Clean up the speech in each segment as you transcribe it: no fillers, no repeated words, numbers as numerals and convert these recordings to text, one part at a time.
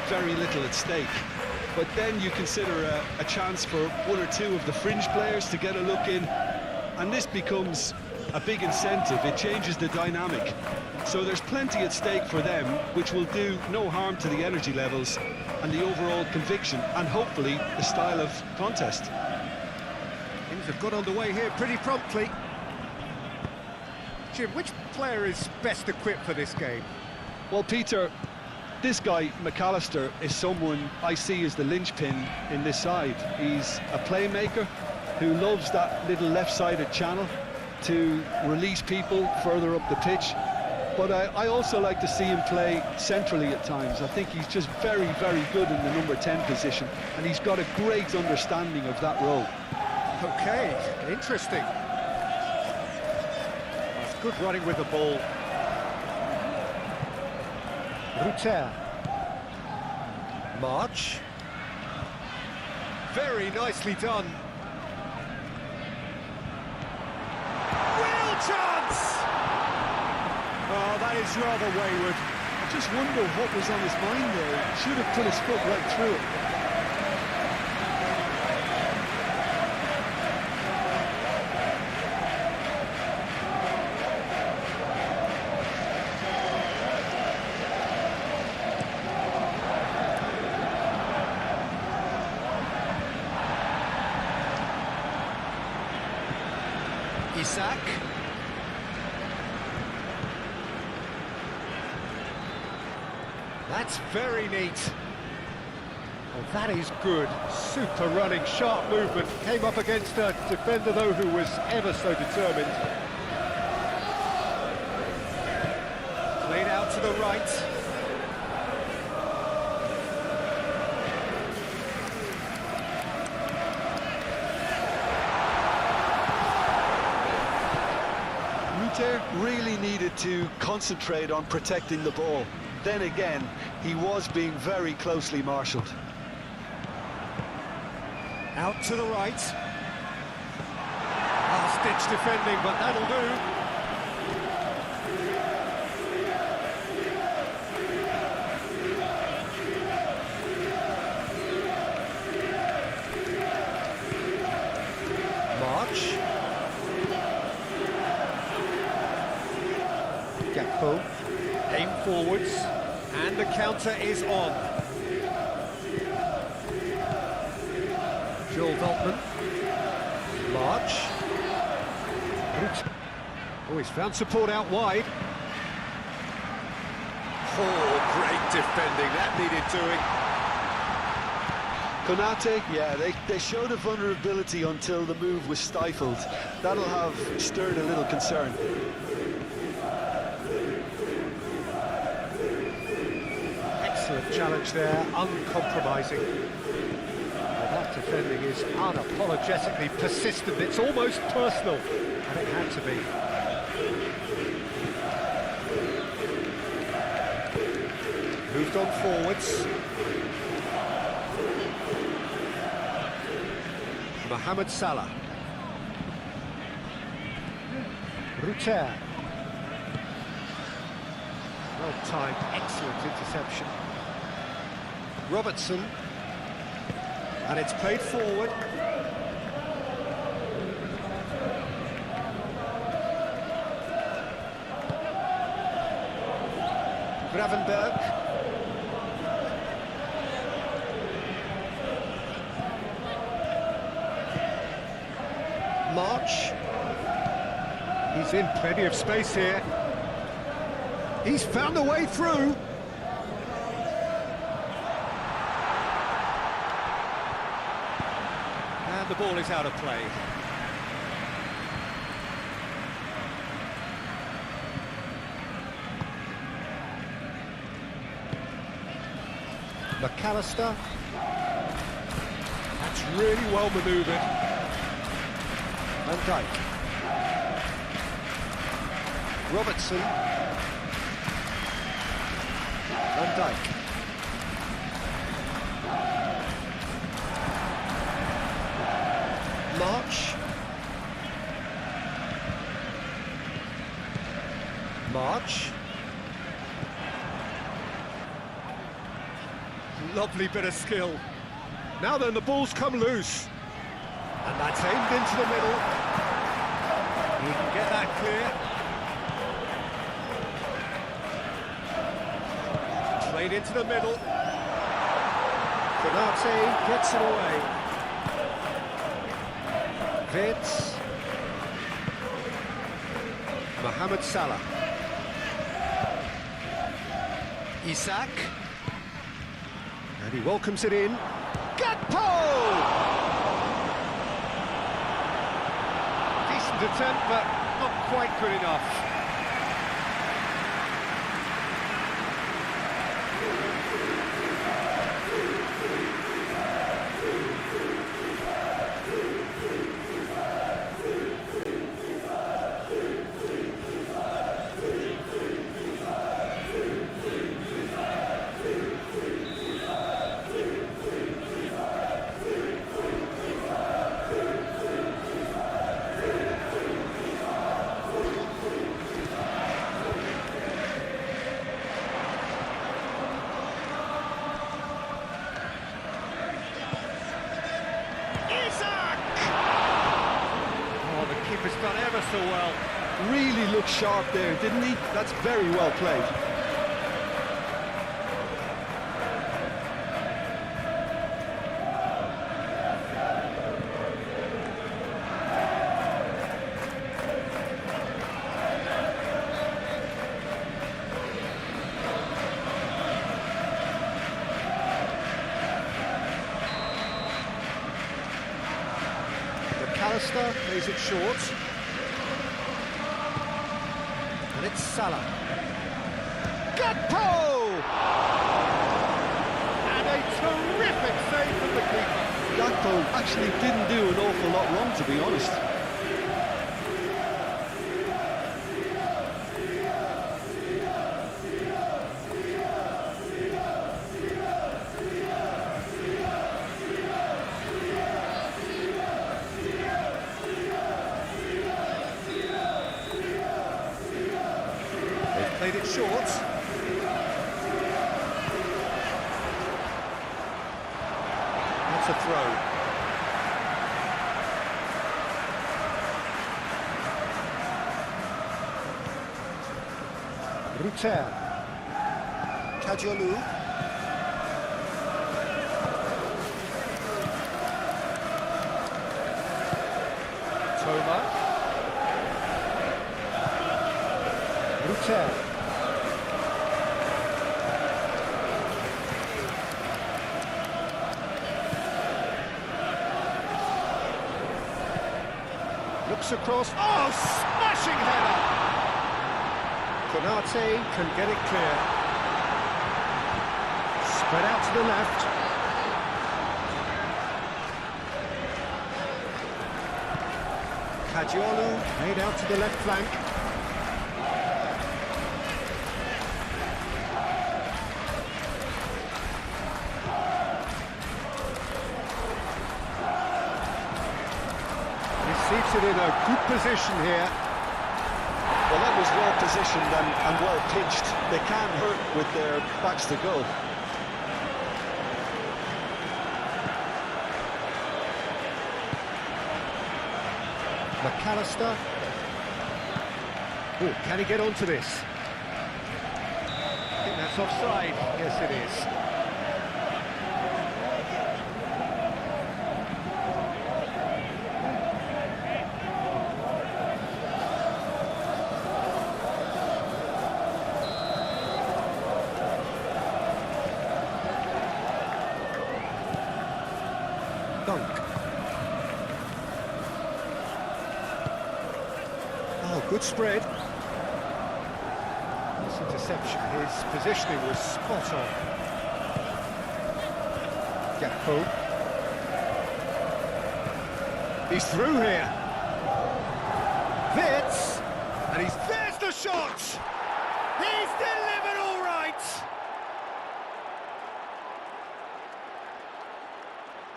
very little at stake. But then you consider a chance for one or two of the fringe players to get a look in, and this becomes a big incentive. It changes the dynamic. So there's plenty at stake for them, which will do no harm to the energy levels and the overall conviction, and hopefully the style of contest. Things have got underway here pretty promptly. Jim, which player is best equipped for this game? Well, Peter, this guy, McAllister, is someone I see as the linchpin in this side. He's a playmaker who loves that little left-sided channel to release people further up the pitch. But I also like to see him play centrally at times. I think he's just very, very good in the number 10 position, and he's got a great understanding of that role. Okay, interesting. That's good running with the ball. Ruter. March. Very nicely done. Real chance! Oh, that is rather wayward. I just wonder what was on his mind there. He should have put his foot right through it. Isak. That's very neat. Oh, that is good. Super running, sharp movement. Came up against a defender, though, who was ever so determined. Played out to the right. Ruter really needed to concentrate on protecting the ball. Then again, he was being very closely marshalled. Out to the right. Last-ditch defending, but that'll do. March. Gakpo. Aim forwards, and the counter is on. Joel Veltman. March. Oh, he's found support out wide. Oh, great defending, that needed doing. Konate, yeah, they showed a vulnerability until the move was stifled. That'll have stirred a little concern. Excellent challenge there, uncompromising. Well, that defending is unapologetically persistent. It's almost personal, and it had to be. Moved on forwards. Mohamed Salah. Ruter. Well timed, excellent interception. Robertson, and it's played forward. Gravenberg. March. He's in plenty of space here. He's found a way through. And the ball is out of play. McAllister. That's really well manoeuvred. Van Dijk. Robertson. Van Dijk. March. March. Lovely bit of skill. Now then, the ball's come loose. And that's aimed into the middle. He can get that clear. Played into the middle. Konate gets it away. Vitz. Mohamed Salah. Isak. And he welcomes it in. Gakpo! Decent attempt, but not quite good enough. Keeper's done ever so well. Really looked sharp there, didn't he? That's very well played. McAllister plays it short. And it's Salah. Gakpo! And a terrific save from the keeper. Gakpo actually didn't do an awful lot wrong, to be honest. Played it short. That's a throw. Ruter. Kadiolu. Toma. Ruter. Looks across. Oh, smashing header! Konate can get it clear. Spread out to the left. Kadiolu made out to the left flank. Seats it in a good position here. Well, that was well positioned and well pitched. They can't hurt with their backs to goal. McAllister. Oh, can he get onto this? I think that's offside. Yes, it is. Dunk. Oh, good spread. This interception, his positioning was spot on. Gakpo. He's through here. Vitz. And there's the shot! He's delivered all right!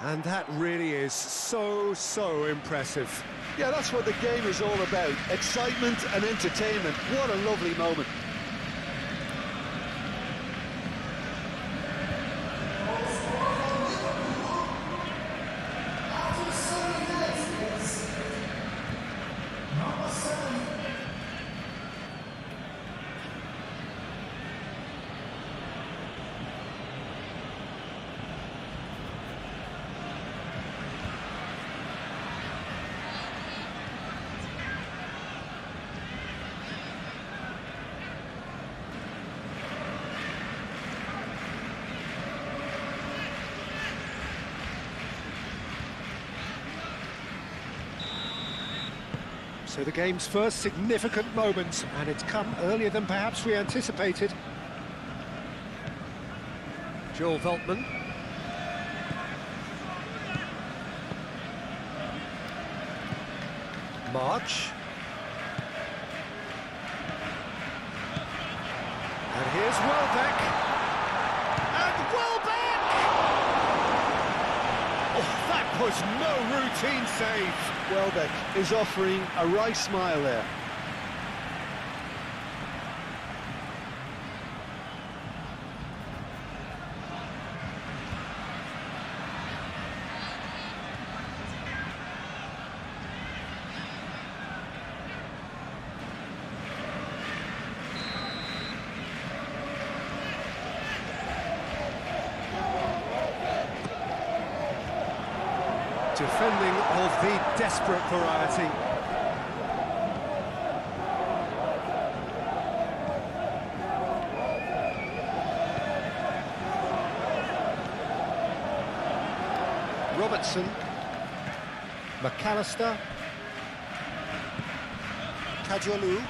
And that really is so impressive. Yeah, that's what the game is all about. Excitement and entertainment. What a lovely moment. So the game's first significant moment, and it's come earlier than perhaps we anticipated. Joel Veltman. March. And here's Welbeck. And Welbeck! Oh, that was no routine save. Welbeck is offering a right smile there. Defending of the desperate variety. Robertson. McAllister. Kajolu.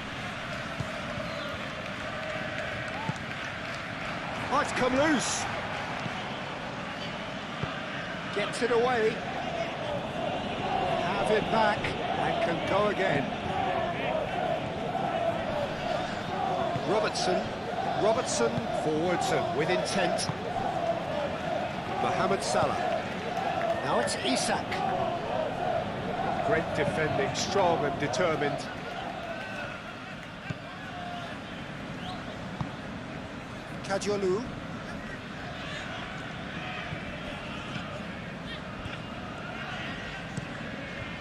Oh, it's come loose. Gets it away. Have it back and can go again. Robertson forwards and with intent. Mohamed Salah. Now it's Isak. Great defending, strong and determined. Kajolu.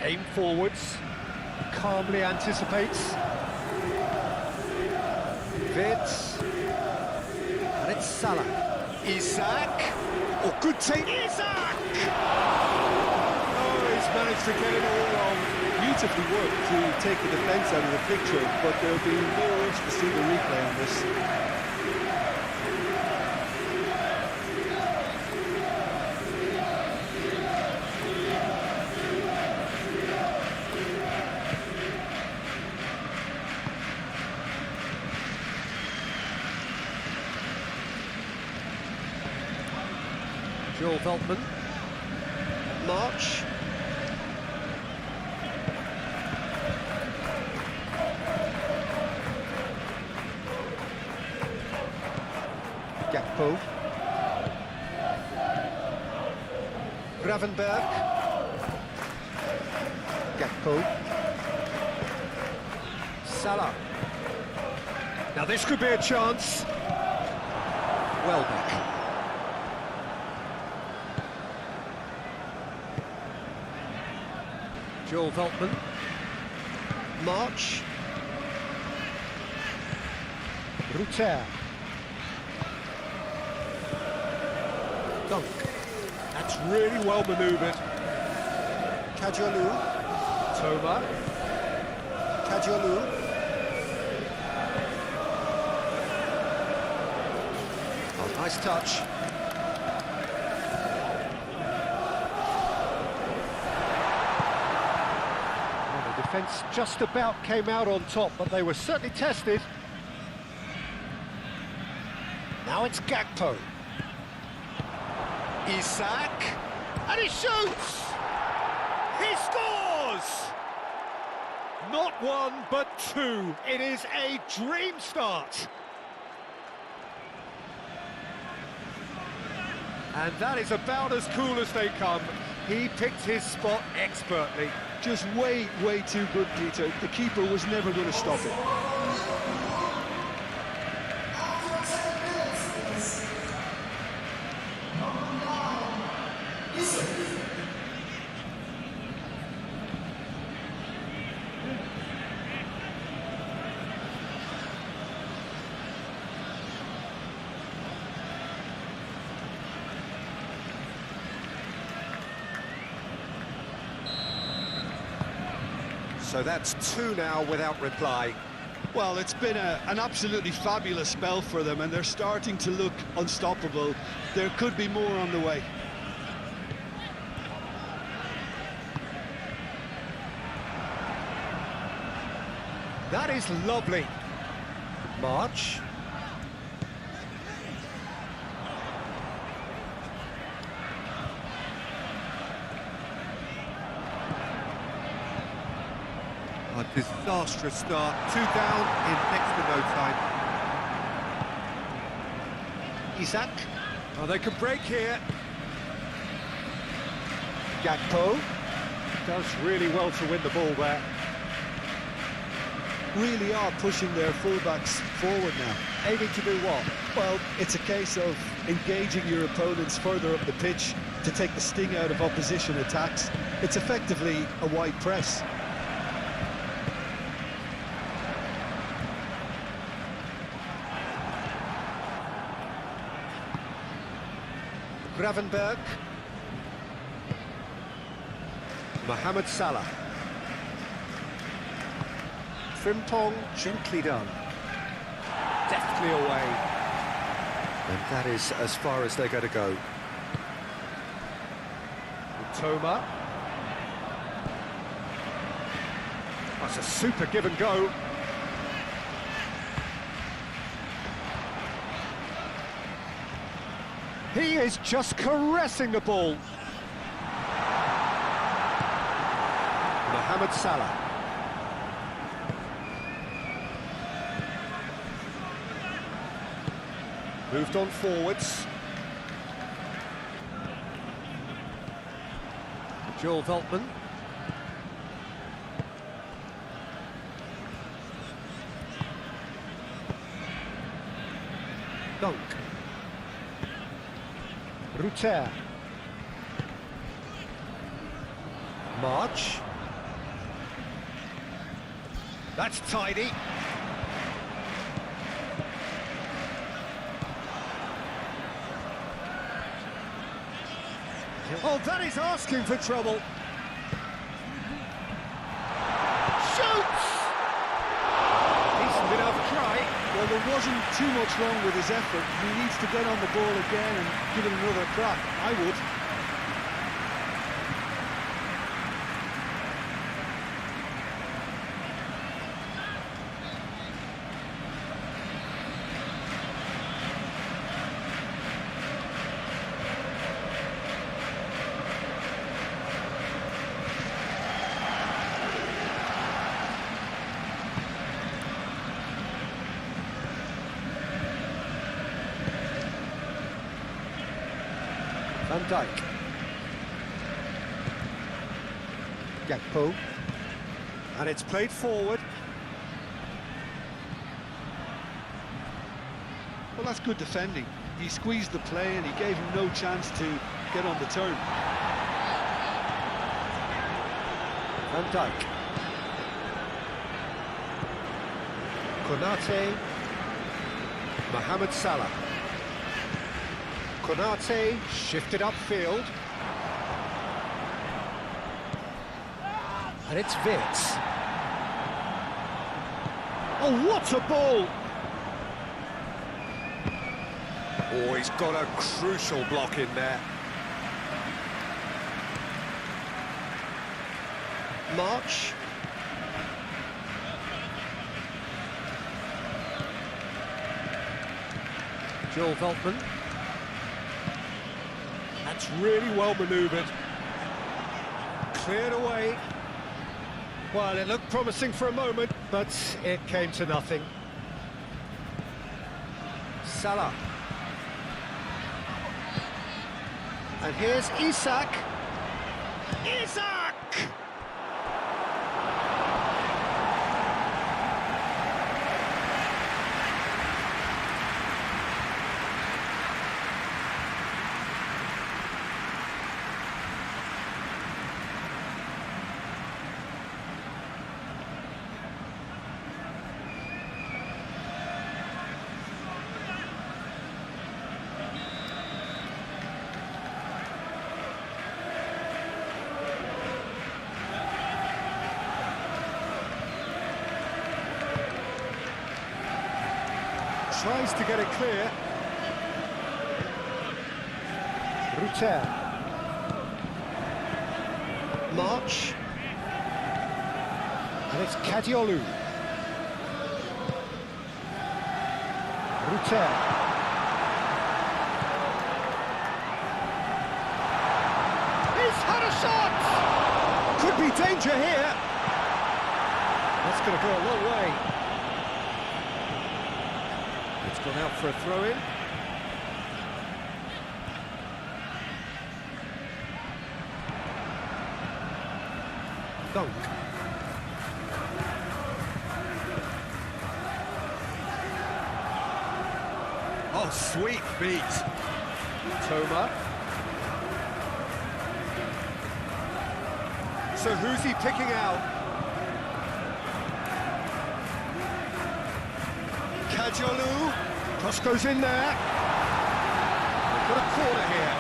Aim forwards, calmly anticipates. Vitz, and it's Salah. Isak, oh, good take. Isak! Oh, he's managed to get it all wrong. Beautifully worked to take the defence out of the picture, but there'll be no rush to see the replay on this. Joel Veltman. March. Gakpo. Gravenberg. Gakpo. Salah. Now this could be a chance. Welbeck. Joel Veltman. March. Rutter. Dunk. That's really well manoeuvred. Kajolu. Toma. Kajolu. Oh, nice touch. Defence just about came out on top, but they were certainly tested. Now it's Gakpo. Isak, and he shoots! He scores! Not one, but two. It is a dream start. And that is about as cool as they come. He picked his spot expertly. Just way too good, Peter. The keeper was never going to stop it. So that's two now without reply. Well, it's been an absolutely fabulous spell for them, and they're starting to look unstoppable. There could be more on the way. That is lovely. March. A disastrous start. 2 down in next to no time. Isak. Oh, they could break here. Gakpo. Does really well to win the ball there. Really are pushing their fullbacks forward now. Aiming to do what? Well, it's a case of engaging your opponents further up the pitch to take the sting out of opposition attacks. It's effectively a wide press. Gravenberg. Mohamed Salah. Frimpong, gently done. Deftly away. And that is as far as they're going to go. Toma. That's a super give and go. He is just caressing the ball. Mohamed Salah. Moved on forwards. Joel Veltman. Dunk. Ruter. March. That's tidy. Oh, that is asking for trouble. Shoots! Decent enough try. Well, there wasn't too much wrong with his effort. He needs to get on the ball again and give it another crack. I would. Van Dijk. Gakpo. And it's played forward. Well, that's good defending. He squeezed the play and he gave him no chance to get on the turn. Van Dijk. Konate. Mohamed Salah. Konate shifted upfield. And it's Vitz. Oh, what a ball! Oh, he's got a crucial block in there. March. Joel Veltman. That's really well manoeuvred. Cleared away. Well, it looked promising for a moment, but it came to nothing. Salah. And here's Isak. Isak! Tries to get it clear. Ruter. March. And it's Kadiolu. Ruter. He's had a shot! Could be danger here. That's going to go a long way. It's gone out for a throw-in. Dunk. Oh, sweet feet. Toma. So who's he picking out? Kajolu. Cross goes in there. They've got a corner here.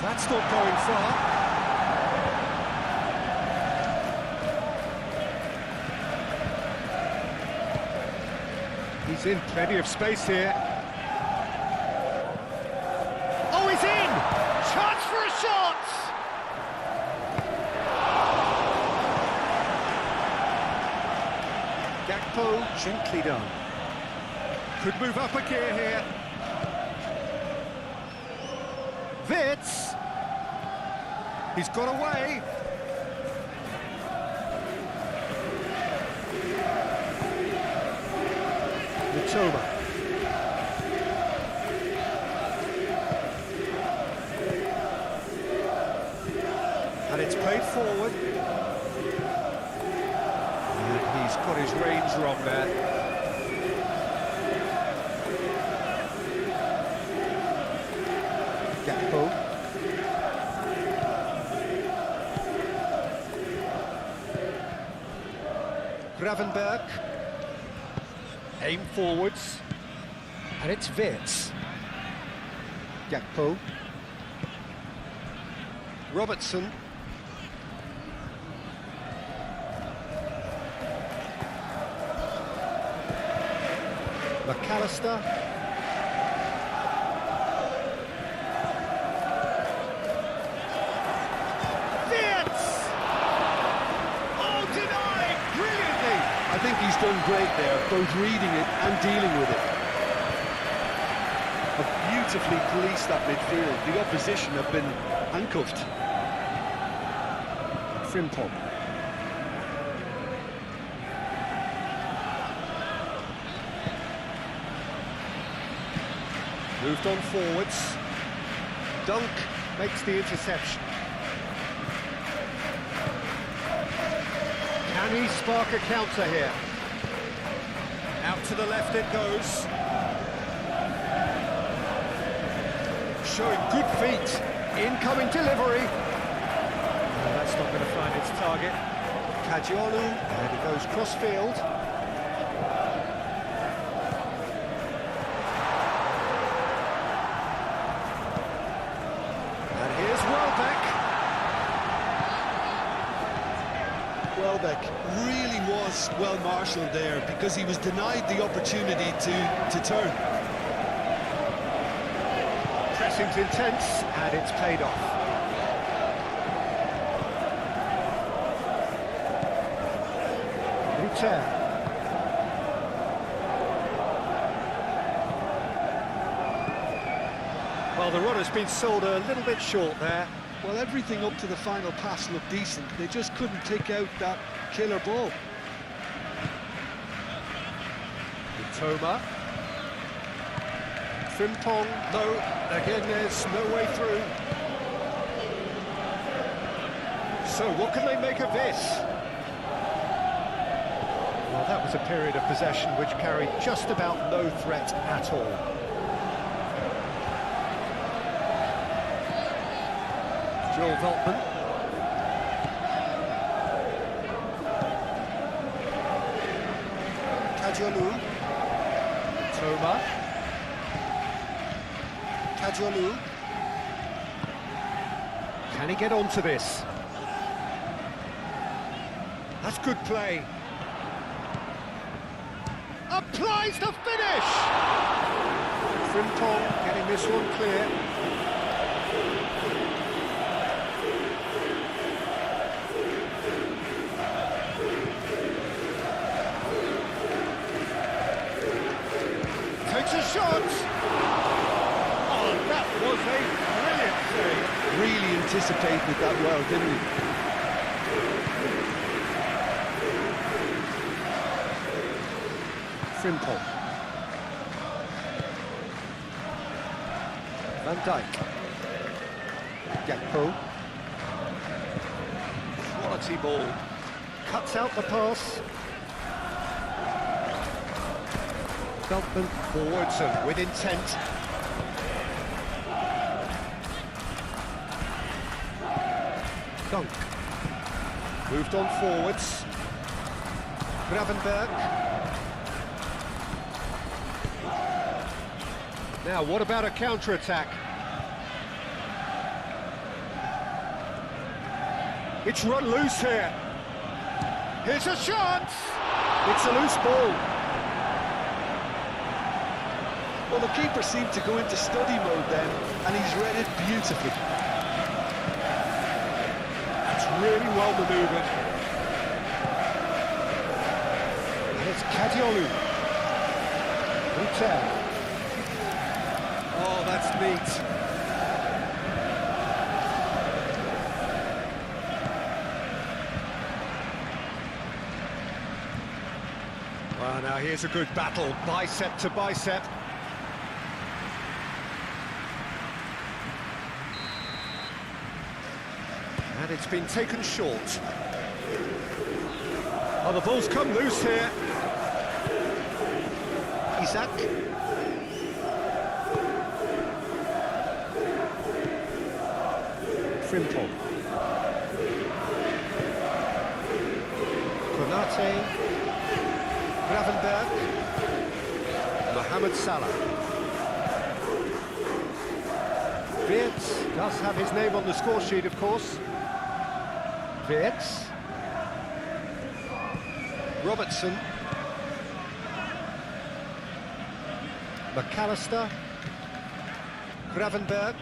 That's not going far. He's in plenty of space here. Oh, he's in! Chance for a shot! Gakpo, gently done. Could move up a gear here. Vitz! He's got away. Mitoma. And it's played forward. And he's got his reins wrong there. Gakpo. Gravenberg. Aim forwards. And it's Vitz. Gakpo. Robertson. McAllister. I think he's done great there, both reading it and dealing with it. Have beautifully policed that midfield. The opposition have been handcuffed. Frimpong. Moved on forwards. Dunk makes the interception. Can he spark a counter here? Out to the left it goes. Showing good feet. Incoming delivery. No, that's not going to find its target. Kajolu, and he goes cross-field. And here's Welbeck really was well marshalled there because he was denied the opportunity to turn. Pressing's intense, and it's paid off. Ruter. Well, the runner's been sold a little bit short there. Well, everything up to the final pass looked decent. They just couldn't take out that killer ball. Toma. Frimpong. No, again, there's no way through. So, what can they make of this? Well, that was a period of possession which carried just about no threat at all. Joel Veltman. Kajolu. Toma. Kajolu. Can he get onto this? That's good play. Applies the finish! Frimpong getting this one clear. anticipated that well, didn't he? Frimpong. Van Dijk. Gakpo. Quality ball. Cuts out the pass. Feldman forwards and with intent. Dunk. Moved on forwards. Gravenberg. Now, what about a counter-attack? It's run loose here. Here's a chance! It's a loose ball. Well, the keeper seemed to go into study mode then, and he's read it beautifully. That's really well manoeuvred. And it's Kadiolu. Hotel. Oh, that's neat. Well, now here's a good battle, bicep to bicep. And it's been taken short. Oh, the ball's come loose here. Isak. Frimpong. Konate. Gravenberg. Mohamed Salah. Wirtz does have his name on the score sheet, of course. Wirtz. Robertson. McAllister. Gravenberg.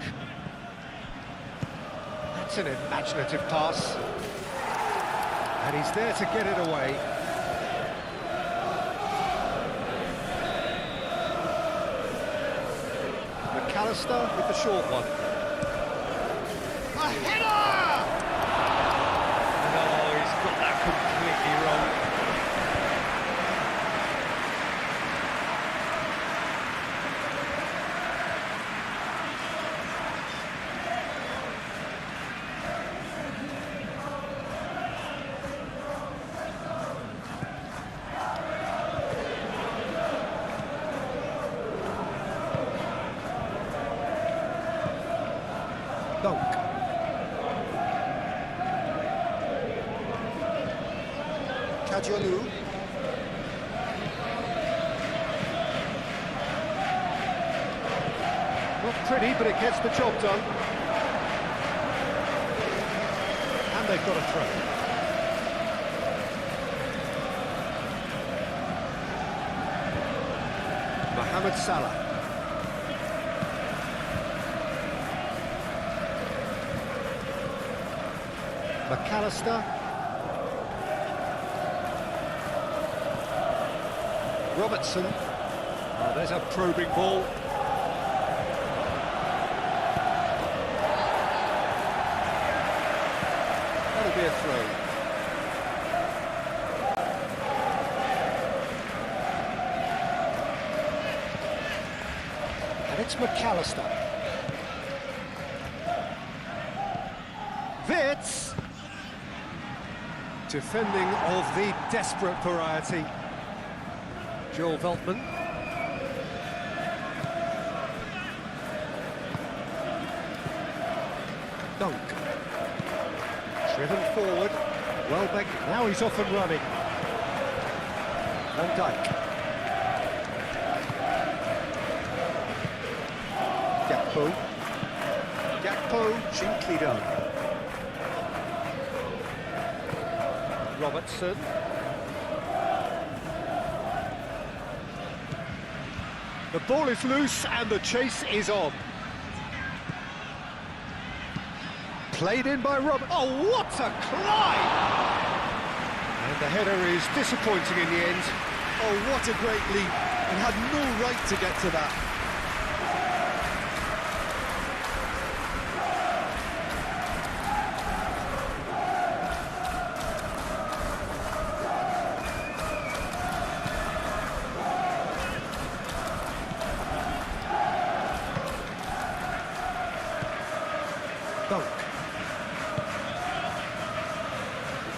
That's an imaginative pass. And he's there to get it away. McAllister with the short one. A header! No, he's got that completely wrong. Dunk. Kadiolu. Not pretty, but it gets the job done. And they've got a throw. Mohamed Salah. McAllister. Robertson. Oh, there's a probing ball. That'll be a throw. And it's McAllister. Wirtz. Defending of the desperate variety. Joel Veltman. Dunk. Driven forward. Welbeck, now he's off and running. Van Dijk. Gakpo. Gakpo, gently done. Robertson. The ball is loose and the chase is on. Played in by Robert. Oh, what a climb! And the header is disappointing in the end. Oh, what a great leap, and had no right to get to that.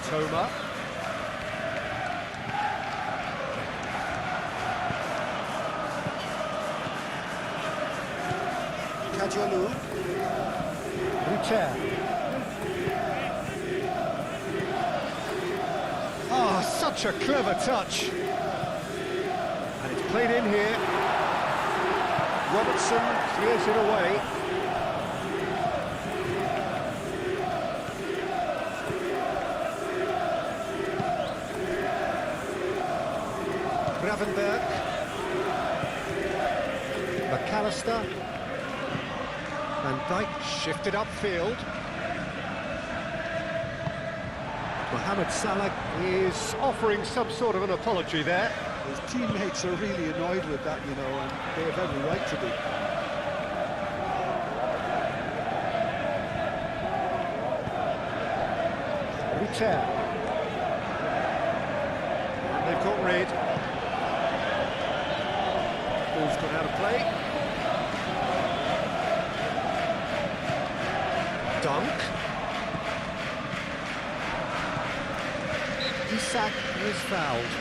Mitoma. Kajolu. Ruter. Oh, such a clever touch. And it's played in here. Robertson clears it away. Gravenberg. McAllister. Van Dijk shifted upfield. Mohamed Salah is offering some sort of an apology there. His teammates are really annoyed with that, you know, and they have every right to be. Ruter. And they've got rid. Ball's gone out of play. Dunk. Isak is fouled.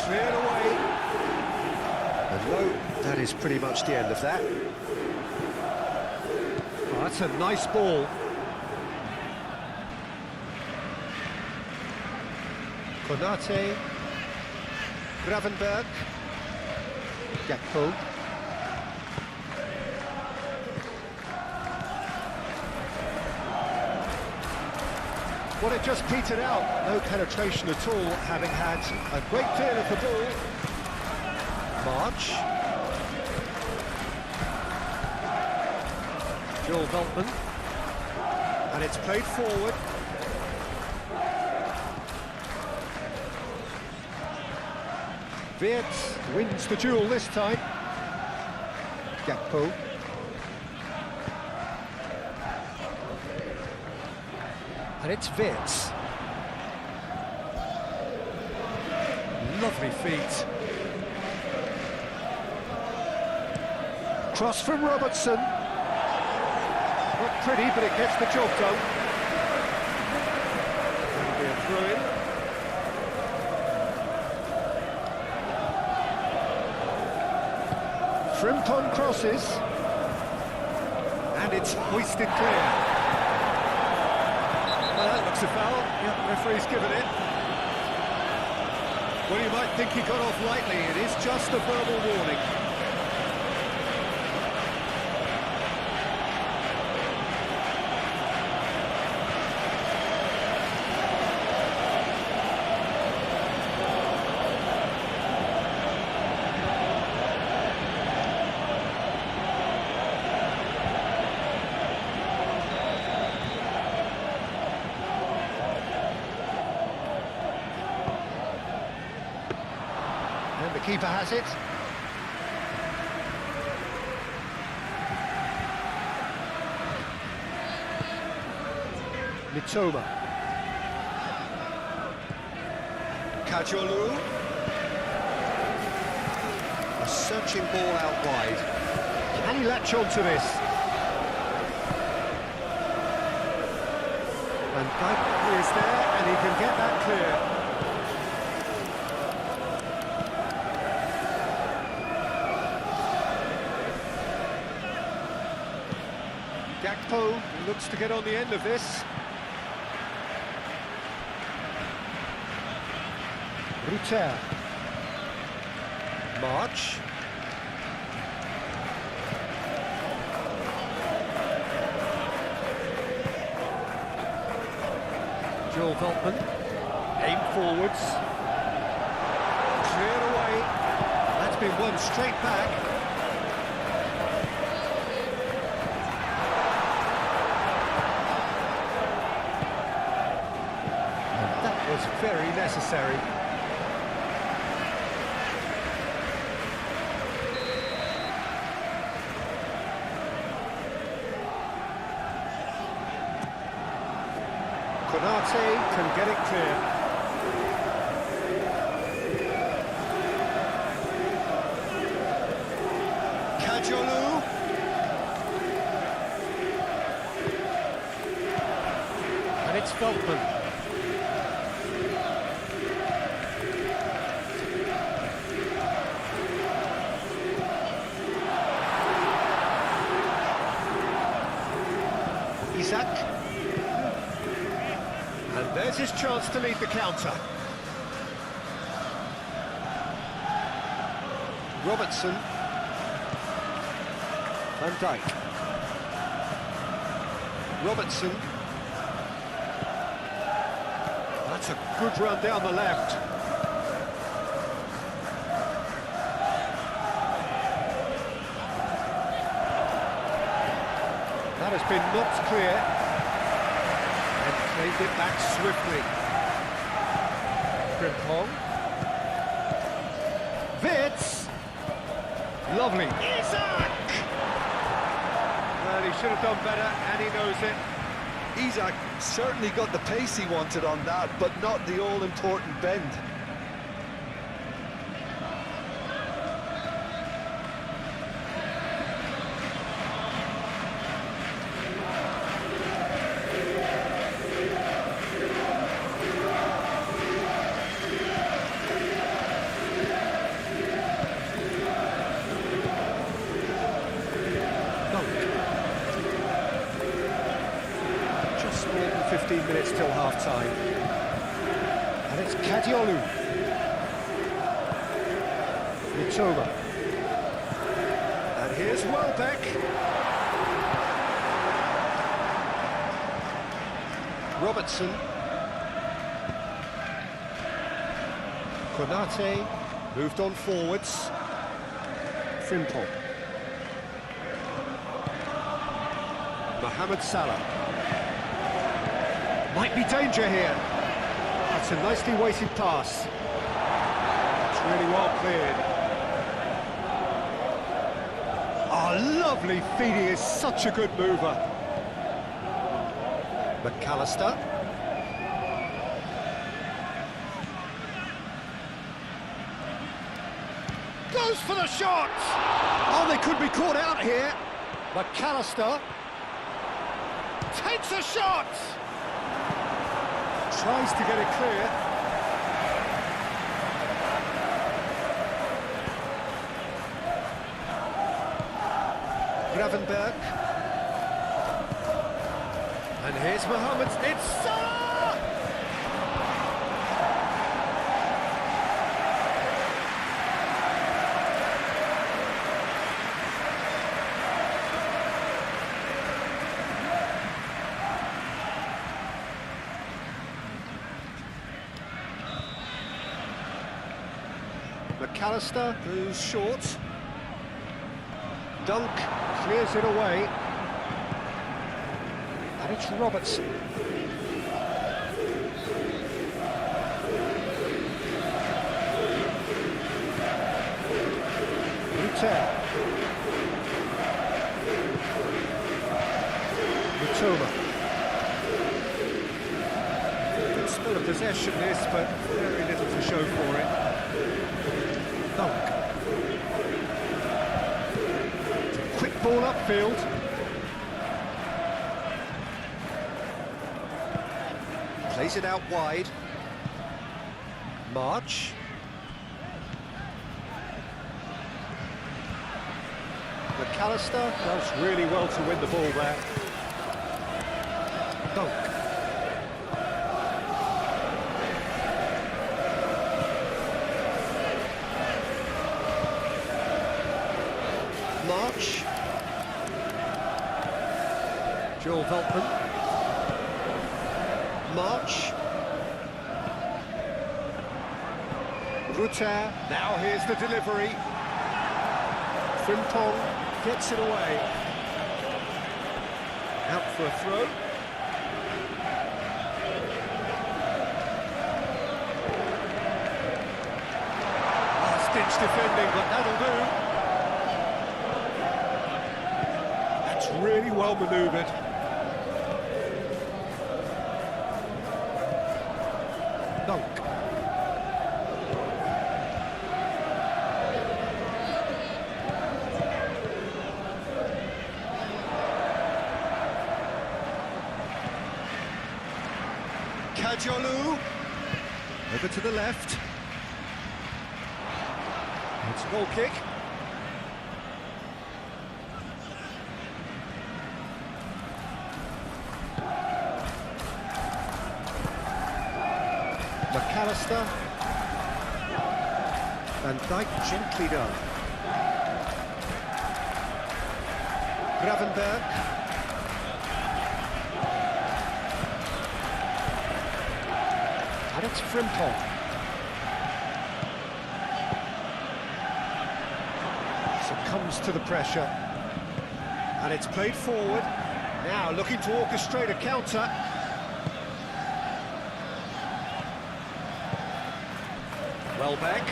Cleared away. And low, that is pretty much the end of that. Oh, that's a nice ball. Konate. Gravenberg. Gakpo. Well, it just petered out. No penetration at all, having had a great deal of the ball. March. Joel Veltman. And it's played forward. Wirtz wins the duel this time. Gakpo. And it's Wirtz. Lovely feet. Cross from Robertson. Not pretty, but it gets the job done. That'll be a throw-in. Frimpong crosses. And it's hoisted clear. Well, that looks a foul. Yeah, the referee's given it. Well, you might think he got off lightly. It is just a verbal warning. And the keeper has it. Mitoma. Kajolu. A searching ball out wide. Can he latch on to this? Van Dijk is there and he can get that clear. Gakpo looks to get on the end of this. Ruter. March. Joel Veltman. Aim forwards. Cleared away. That's been won straight back. Was very necessary. Konate can get it clear. Kajolu. And it's Veltman. Isak. And there's his chance to lead the counter. Robertson. Van Dijk. Robertson. That's a good run down the left. That has been knocked clear. And claimed it back swiftly. Frimpong. Vitz. Lovely. Isak! Well, he should have done better, and he knows it. Isak certainly got the pace he wanted on that, but not the all-important bend. Just more than 15 minutes till half-time. And it's Kadiolu. Mitoma. And here's Welbeck. Robertson. Konate moved on forwards. Frimpong. Mohamed Salah. Might be danger here. That's a nicely weighted pass. It's really well cleared. Oh, lovely feed. He is such a good mover. McAllister. Goes for the shot! Oh, they could be caught out here. McAllister takes a shot! Tries to get it clear. Gravenberg. And here's Mohamed. It's Salah! McAllister moves short. Dunk clears it away. And it's Robertson. Rutel. Mitoma. Good spell of possession this, but very little to show for it. Dunk. Quick ball upfield. Plays it out wide. March. McAllister does really well to win the ball there. Dunk. March. Joel Veltman. March. Rutter. Now here's the delivery. Frimpong gets it away. Out for a throw. Last-ditch defending, but that'll do. Really well manoeuvred. Jolu. Over to the left. It's a goal kick. McAllister. Van Dijk gently done. Gravenberg. And it's Frimpong. Succumbs to the pressure. And it's played forward. Now looking to orchestrate a counter. Welbeck.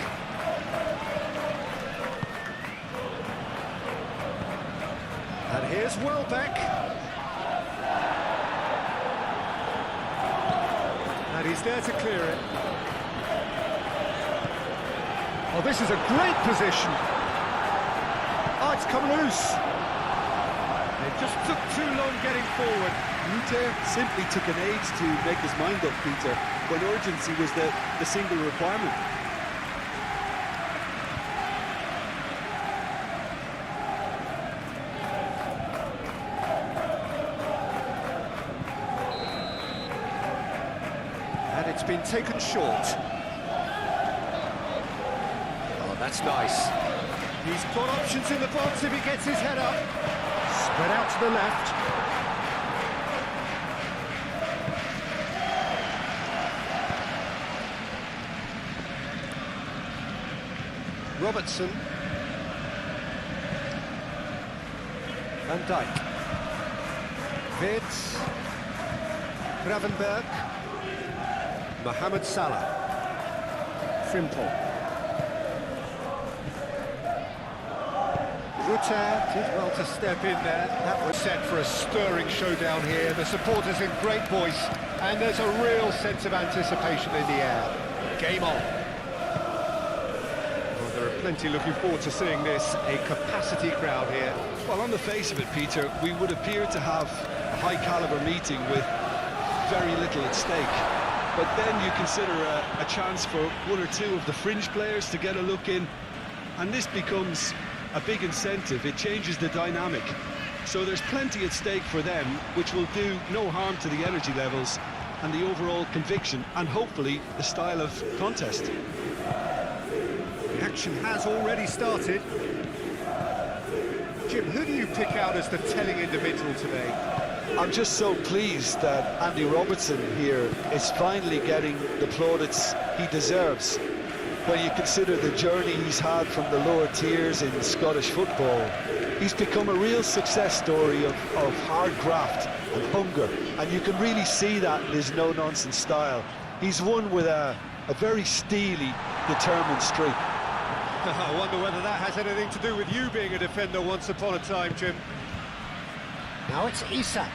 And here's Welbeck. And he's there to clear it. Oh, this is a great position. Oh, it's come loose. It just took too long getting forward. Rutte simply took an age to make his mind up, Peter, when urgency was the single requirement. And it's been taken short. Oh, that's nice. He's got options in the box if he gets his head up. Spread out to the left. Robertson. Van Dijk. Wirtz. Gravenberg. Mohamed Salah. Frimpong. Rutte did well to step in there. That was set for a stirring showdown here. The supporters in great voice, and there's a real sense of anticipation in the air. Game on. Well, there are plenty looking forward to seeing this. A capacity crowd here. Well, on the face of it, Peter, we would appear to have a high-caliber meeting with very little at stake. But then you consider a chance for one or two of the fringe players to get a look in, and this becomes a big incentive. It changes the dynamic. So there's plenty at stake for them, which will do no harm to the energy levels and the overall conviction, and hopefully the style of contest. The action has already started. Jim, who do you pick out as the telling individual today? I'm just so pleased that Andy Robertson here is finally getting the plaudits he deserves. When you consider the journey he's had from the lower tiers in Scottish football, he's become a real success story of hard graft and hunger, and you can really see that in his no-nonsense style. He's won with a very steely, determined streak. I wonder whether that has anything to do with you being a defender once upon a time, Jim. Now it's Isak.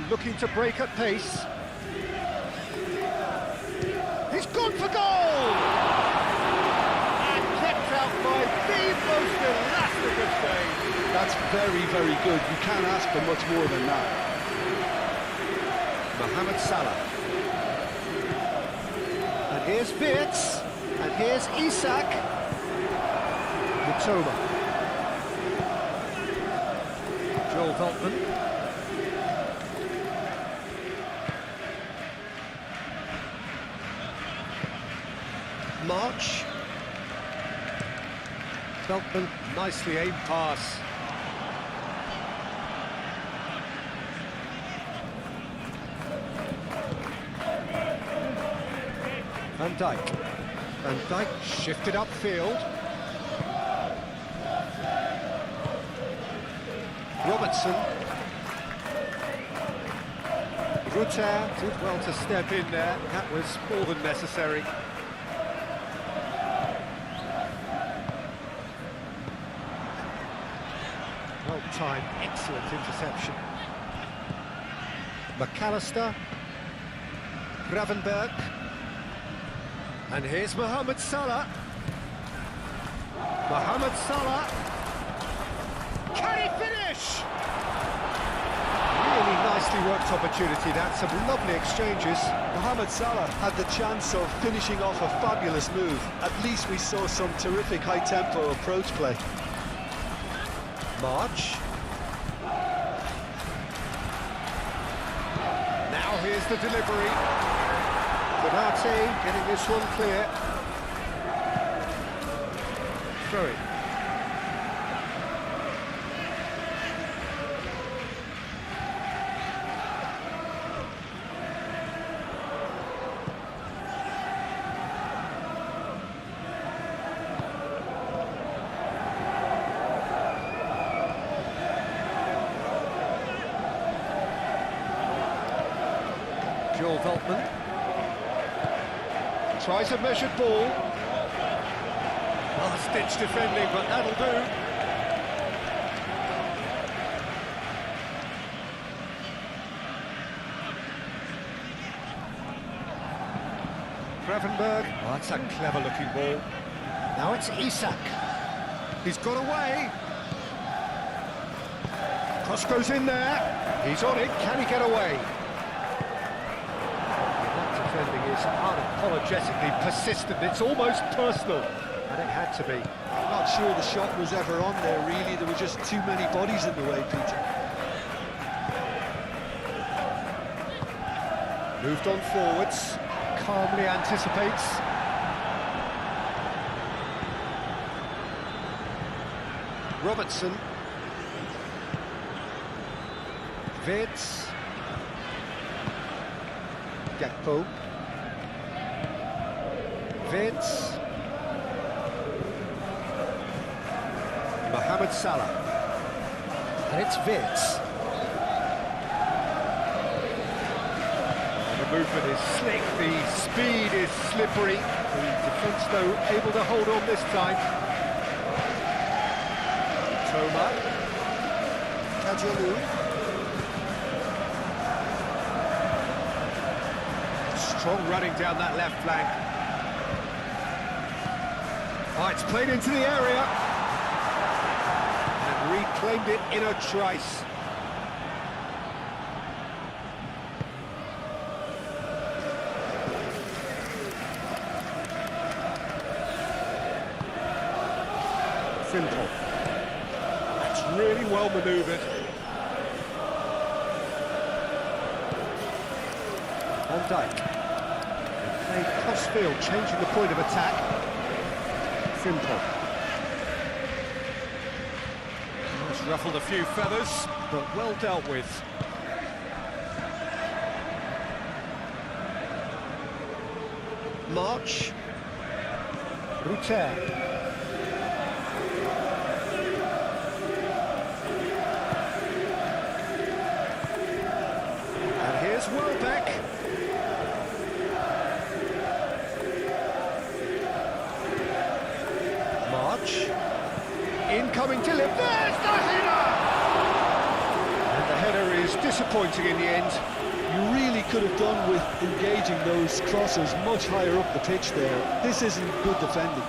Looking to break at pace. He's gone for goal! And kept out by the most elastic of saves. That's very, very good. You can't ask for much more than that. Mohamed Salah. And here's Wirtz. And here's Isak. Mitoma. Joel Veltman. March. Veltman, nicely aimed pass. Van Dijk. Van Dijk shifted upfield. Robertson. Rutte did well to step in there. That was more than necessary. Well timed, excellent interception. McAllister. Gravenberg. And here's Mohamed Salah. Mohamed Salah. Can he finish? Really nicely worked opportunity, that's some lovely exchanges. Mohamed Salah had the chance of finishing off a fabulous move. At least we saw some terrific high-tempo approach play. March. Now here's the delivery. Konate getting this one clear. Throw it. Joel Veltman tries a measured ball. Last-ditch defending, but that'll do. Gravenberg. Oh, that's a clever-looking ball. Now it's Isak. He's got away. Cross goes in there. He's on it. Can he get away? Defending is unapologetically persistent, it's almost personal, and it had to be. I'm not sure the shot was ever on there, really. There were just too many bodies in the way, Peter. Moved on forwards, calmly anticipates. Robertson. Vitz. Gakpo. Vitz. Mohamed Salah. And it's Vitz. The movement is slick, the speed is slippery. The defence, though, able to hold on this time. Toma. Kajalu. Strong running down that left flank. Oh, it's played into the area. And reclaimed it in a trice. Simple. That's really well manoeuvred. Van Dijk. Played cross-field, changing the point of attack. Simple. It's ruffled a few feathers, but well dealt with. March. Ruter. And here's Welbeck. Incoming to live. There's the header! And the header is disappointing in the end. You really could have done with engaging those crossers much higher up the pitch there. This isn't good defending.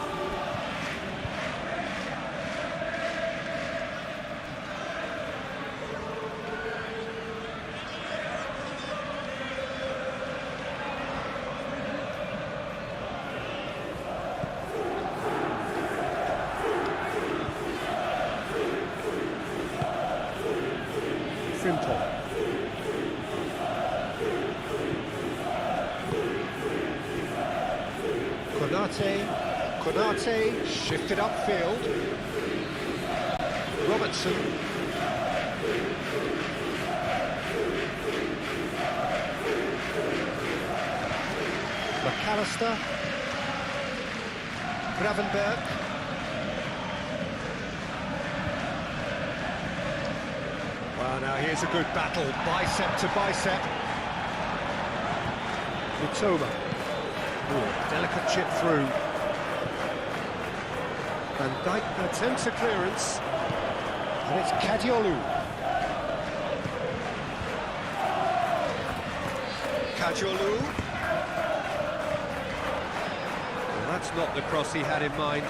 Simple. Konate shifted upfield. Robertson. McAllister. Gravenberg. Well, now here's a good battle, bicep to bicep. Mitoma. Delicate chip through. Van Dijk attempts a clearance. And it's Kadiolu. Kadiolu. Well, that's not the cross he had in mind.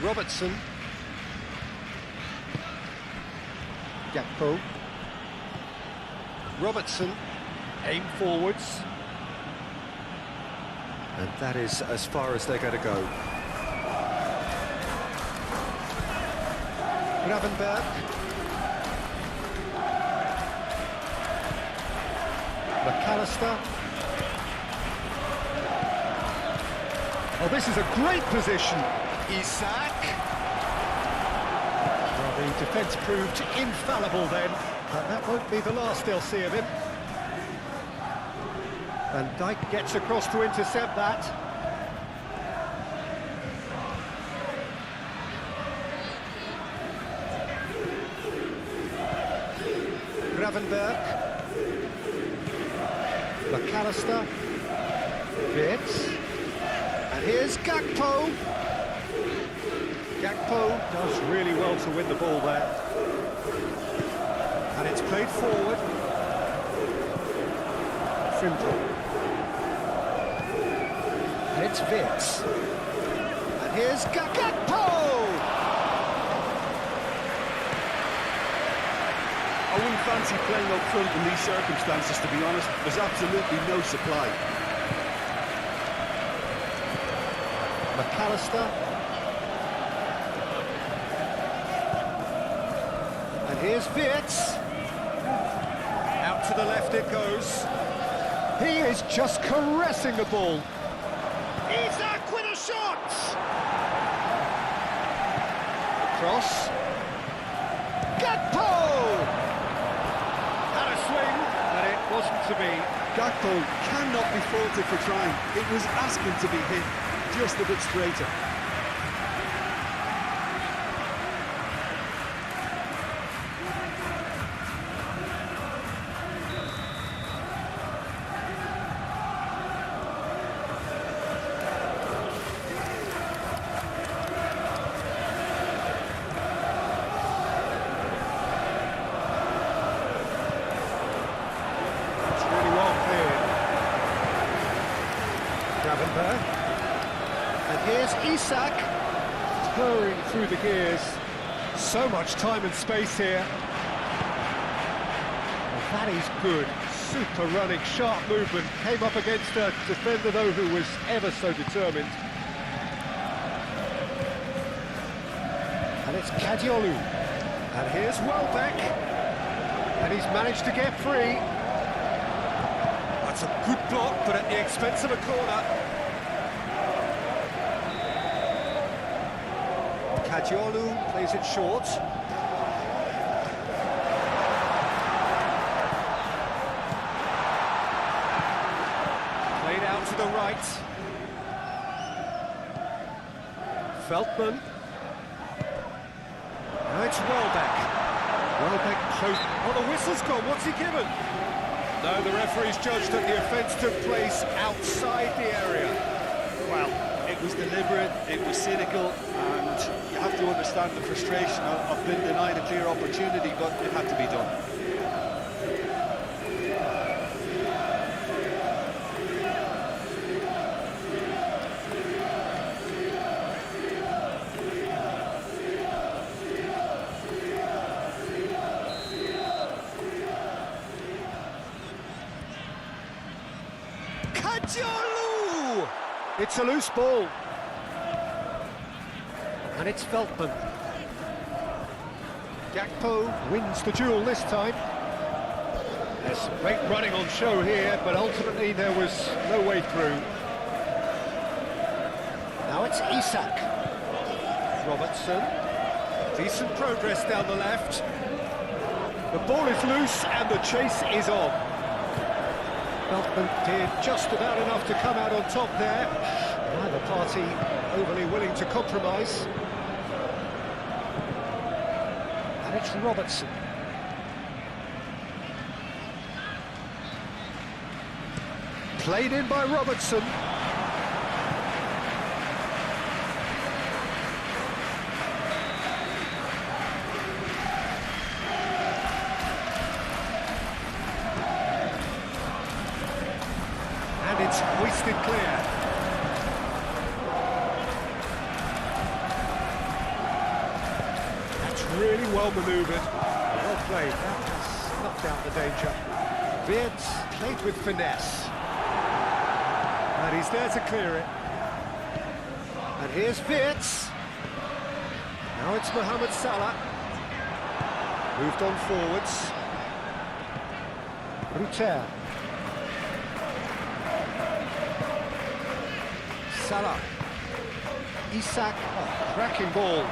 Robertson. Gakpo. Robertson, aim forwards. And that is as far as they're going to go. Gravenberg. McAllister. Oh, this is a great position. Isak. Well, the defence proved infallible then, but that won't be the last they'll see of him. And Dijk gets across to intercept that. Gravenberg. McAllister. Fitz. And here's Gakpo. Gakpo does really well to win the ball there. And it's played forward. Frimple. And it's Fitz. And here's Gakpo! I wouldn't fancy playing up front in these circumstances, to be honest. There's absolutely no supply. McAllister. And here's Fitz. Out to the left it goes. He is just caressing the ball. Isak with a shot! Cross. Gakpo! And a swing, but it wasn't to be. Gakpo cannot be faulted for trying. It was asking to be hit just a bit straighter. And here's Isak, purring through the gears. So much time and space here. Well, that is good. Super running, sharp movement. Came up against a defender, though, who was ever so determined. And it's Kadiolu. And here's Welbeck. And he's managed to get free. That's a good block, but at the expense of a corner. Kadiolu plays it short. Played out to the right. Veltman. Now it's Welbeck. Welbeck shows... Oh, the whistle's gone. What's he given? No, the referee's judged that the offence took place outside the area. Well, it was deliberate, it was cynical, and you have to understand the frustration of being denied a clear opportunity, but it had to be done. Kadiolu! It's a loose ball. And it's Veltman. Gakpo wins the duel this time. There's some great running on show here, but ultimately there was no way through. Now it's Isak. Robertson. Decent progress down the left. The ball is loose and the chase is on. Veltman did just about enough to come out on top there. Neither party overly willing to compromise. And it's Robertson. Played in by Robertson. And it's hoisted clear. That's really well manoeuvred. Well played. That has knocked out the danger. Wirtz played with finesse. And he's there to clear it. And here's Wirtz. Now it's Mohamed Salah. Moved on forwards. Ruter. Salah. Isak. Oh, cracking ball.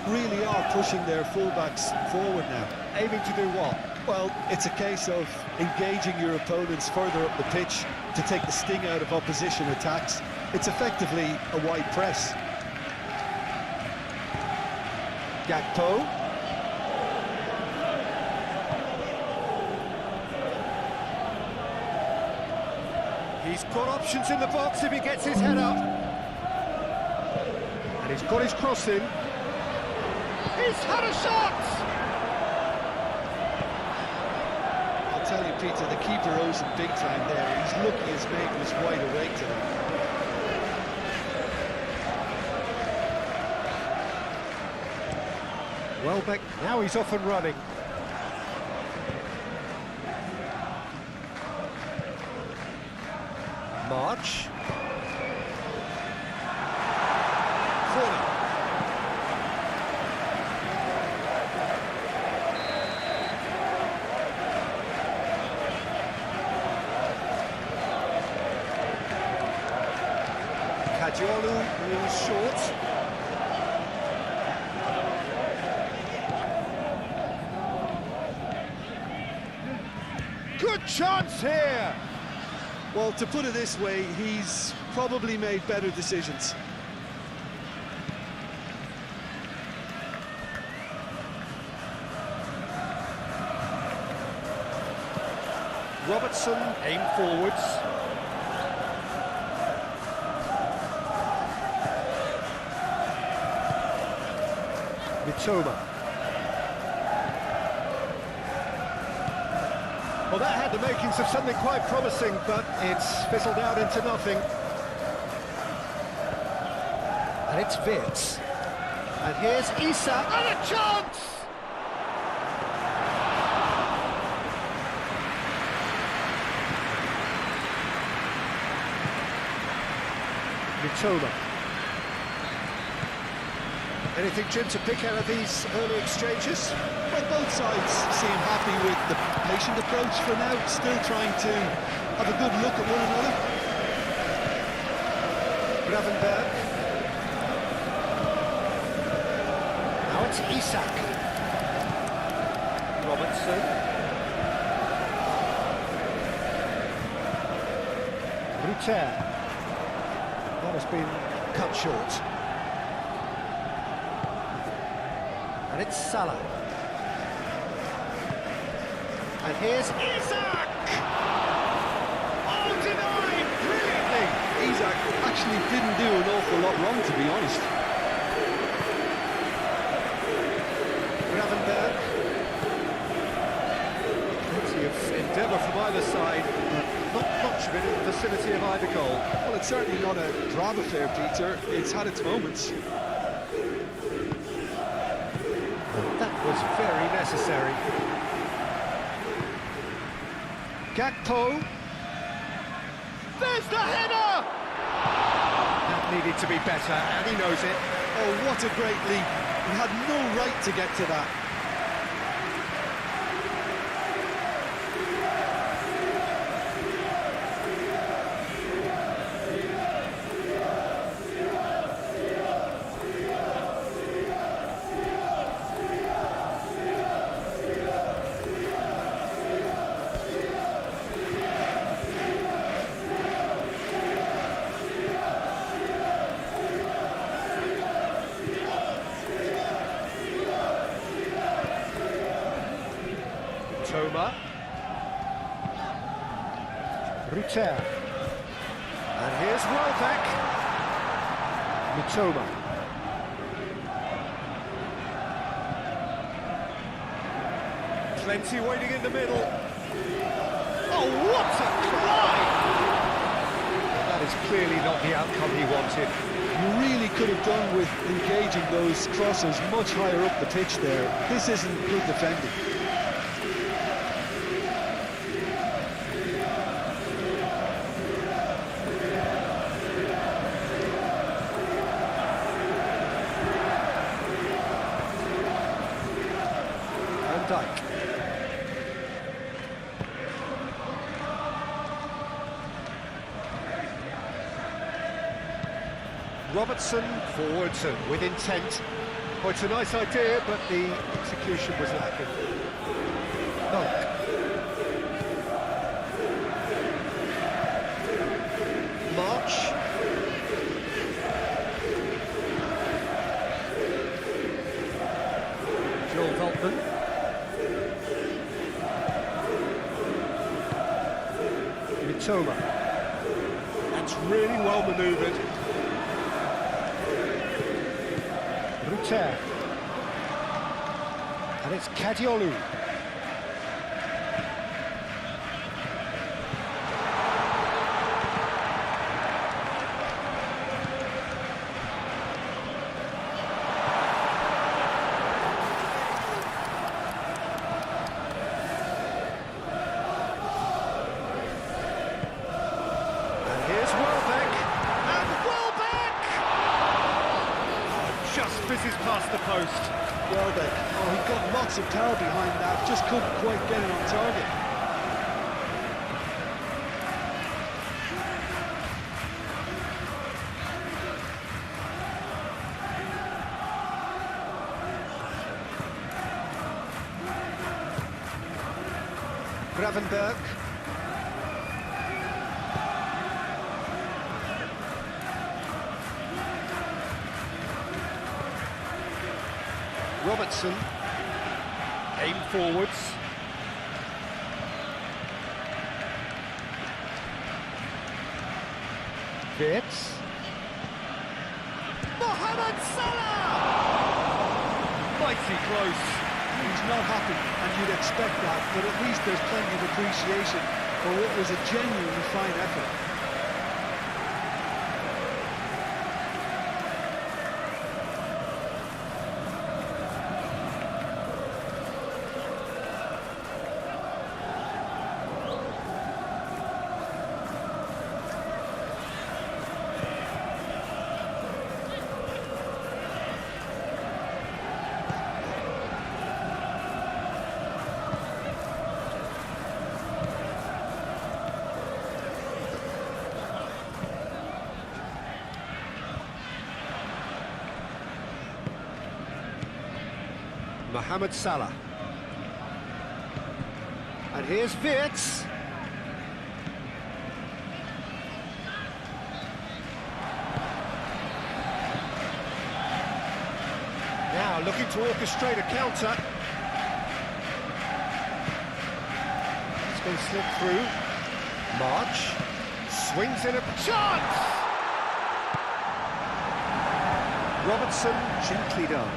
Really are pushing their fullbacks forward now. Aiming to do what? Well, it's a case of engaging your opponents further up the pitch to take the sting out of opposition attacks. It's effectively a wide press. Gakpo. He's got options in the box if he gets his head up. And he's got his cross in. He's had a shot! I'll tell you, Peter, the keeper owes him big time there. He's lucky his mate was wide awake today. Welbeck, now he's off and running. March. Corner. Kadiolu moves short. Good chance here! Well, to put it this way, he's probably made better decisions. Robertson, aim forwards. Mitoma. Well, that had the makings of something quite promising, but it's fizzled out into nothing. And it's Wirtz. And here's Isak. And a chance! Mitoma. Anything, Jim, to pick out of these early exchanges? Well, both sides seem happy with the patient approach for now, still trying to have a good look at one another. Gravenberg. Now it's Isak. Robertson. Ruter. That has been cut short. And it's Salah. And here's Isak! Oh, denied brilliantly! Isak actually didn't do an awful lot wrong, to be honest. Gravenberg. Plenty of endeavour from either side, but not much of it in the vicinity of either goal. Well, it's certainly not a drama affair, Peter. It's had its moments. That was very necessary. Gakpo. There's the header! That needed to be better, and he knows it. Oh, what a great leap. He had no right to get to that. Mitoma. Ruter. And here's Welbeck. Mitoma. Plenty waiting in the middle. Oh, what a try! That is clearly not the outcome he wanted. You really could have done with engaging those crosses much higher up the pitch there. This isn't good defending. Dyke. Robertson forwards and with intent. Oh, it's a nice idea, but the execution was lacking. Dyke. March. Joel Veltman. Mitoma. That's really well manoeuvred. Ruter. And it's Kadiolu. Fizzes past the post. Welbeck, oh, he got lots of power behind that, just couldn't quite get it on target. Gravenberg. Robertson, aim forwards. Wirtz. Mohamed Salah! Mighty close. He's not happy, and you'd expect that, but at least there's plenty of appreciation for what was a genuinely fine effort. Mohamed Salah. And here's Wirtz. Now looking to orchestrate a counter. It's going to slip through. March. Swings in a chance! Robertson gently done.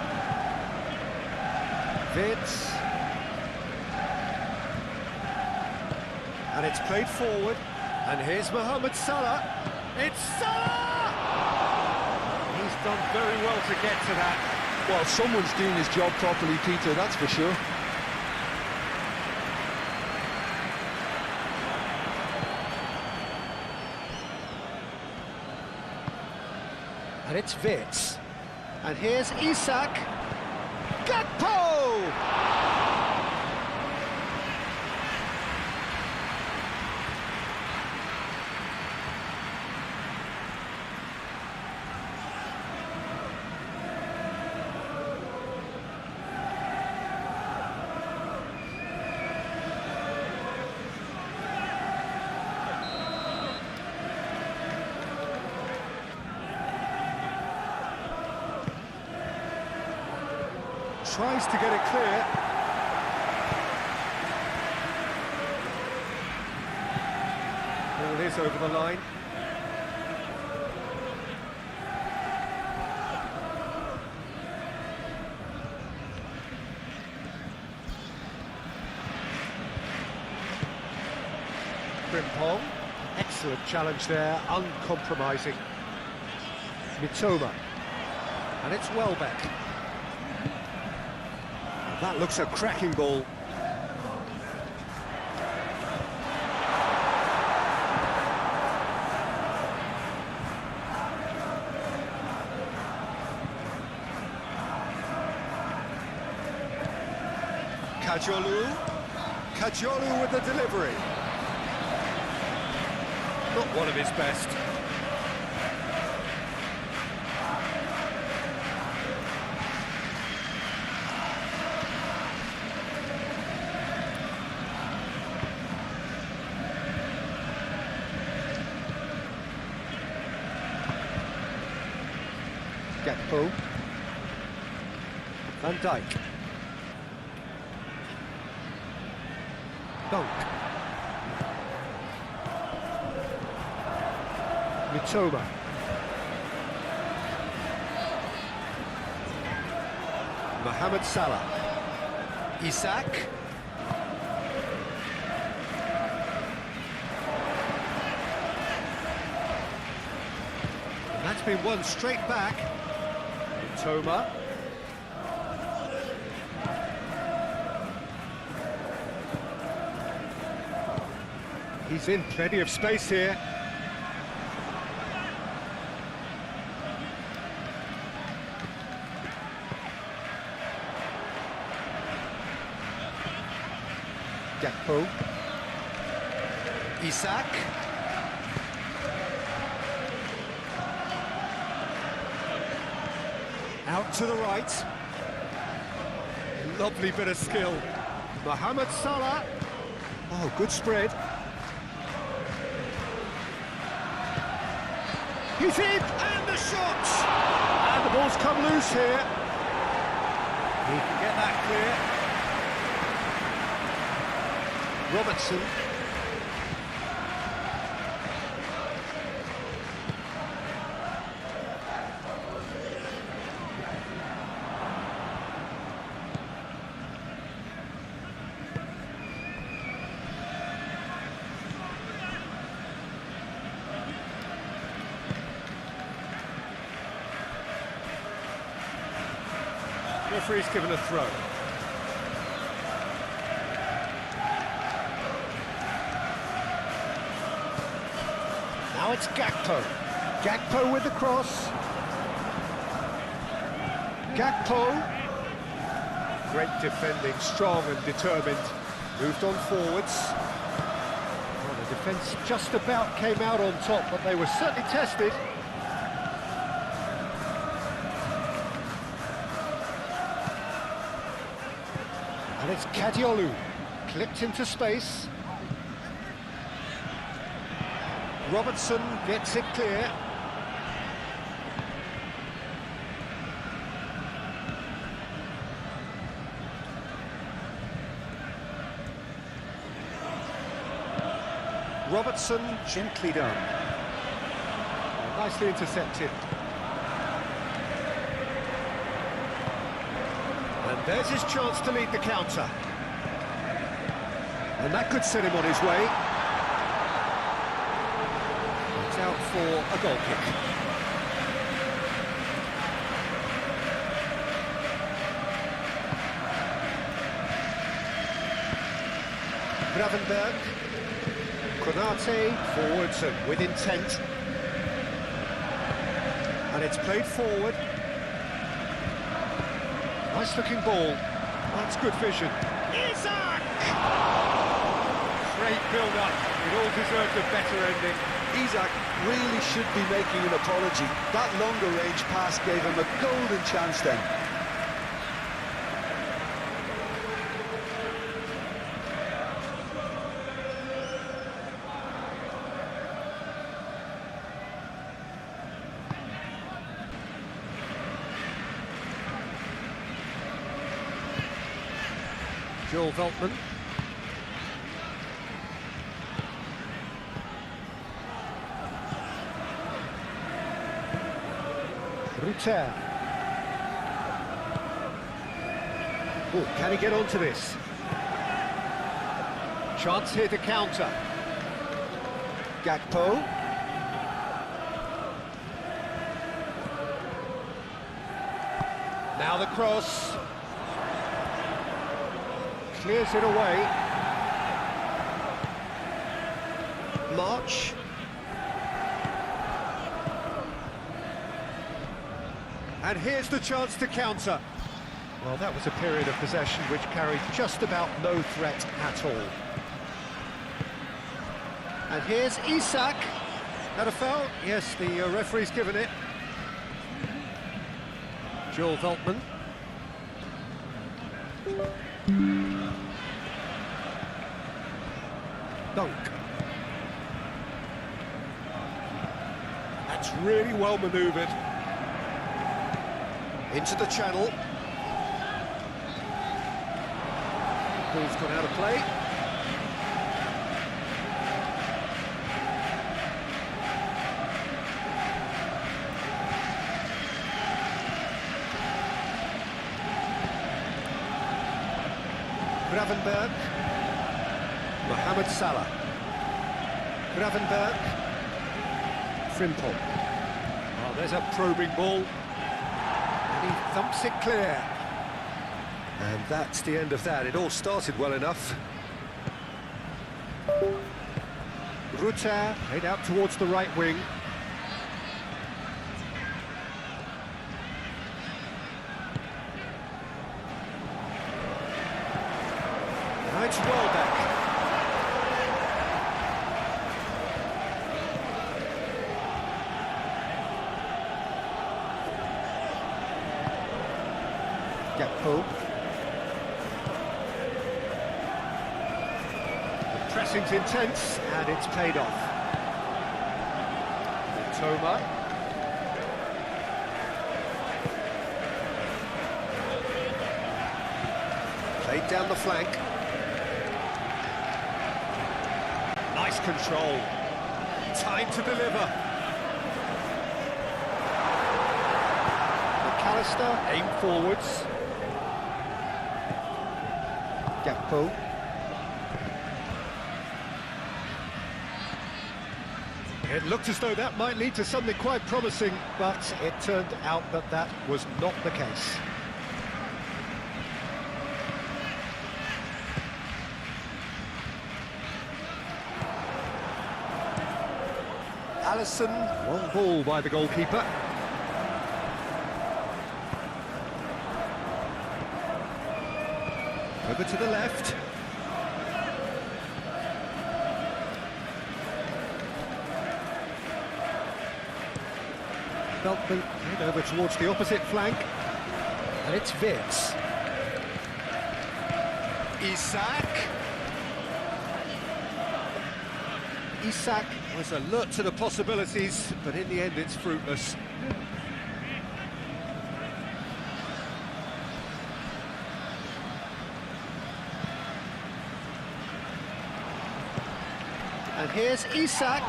Wirtz. And it's played forward. And here's Mohamed Salah. It's Salah! He's done very well to get to that. Well, someone's doing his job properly, Peter, that's for sure. And it's Wirtz. And here's Isak. Gakpo! Tries to get it clear. Ball is over the line. Frimpong. Excellent challenge there, uncompromising. Mitoma. And it's Welbeck. That looks a cracking ball. Kajolu with the delivery. Not one of his best. Gakpo. Van Dijk. Dunk. Mitoma. Mohamed Salah. Isak. And that's been won straight back. Mitoma. He's in plenty of space here. Gakpo. Isak. Out to the right. Lovely bit of skill. Mohamed Salah. Oh, good spread. He's in, and the shot! And the ball's come loose here. He can get that clear. Robertson. Referee's given a throw. Now it's Gakpo. Gakpo with the cross. Gakpo. Great defending, strong and determined. Moved on forwards. Well, the defence just about came out on top, but they were certainly tested. And it's Kadiolu, clipped into space. Robertson gets it clear. Robertson, gently done. Nicely intercepted. And there's his chance to lead the counter. And that could set him on his way. It's out for a goal kick. Gravenberg. Konate forwards and with intent. And it's played forward. Nice looking ball. That's good vision. Isak! Great build-up. It all deserved a better ending. Isak really should be making an apology. That longer range pass gave him a golden chance then. Joel Veltman. Ruter. Oh, can he get onto this? Chance here to counter. Gakpo. Now the cross. Clears it away. March. And here's the chance to counter. Well, that was a period of possession which carried just about no threat at all. And here's Isak. That a foul? Yes, the referee's given it. Joel Veltman. Dunk. That's really well manoeuvred. Into the channel. Ball's gone out of play. Gravenberg. Mohamed Salah. Gravenberg. Frimpong. Oh, there's a probing ball. And he thumps it clear. And that's the end of that. It all started well enough. Rutter head out towards the right wing. Now it's Welbeck. Gakpo. The pressing's intense, and it's paid off. Toma. Played down the flank. Nice control. Time to deliver. McAllister, aim forwards. Gakpo. It looked as though that might lead to something quite promising, but it turned out that that was not the case. Alisson, long ball by the goalkeeper. Over to the left. Veltman head over towards the opposite flank. And it's Wirtz. Isak. Isak was alert to the possibilities, but in the end it's fruitless. And here's Isak.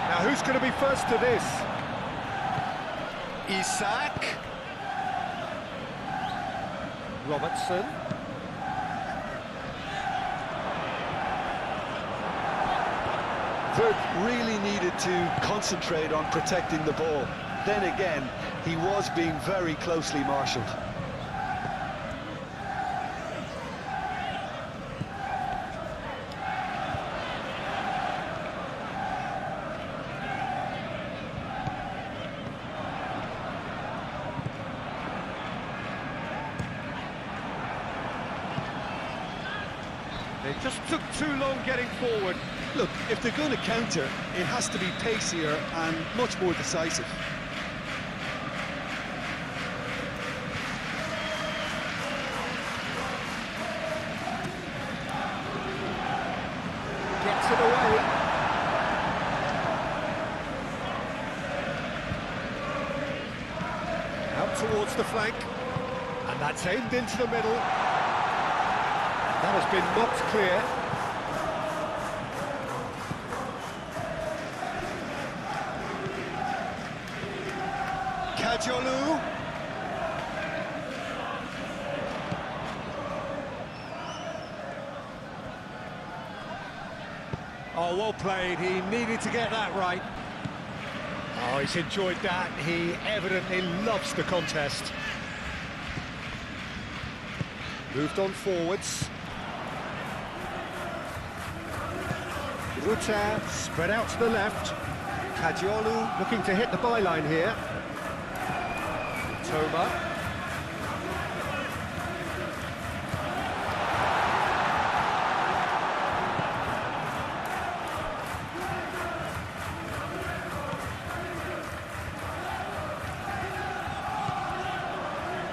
Now who's going to be first to this? Isak. Robertson. Vert really needed to concentrate on protecting the ball. Then again, he was being very closely marshalled. They just took too long getting forward. Look, if they're going to counter, it has to be pacier and much more decisive. Gets it away. Out towards the flank. And that's aimed into the middle. That has been knocked clear. Kajolu. Oh, well played. He needed to get that right. Oh, he's enjoyed that. He evidently loves the contest. Moved on forwards. Ruta spread out to the left. Kadiolu looking to hit the byline here. Toma.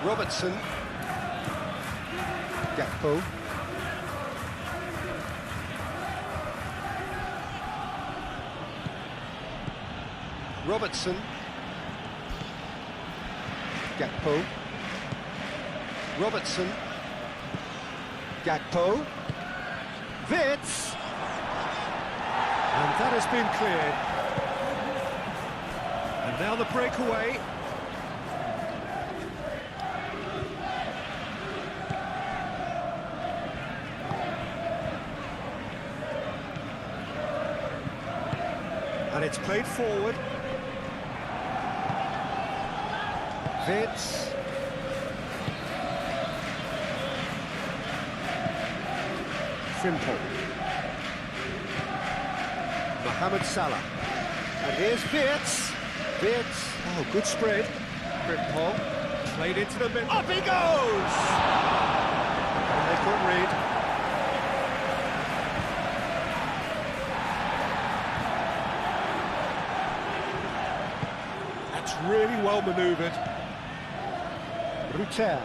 Robertson. Gakpo. Robertson. Gakpo. Robertson. Gakpo. Wits. And that has been cleared. And now the breakaway. And it's played forward. Wits. Simple. Mohamed Salah. And here's Wits. Wits. Oh, good spread. Frimpong. Played into the middle. Up he goes! And they couldn't read. That's really well manoeuvred. Ruter.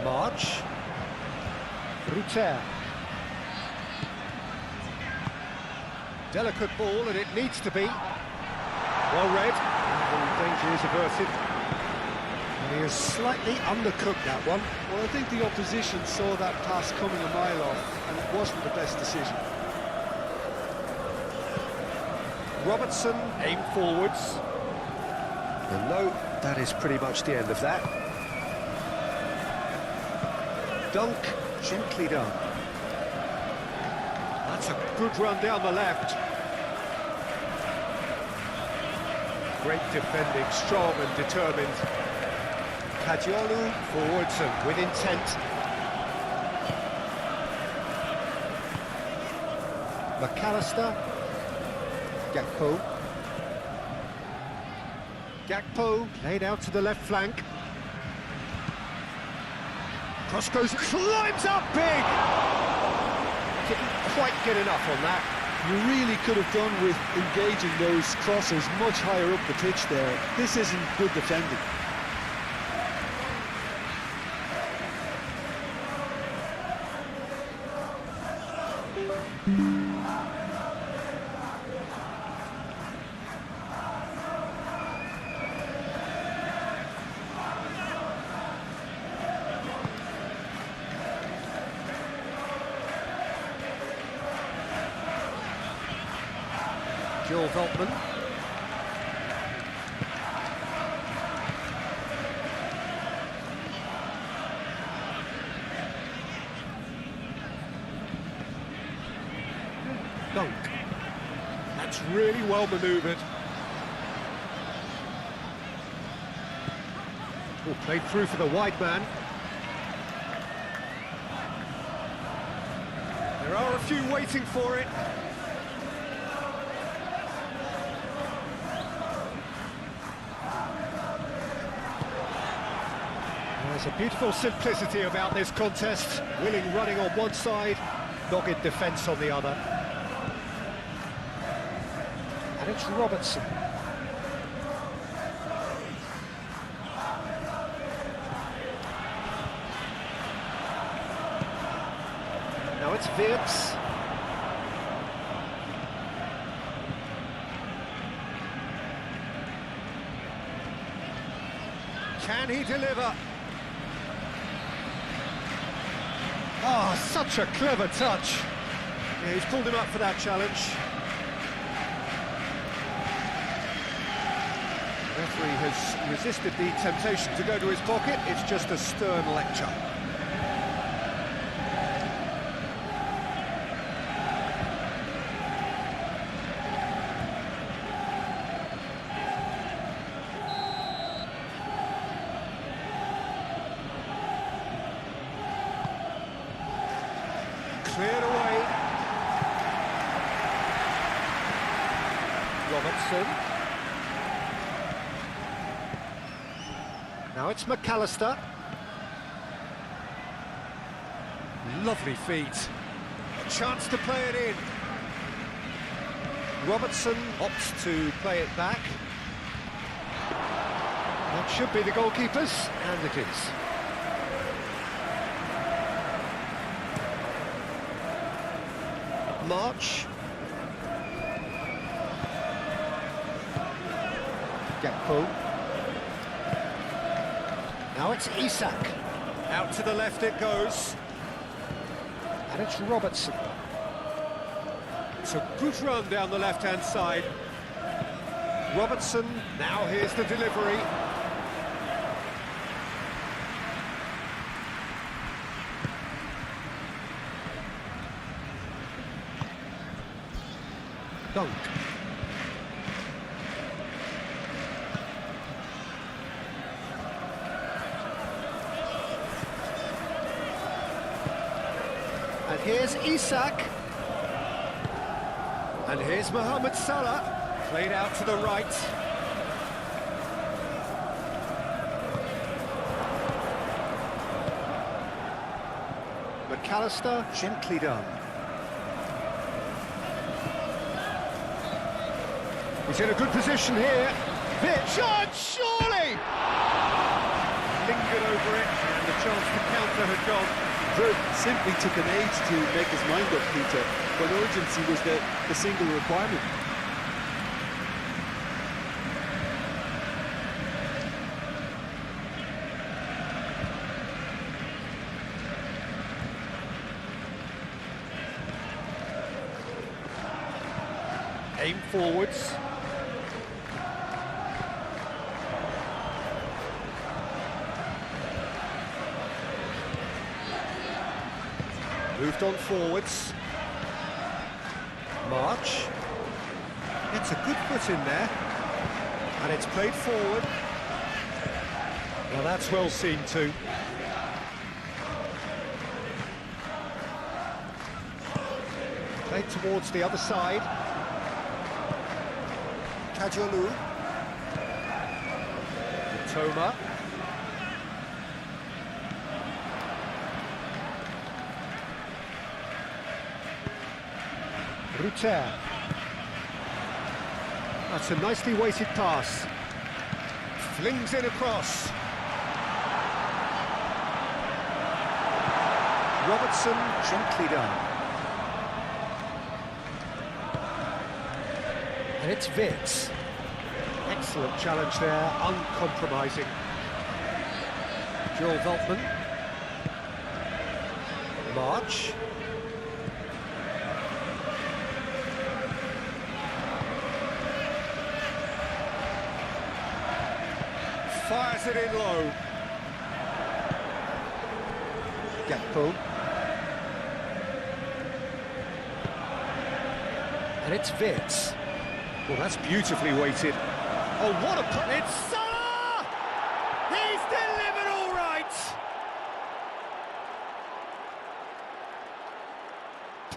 March. Ruter. Delicate ball, and it needs to be. Well read. The danger is averted. And he is slightly undercooked that one. Well, I think the opposition saw that pass coming a mile off, and it wasn't the best decision. Robertson aim forwards. And no, that is pretty much the end of that. Dunk, gently done. That's a good run down the left. Great defending, strong and determined. Kadiolu forwards and with intent. McAllister. Gakpo. Gakpo laid out to the left flank. Cross goes, climbs up big! Didn't quite get enough on that. You really could have done with engaging those crosses much higher up the pitch there. This isn't good defending. Joel Veltman. Dunk. That's really well manoeuvred. Oh, played through for the wide man. There are a few waiting for it. There's a beautiful simplicity about this contest. Willing running on one side, dogged defence on the other. And it's Robertson. Now it's Wits. Can he deliver? Oh, such a clever touch. Yeah, he's pulled him up for that challenge. The referee has resisted the temptation to go to his pocket. It's just a stern lecture. Cleared away. Robertson. Now it's McAllister. Lovely feet. A chance to play it in. Robertson opts to play it back. That should be the goalkeeper's, and it is. March. Gakpo. Now it's Isak. Out to the left it goes. And it's Robertson. It's a good run down the left-hand side. Robertson, now here's the delivery. Dunk. And here's Isak. And here's Mohamed Salah, played out to the right. McAllister, gently done. He's in a good position here. Shot, surely! Lingered over it, and the chance to counter had gone. Verb simply took an age to make his mind up, Peter, when urgency was the single requirement. Aim forwards. Moved on forwards. March. It's a good foot in there. And it's played forward. Well, that's well seen too. Played towards the other side. Kajolu. Toma. Ruter. That's a nicely weighted pass. Flings it across. Robertson, gently done. And it's Vitz. Excellent challenge there, uncompromising. Joel Veltman. March. Fires it in low. Gakpo. And it's Vitz. Well, that's beautifully weighted. Oh, what a... It's Salah! He's delivered all right!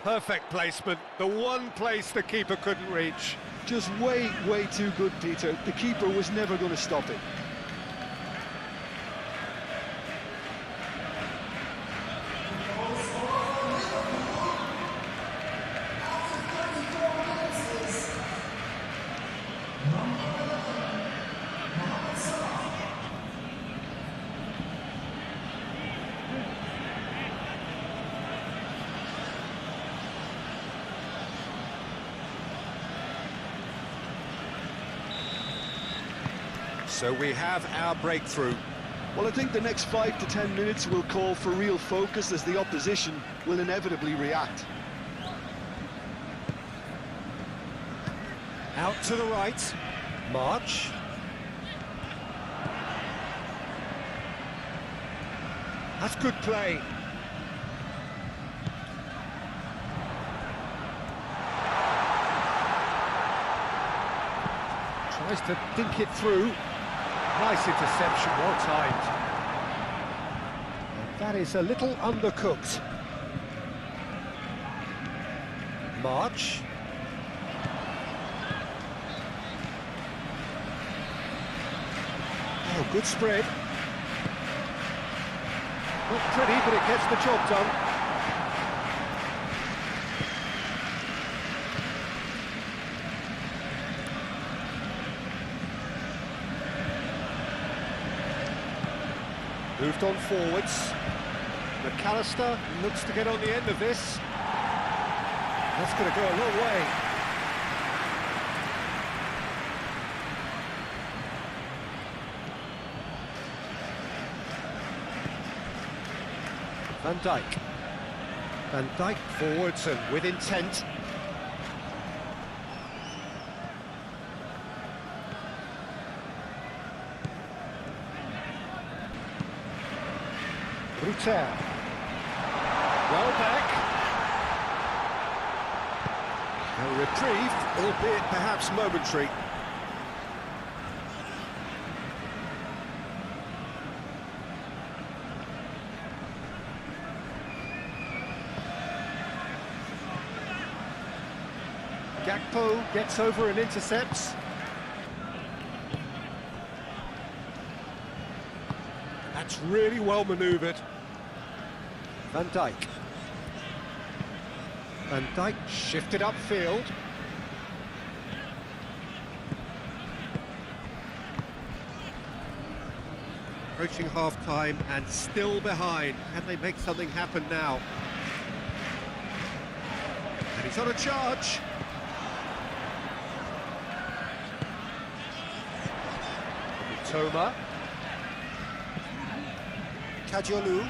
Perfect placement. The one place the keeper couldn't reach. Just way too good, Peter. The keeper was never going to stop it. So we have our breakthrough. Well, I think the next 5 to 10 minutes will call for real focus as the opposition will inevitably react. Out to the right. March. That's good play. Tries to dink it through. Nice interception, well timed. And that is a little undercooked. March. Oh, good spread. Not pretty, but it gets the job done. Moved on forwards. McAllister looks to get on the end of this. That's going to go a long way. Van Dijk. Van Dijk forwards and with intent. Rutter. Well back. A reprieve, albeit perhaps momentary. Gakpo gets over and intercepts. That's really well manoeuvred. Van Dijk. Van Dijk shifted upfield. Approaching half-time and still behind. Can they make something happen now? And he's on a charge. Toma. Kajolu.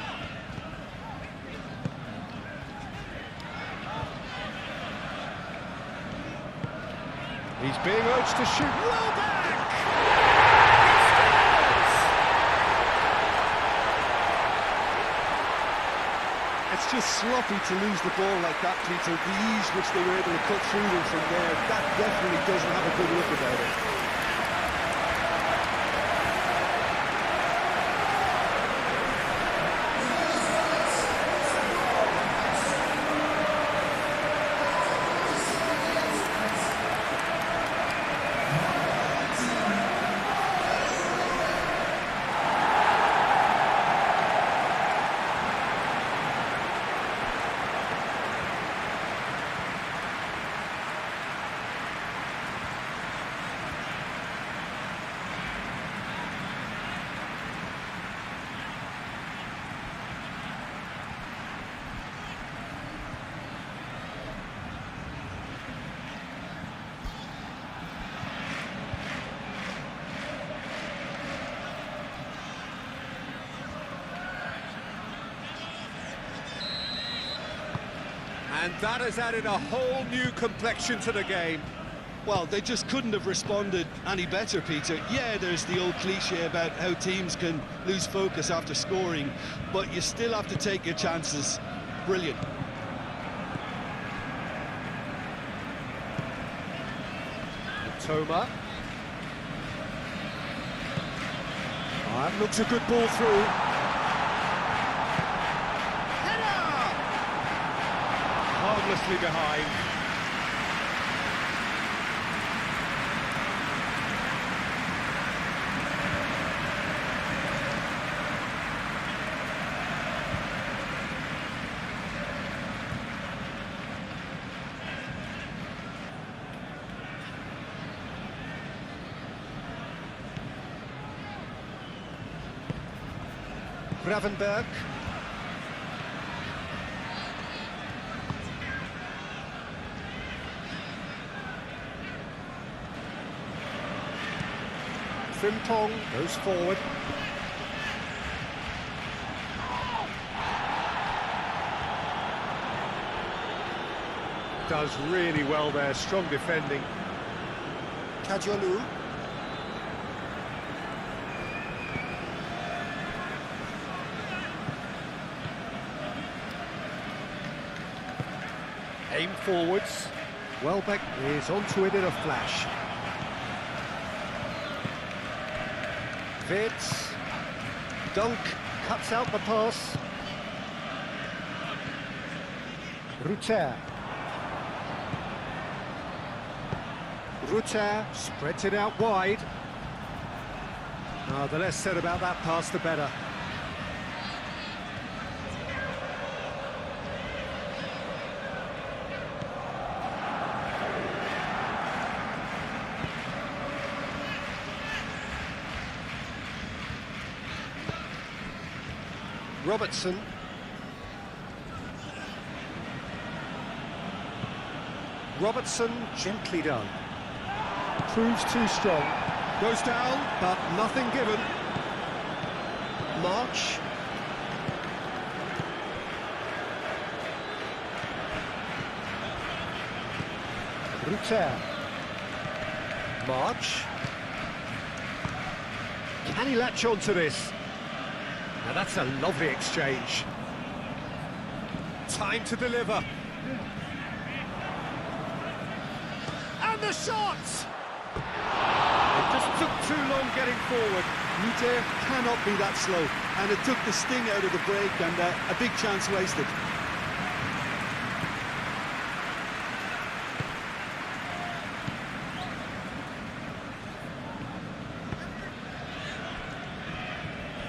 He's being urged to shoot. Well back! It's just sloppy to lose the ball like that, Peter. The ease which they were able to cut through them from there, that definitely doesn't have a good look about it. And that has added a whole new complexion to the game. Well, they just couldn't have responded any better, Peter. Yeah, there's the old cliche about how teams can lose focus after scoring, but you still have to take your chances. Brilliant. Toma. That looks a good ball through. Harmlessly behind. Gravenberg. Frimpong goes forward. Does really well there, strong defending. Kajolu. Aim forwards. Welbeck is onto it in a flash. Fitz. Dunk cuts out the pass. Rutter. Rutter spreads it out wide. The less said about that pass, the better. Robertson. Robertson, gently done. Proves too strong. Goes down, but nothing given. March. Rutter. March. Can he latch on to this? Now that's a lovely exchange. Time to deliver. And the shot! It just took too long getting forward. Rutter cannot be that slow, and it took the sting out of the break and a big chance wasted.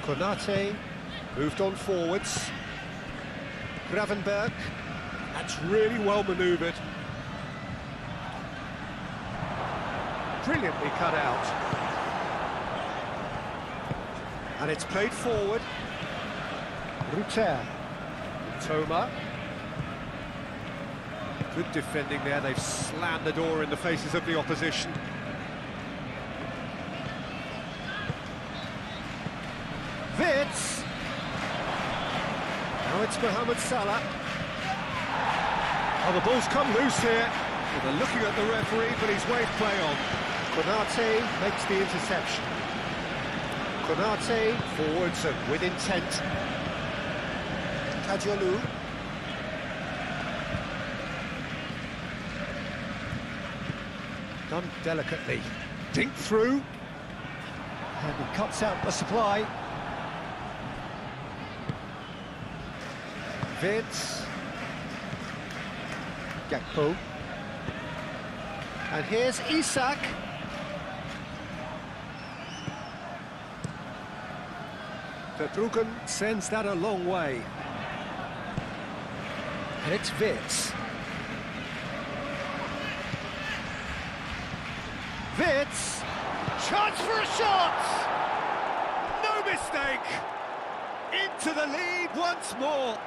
Konate moved on forwards. Gravenberg, that's really well manoeuvred. Brilliantly cut out. And it's played forward. Rutter. Toma. Good defending there, they've slammed the door in the faces of the opposition. Wits. Now it's Mohamed Salah. Oh, the ball's come loose here. Well, they're looking at the referee, but he's waved play on. Konate makes the interception. Konate forwards and with intent. Kajolu. Done delicately. Dink through. And he cuts out the supply. Vince. Gakpo. And here's Isak. Verbruggen sends that a long way. And it's Wits. Wits! Chance for a shot! No mistake! Into the lead once more.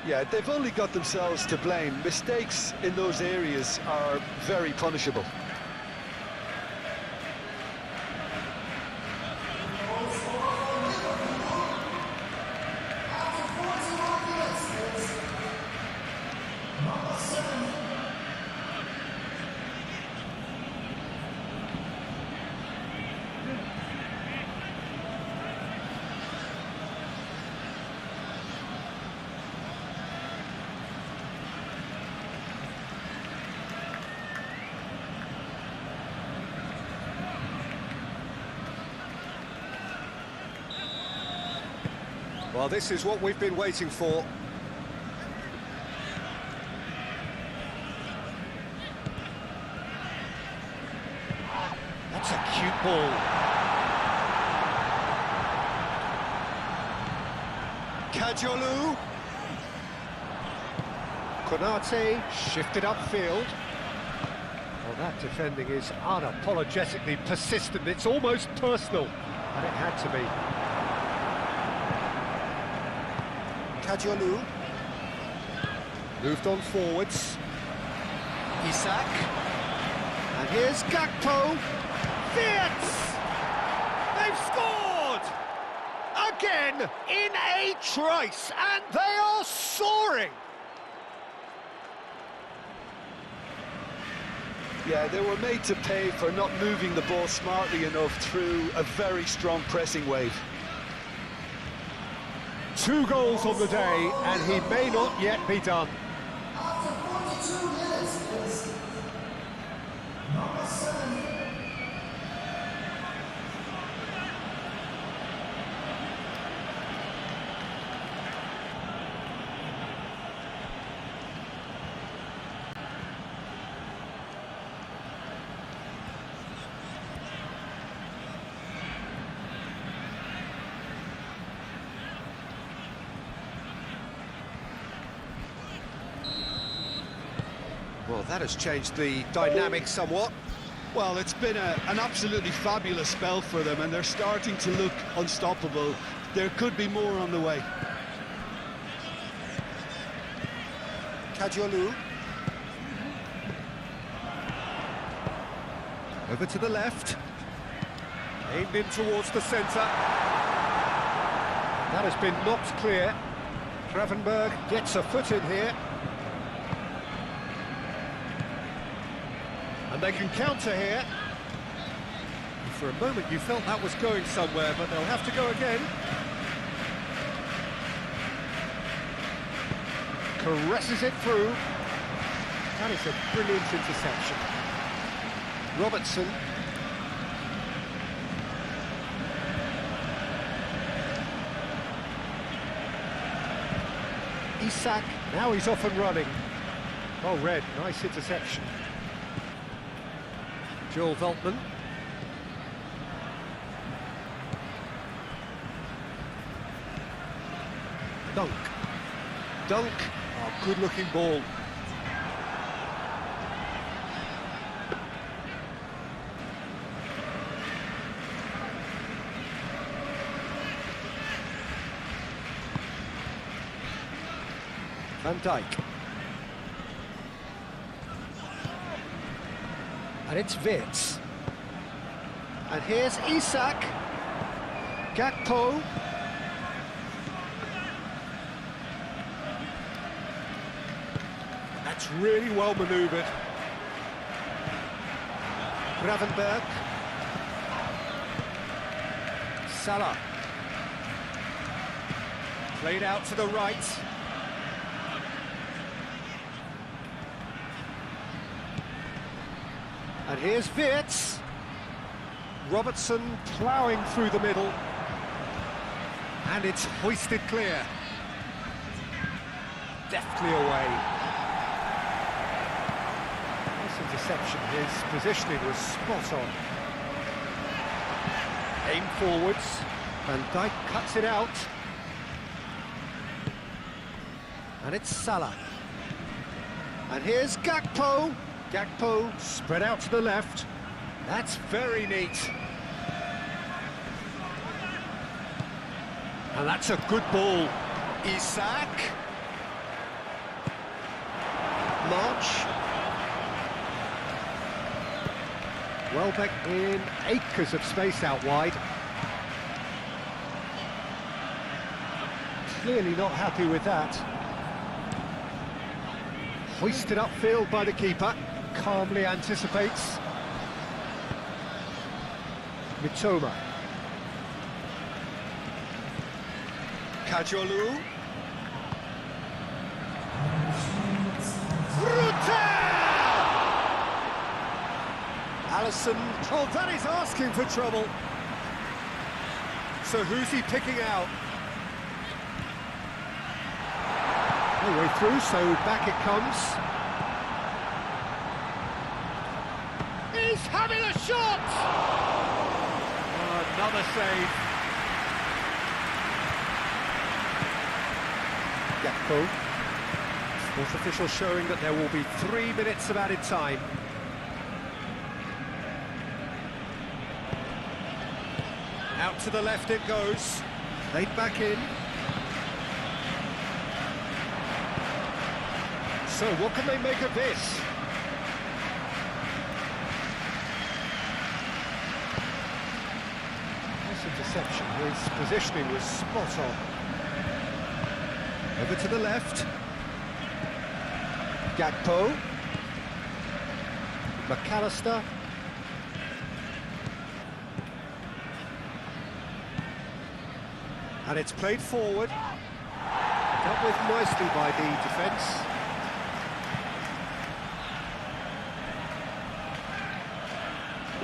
Yeah, they've only got themselves to blame. Mistakes in those areas are very punishable. Well, this is what we've been waiting for. That's a cute ball. Kajolu. Konate shifted upfield. Well, that defending is unapologetically persistent. It's almost personal, and it had to be. Kajolu. Moved on forwards. Isak. And here's Gakpo. Wirtz! They've scored! Again in a trice, and they are soaring! Yeah, they were made to pay for not moving the ball smartly enough through a very strong pressing wave. 2 goals on the day, and he may not yet be done. After 42 minutes, it's number 7. that has changed the dynamic somewhat. Well, it's been an absolutely fabulous spell for them, and they're starting to look unstoppable. There could be more on the way. Kajolu. Over to the left. Aimed in towards the centre. That has been knocked clear. Gravenberg gets a foot in here. And they can counter here. For a moment you felt that was going somewhere, but they'll have to go again. Caresses it through. That is a brilliant interception. Robertson. Isak, now he's off and running. Oh, Red, nice interception. Joel Veltman. Dunk. Dunk. Oh, good-looking ball. Van Dijk. And it's Wirtz. And here's Isak. Gakpo. That's really well manoeuvred. Gravenberg. Salah. Played out to the right. And here's Wirtz. Robertson ploughing through the middle. And it's hoisted clear. Deftly away. Nice interception. His positioning was spot on. Aim forwards. Van Dijk cuts it out. And it's Salah. And here's Gakpo. Gakpo spread out to the left. That's very neat. And that's a good ball. Isak. March. Welbeck in acres of space out wide. Clearly not happy with that. Hoisted upfield by the keeper. Calmly anticipates. Mitoma. Kajolu. Alisson. Oh, that is asking for trouble. So who's he picking out? All the way through, so back it comes. He's having a shot! Oh, another save. Gakpo. Fourth official showing that there will be 3 minutes of added time. Out to the left it goes. Played back in. So what can they make of this? Interception, his positioning was spot on. Over to the left. Gakpo. McAllister. And it's played forward. Dealt with nicely by the defence.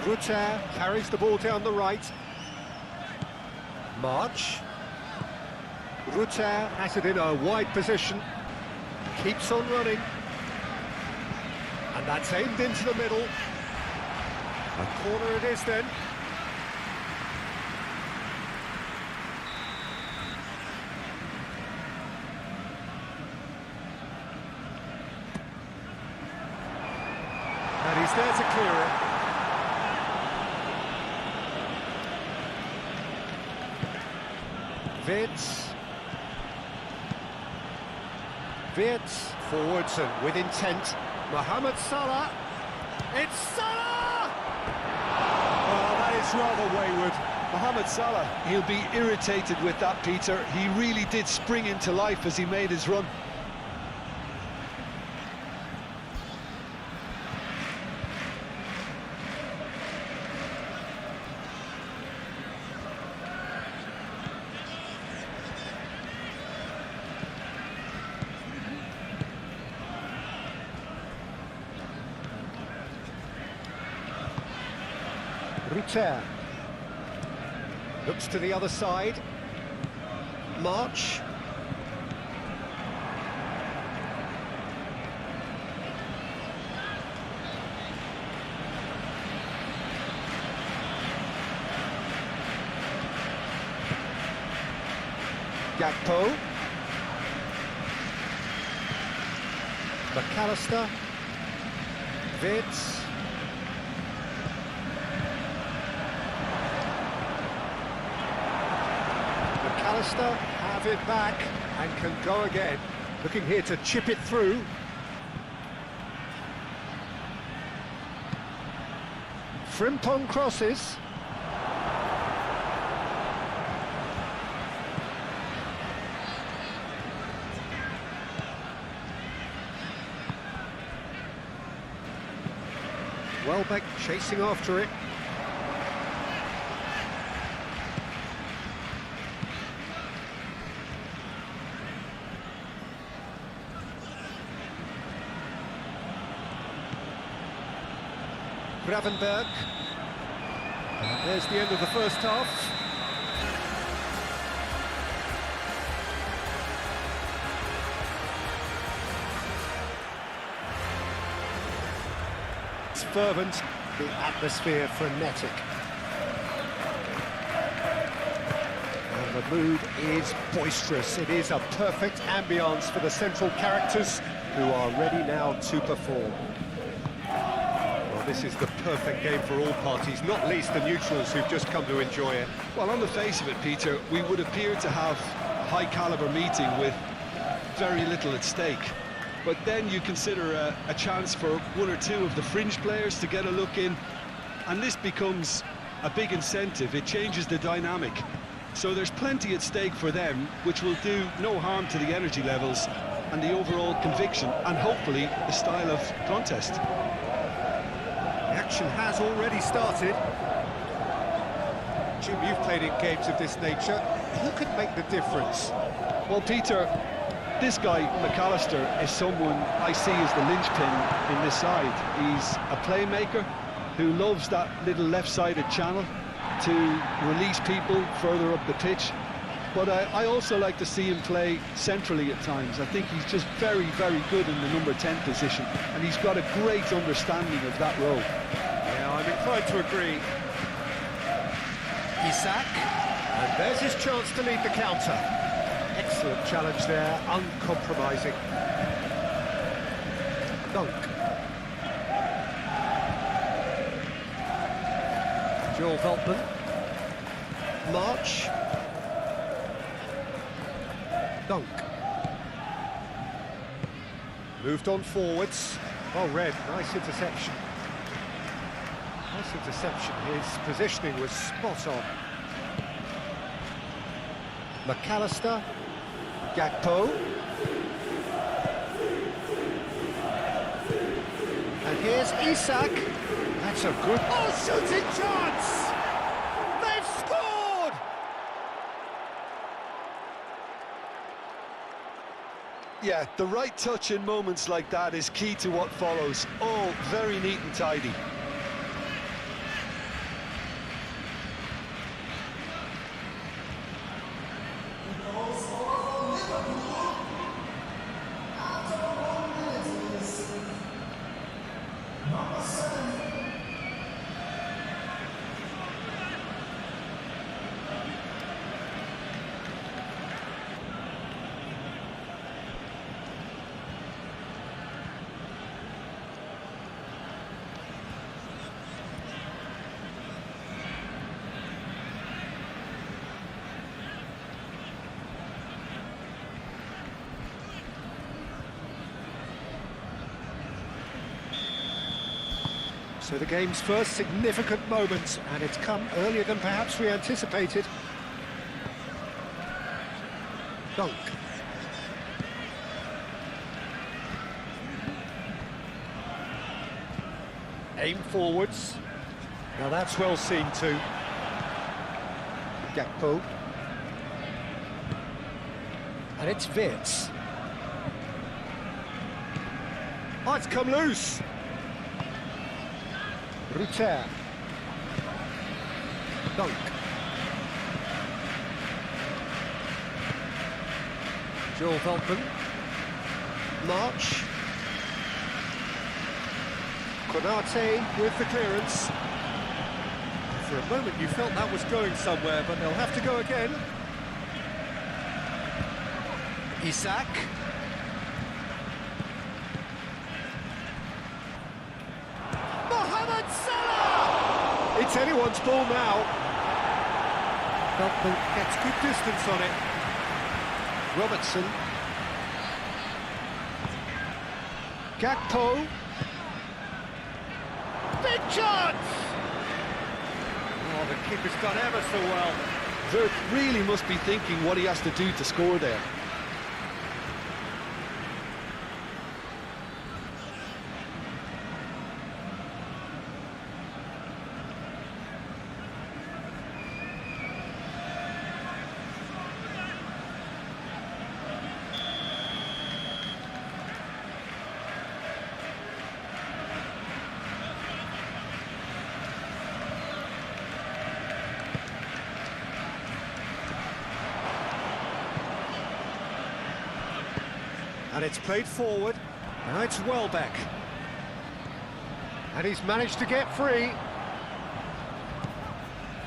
Rutter carries the ball down the right. March. Rutter has it in a wide position. Keeps on running. And that's aimed into the middle. A corner it is then. to clear it. Wirtz forwards and with intent. Mohamed Salah. It's Salah! Well, that is rather wayward. Mohamed Salah, he'll be irritated with that, Peter. He really did spring into life as he made his run. Rutter looks to the other side. March. Gakpo. McAllister. Wirtz. McAllister have it back and can go again. Looking here to chip it through. Frimpong crosses. Welbeck chasing after it. Gravenberg. And there's the end of the first half. It's fervent, the atmosphere frenetic. And the mood is boisterous. It is a perfect ambience for the central characters who are ready now to perform. This is the perfect game for all parties, not least the neutrals who've just come to enjoy it. Well, on the face of it, Peter, we would appear to have a high-caliber meeting with very little at stake. But then you consider a chance for one or two of the fringe players to get a look in, and this becomes a big incentive. It changes the dynamic. So there's plenty at stake for them, which will do no harm to the energy levels and the overall conviction, and hopefully the style of contest. The action has already started. Jim, you've played in games of this nature. Who could make the difference? Well, Peter, this guy, McAllister, is someone I see as the linchpin in this side. He's a playmaker who loves that little left-sided channel to release people further up the pitch. But I also like to see him play centrally at times. I think he's just very, very good in the number 10 position, and he's got a great understanding of that role. Yeah, I'm inclined to agree. Isak, and there's his chance to lead the counter. Excellent challenge there, uncompromising. Dunk. Joel Veltman. March. Dunk. Moved on forwards. Oh, Red, nice interception. Nice interception. His positioning was spot on. McAllister. Gakpo. And here's Isak. That's a good... Oh, shooting chance! They've scored! Yeah, the right touch in moments like that is key to what follows. Oh, very neat and tidy. So the game's first significant moment, and it's come earlier than perhaps we anticipated. Dunk. Aim forwards. Now that's well seen too. Gakpo. And it's Wirtz. Oh, it's come loose. Ruter. Dunk. Joel Veltman. March. Konate with the clearance. For a moment you felt that was going somewhere, but they'll have to go again. Isak. Mohamed Salah! It's anyone's ball now. Veltman gets good distance on it. Robertson. Gakpo. Big chance! Oh, the keeper's done ever so well. Wirtz really must be thinking what he has to do to score there. And it's played forward. Now it's Welbeck. And he's managed to get free.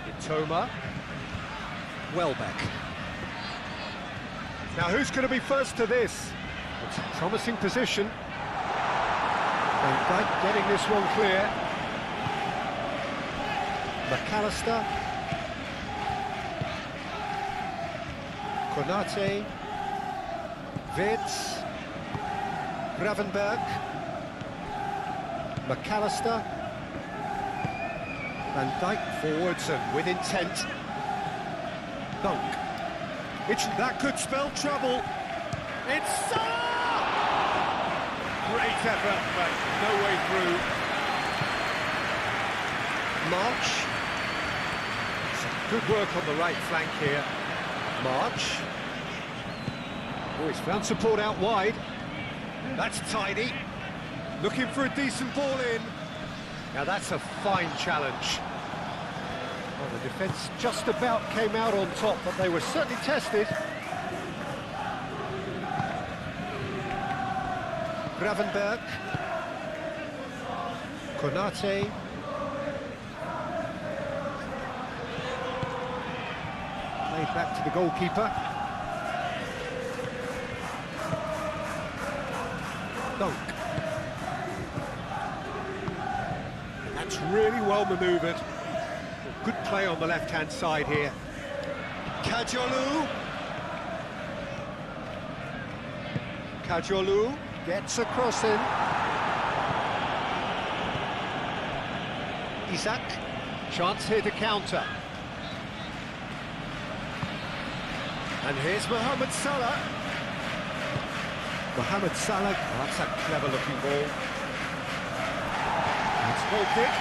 Itoma. Welbeck. Now who's going to be first to this? It's a promising position. Van Dijk getting this one clear. McAllister. Konate. Wirtz. Gravenberg. McAllister. Van Dijk forwards and with intent. Dunk. That could spell trouble. It's Salah! Great effort, but no way through. March. Some good work on the right flank here. March. Oh, he's found support out wide. That's tidy. Looking for a decent ball in. Now that's a fine challenge. Well, the defence just about came out on top, but they were certainly tested. Gravenberg. Konate. Played back to the goalkeeper. Dunk. That's really well manoeuvred. Good play on the left-hand side here. Kajolu. Kajolu gets a cross in. Isak. Chance here to counter. And here's Mohamed Salah. Mohamed Salah, oh, that's a clever-looking ball. That's goal kick.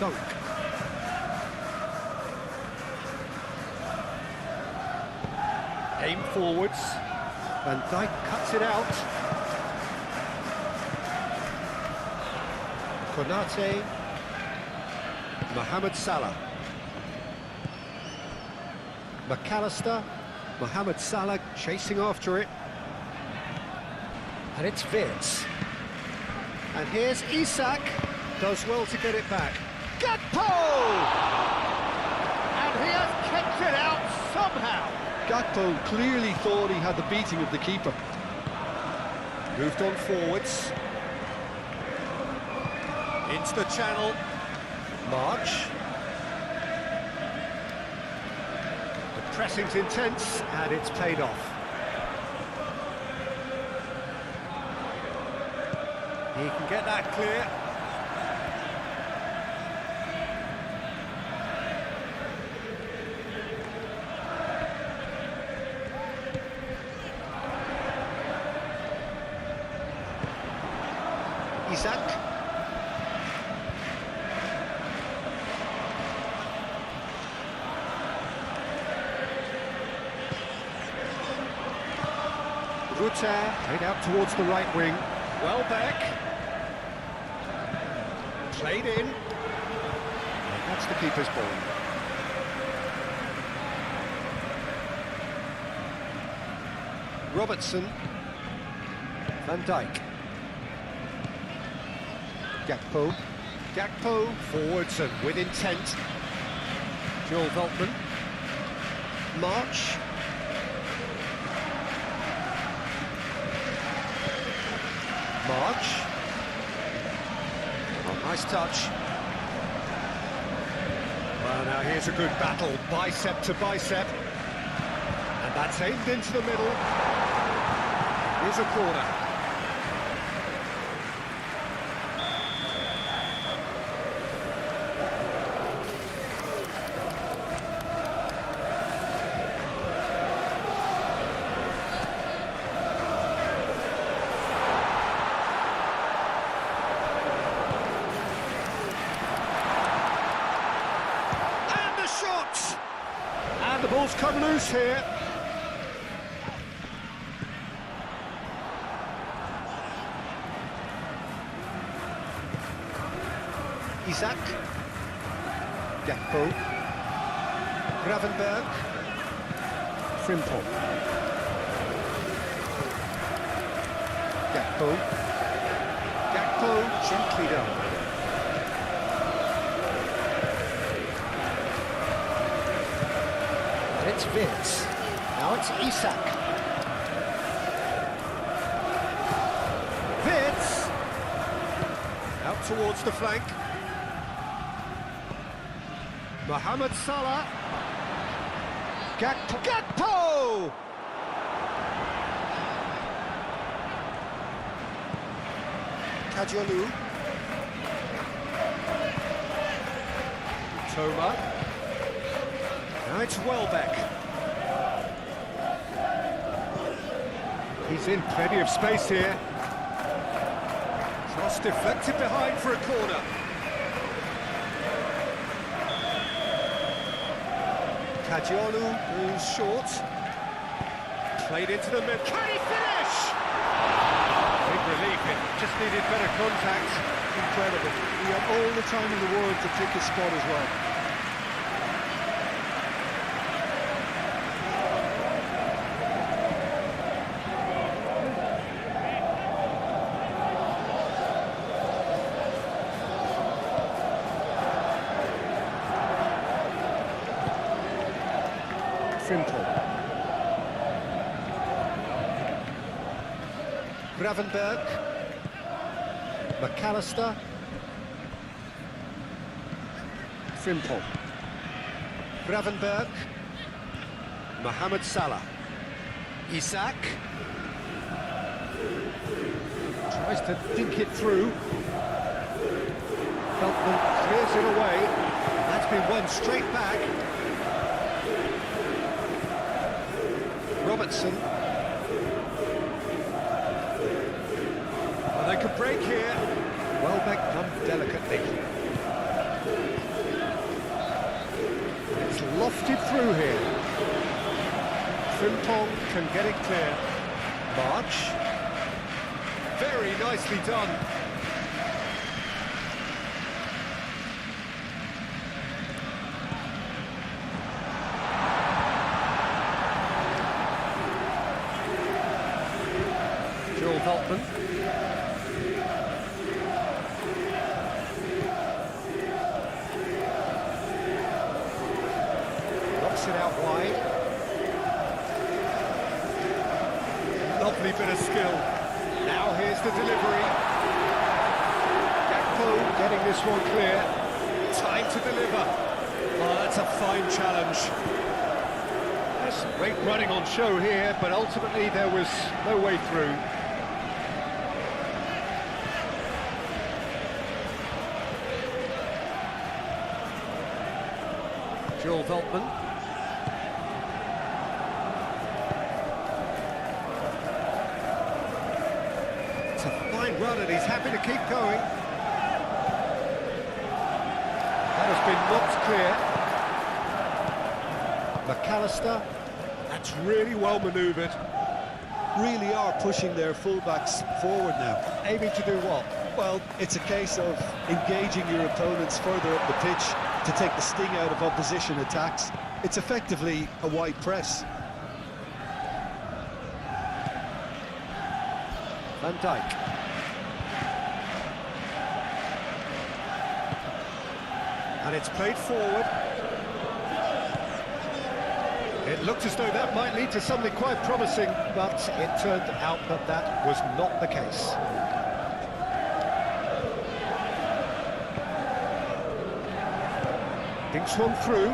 Dunk. Aim forwards. Van Dijk cuts it out. Konate. Mohamed Salah. McAllister. Mohamed Salah chasing after it. And it's Wirtz. And here's Isak. Does well to get it back. Gakpo! And he has kept it out somehow. Gakpo clearly thought he had the beating of the keeper. Moved on forwards. Into the channel. March. The pressing's intense, and it's paid off. He can get that clear. Isak. Rutter, played out towards the right wing. Welbeck. Played in. And that's the keeper's ball. Robertson. Van Dijk. Gakpo forwards and with intent. Joel Veltman. March. Oh, nice touch. Well, now here's a good battle, bicep to bicep. And that's aimed into the middle. Here's a corner. And the ball's come loose here. Isak. Gakpo. Gravenberg. Frimpong. Gakpo gently done. It's Vince. Now it's Isak. Vince! Out towards the flank. Mohamed Salah. Gakpo! Kadiolu. Toma. Now it's Welbeck. He's in plenty of space here. Cross deflected behind for a corner. Kadiolu moves short. Played into the mid. Can he finish? Big relief. It just needed better contact. Incredible. He had all the time in the world to pick his spot as well. Gravenberg. McAllister. Frimpong. Gravenberg. Mohamed Salah. Isak. Tries to think it through. Veltman clears it away. That's been won straight back. Robertson. Well, they could break here. Welbeck done delicately. It's lofted through here. Frimpong can get it clear. March. Very nicely done. Joel Veltman. Knocks it out wide. Lovely bit of skill. Now here's the delivery. Gakpo getting this one clear. Time to deliver. Oh, that's a fine challenge. There's some great running on show here, but ultimately there was no way through. Joel Veltman. It's a fine run and he's happy to keep going. That has been knocked clear. McAllister, that's really well manoeuvred. Really are pushing their fullbacks forward now. Aiming to do what? Well, it's a case of engaging your opponents further up the pitch to take the sting out of opposition attacks. It's effectively a wide press. Van Dijk. And it's played forward. It looked as though that might lead to something quite promising, but it turned out that that was not the case. Dinks one through.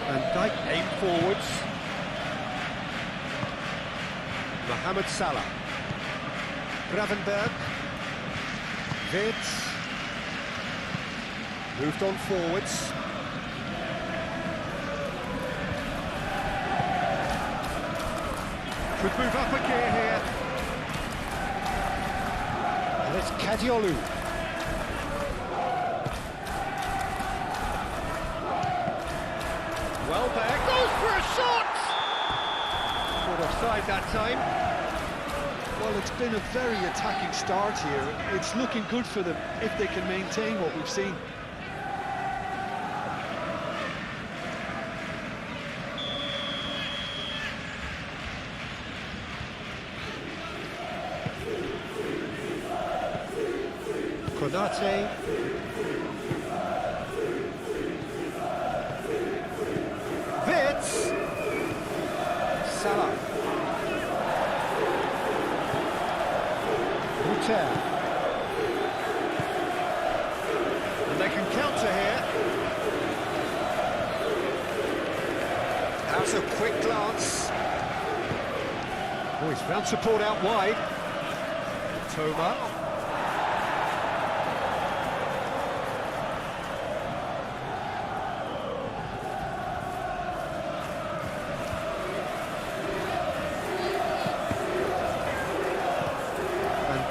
Van Dijk aim forwards. Mohamed Salah. Gravenberg. Wirtz. Moved on forwards. Could move up a gear here. And it's Kadiolu. Well there, goes for a shot! Not offside that time. Well, it's been a very attacking start here. It's looking good for them if they can maintain what we've seen. Konate. Wirtz. Salah. Ruter. And they can counter here. That's a quick glance. Oh, he's found support out wide. Toma.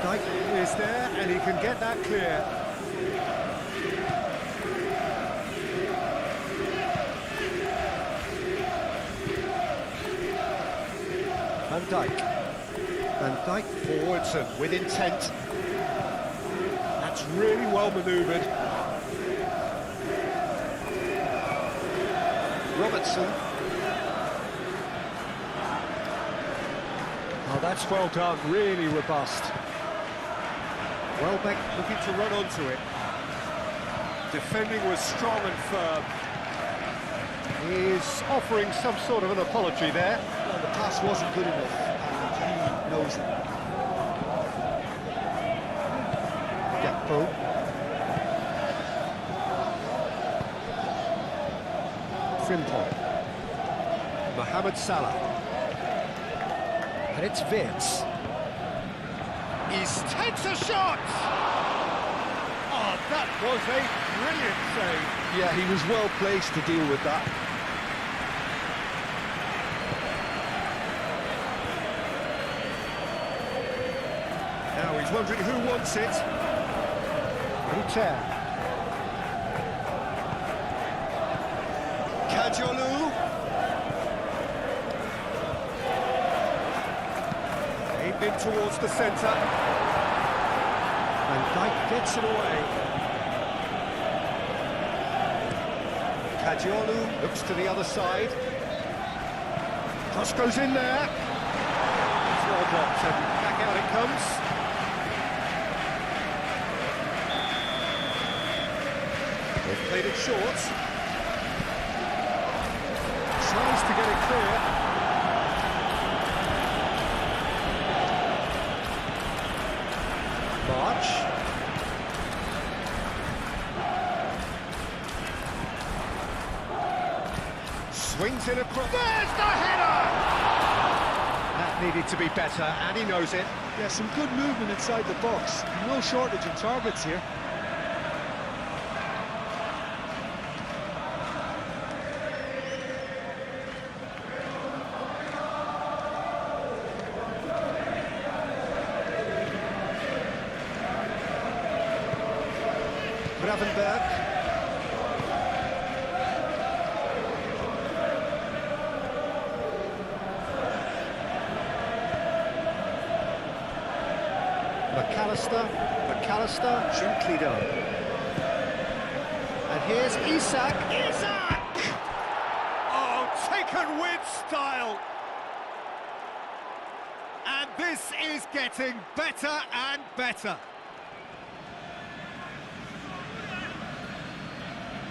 Dijk is there, and he can get that clear. Van Dijk. Van Dijk forwards and with intent. That's really well manoeuvred. Robertson. Oh, that's well done, really robust. Welbeck looking to run onto it. Defending was strong and firm. He's offering some sort of an apology there. Well, the pass wasn't good enough, and he knows it. Gakpo. Frimpong. Mohamed Salah. And it's Wirtz. He takes a shot! Oh, that was a brilliant save. Yeah, he was well placed to deal with that. Now he's wondering who wants it. Ruter. Kadiolu. Aimed in towards the centre. Van Dijk gets it away. Kadiolu looks to the other side. Cross goes in there. It's well blocked, and back out it comes. They've played it short. Tries to get it clear. Swings in across. There's the header! That needed to be better, and he knows it. Yeah, some good movement inside the box. No shortage of targets here. Gravenberg. McAllister, gently done. And here's Isak. Oh, taken with style. And this is getting better and better.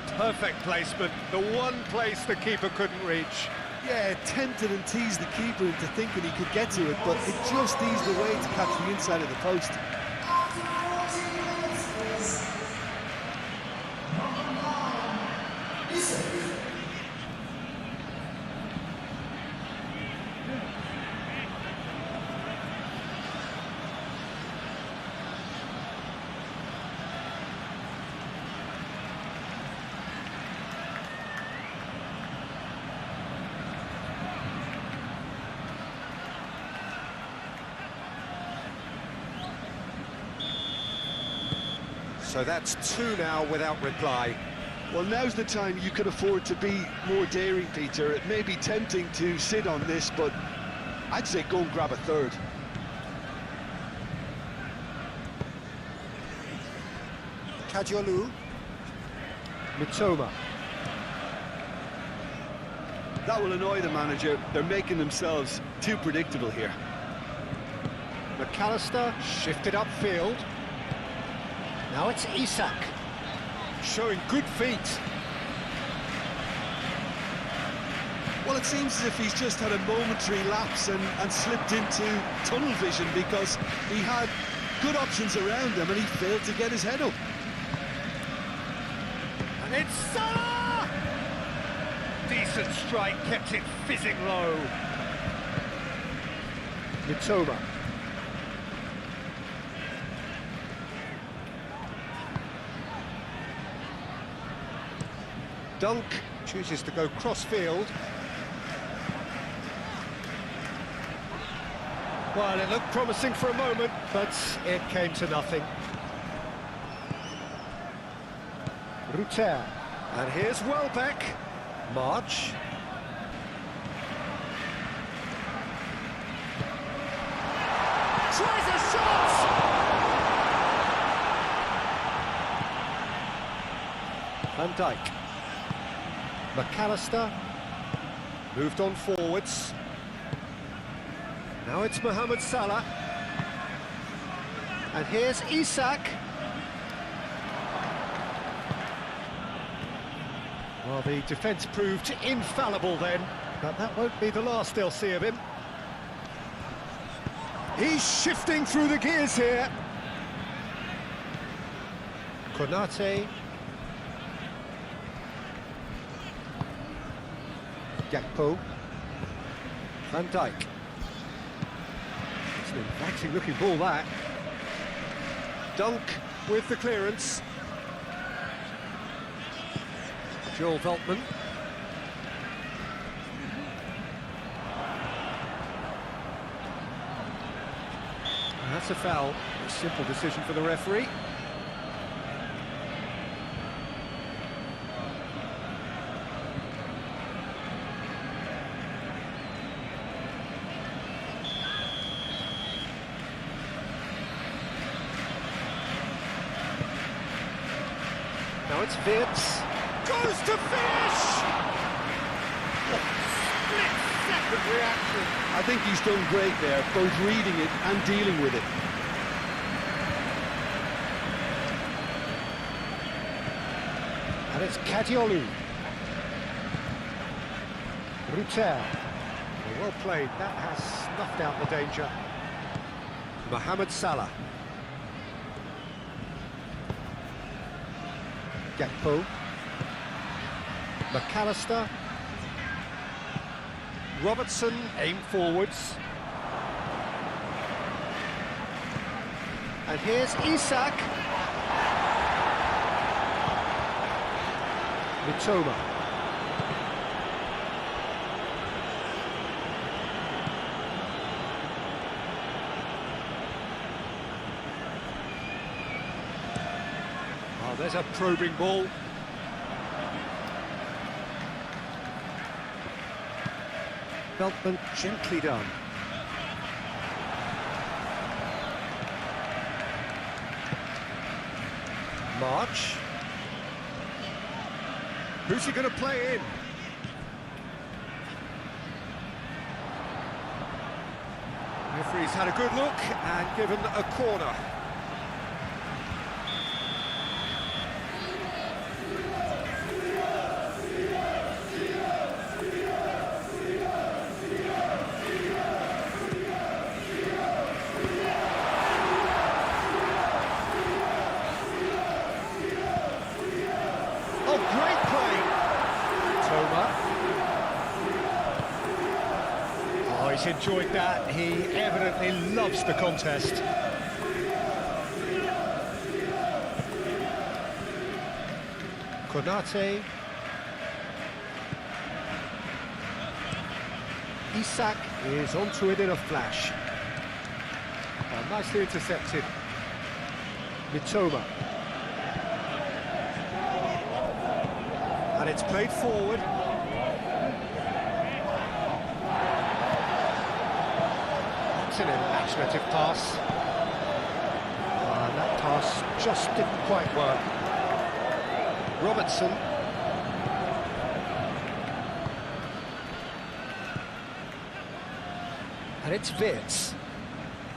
Perfect placement, the one place the keeper couldn't reach. Yeah, tempted and teased the keeper into thinking he could get to it, but it just eased the way to catch the inside of the post. After 14 minutes is number 9, Isak. So that's 2 now without reply. Well, now's the time you could afford to be more daring, Peter. It may be tempting to sit on this, but I'd say go and grab a third. Kadiolu. Mitoma. That will annoy the manager. They're making themselves too predictable here. McAllister shifted upfield. Now it's Isak, showing good feet. Well, it seems as if he's just had a momentary lapse and slipped into tunnel vision, because he had good options around him and he failed to get his head up. And it's Salah! Decent strike, kept it fizzing low. Mitoma. Dunk chooses to go cross-field. Well, it looked promising for a moment, but it came to nothing. Ruter. And here's Welbeck. March. Tries a shot! Van Dijk. McAllister moved on forwards. Now it's Mohamed Salah. And here's Isak. Well, the defence proved infallible then, but that won't be the last they'll see of him. He's shifting through the gears here. Konate. Gakpo. Van Dijk. It's an inviting looking ball, that. Dunk with the clearance. Joel Veltman. And that's a foul. A simple decision for the referee. Now it's Wirtz. Goes to finish! Split-second reaction. I think he's done great there, both reading it and dealing with it. And it's Kadiolu. Ruter. Well played, that has snuffed out the danger. Mohamed Salah. Gakpo. McAllister. Robertson aim forwards. And here's Isak. Mitoma. Oh, there's a probing ball. Veltman gently done. March. Who's he going to play in? Referee's had a good look and given a corner. He's enjoyed that. He evidently loves the contest. Konate. Isak is onto it in a flash. Oh, nicely intercepted. Mitoma. And it's played forward. An imaginative pass. And that pass just didn't quite work. Robertson. And it's Wirtz.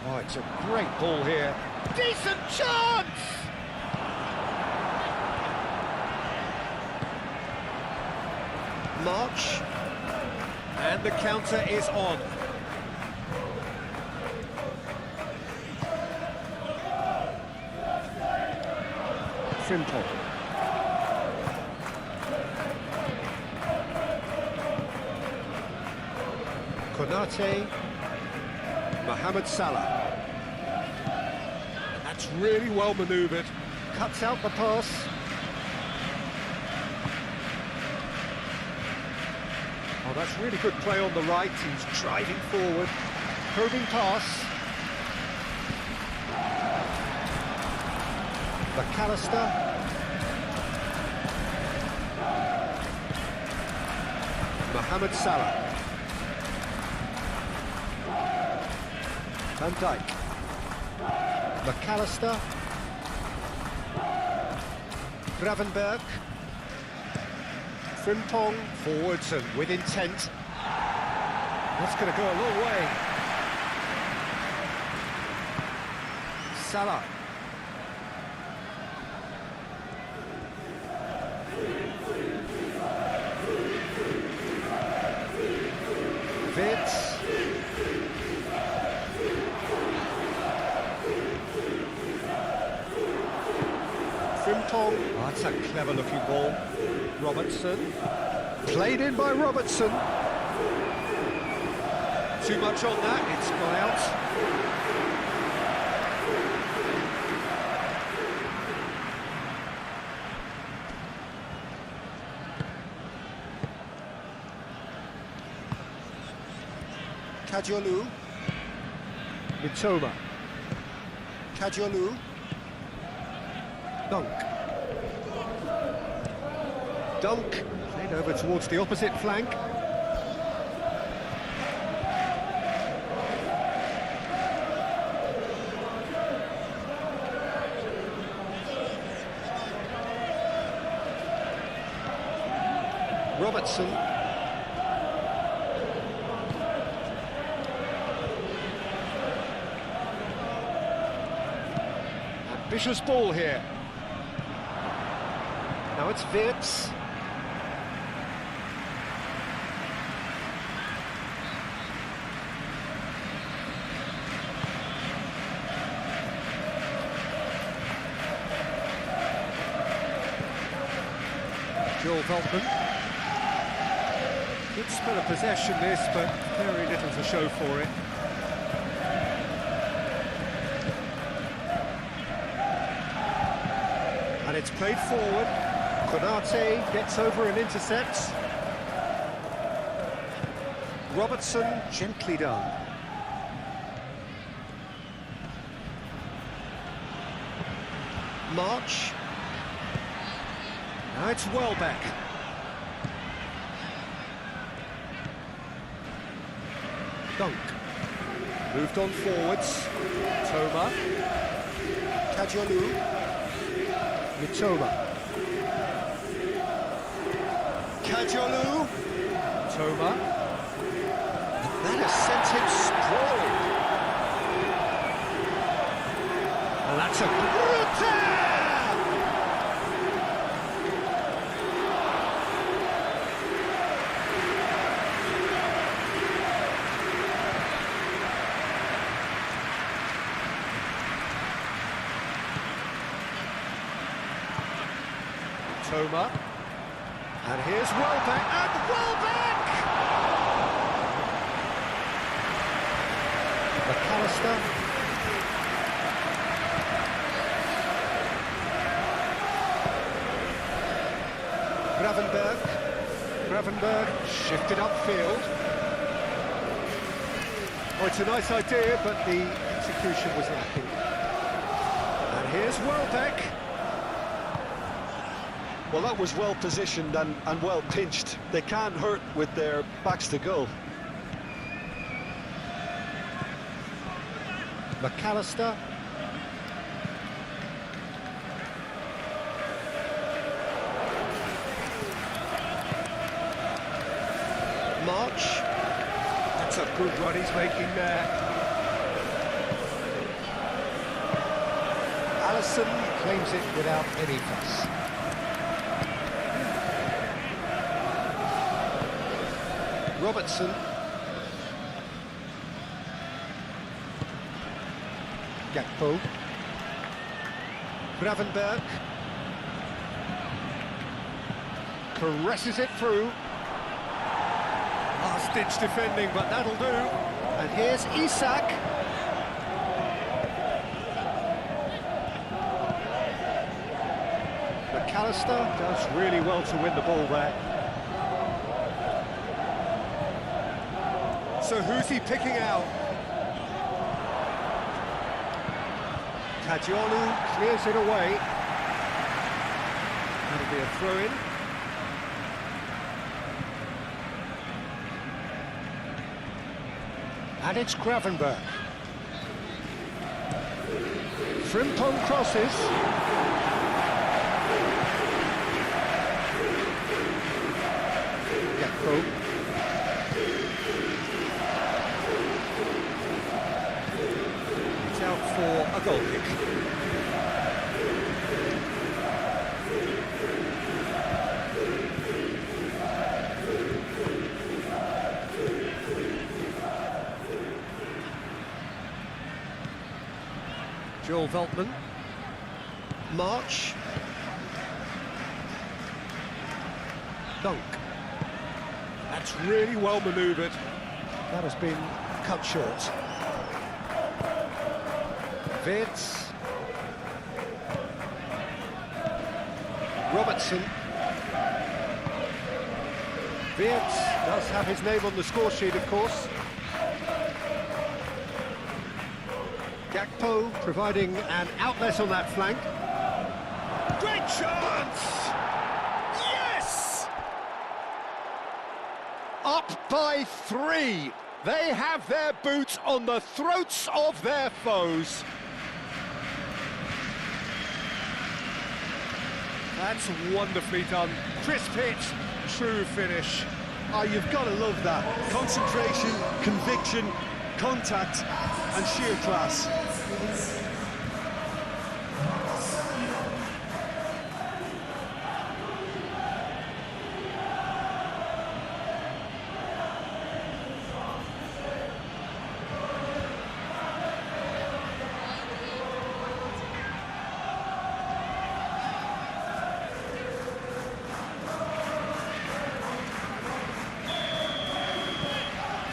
Oh, it's a great ball here. Decent chance! March. And the counter is on. Frimpong. Konate. Mohamed Salah. That's really well manoeuvred. Cuts out the pass. Oh, that's really good play on the right. He's driving forward. Probing pass. McAllister. Mohamed Salah. Van Dijk. McAllister. Gravenberg. Frimpong forwards and with intent. That's going to go a long way. Salah. Wirtz. Frimpong. Oh, that's a clever looking ball. Robertson. Played in by Robertson. Too much on that, it's gone out. Kajolu. Mitoma. Kajolu. Dunk. Played over towards the opposite flank. Robertson. Ambitious ball here. Now it's Wirtz. Joel Veltman. Good spell of possession this, but very little to show for it. And it's played forward. Konate gets over and intercepts. Robertson, gently done. March. Now it's Welbeck. Dunk. Moved on forwards. Toma. Kajolu. Mitoma. Kajolu. Toma. That has sent him sprawling. And that's a brutal! Toma. And here's Welbeck, and Welbeck! McAllister. Gravenberg shifted upfield. Oh, it's a nice idea, but the execution was lacking. And here's Welbeck. Well, that was well positioned and well pinched. They can't hurt with their backs to goal. McAllister. March. That's a good run he's making there. Allison claims it without any fuss. Robertson. Gakpo. Gravenberg. Caresses it through. Last-ditch defending, but that'll do. And here's Isak. McAllister does really well to win the ball there. So who's he picking out? Kajolu clears it away. That'll be a throw-in. And it's Gravenberg. Frimpong crosses. Gakpo. It's out for a goal kick. Joel Veltman. March. Dunk. That's really well manoeuvred. That has been cut short. Wirtz. Robertson. Wirtz does have his name on the score sheet, of course. Gakpo providing an outlet on that flank. Great chance! Yes! Up by 3. They have their boots on the throats of their foes. That's wonderfully done. Crisp hit, true finish. Oh, you've got to love that. Concentration, conviction, contact and sheer class.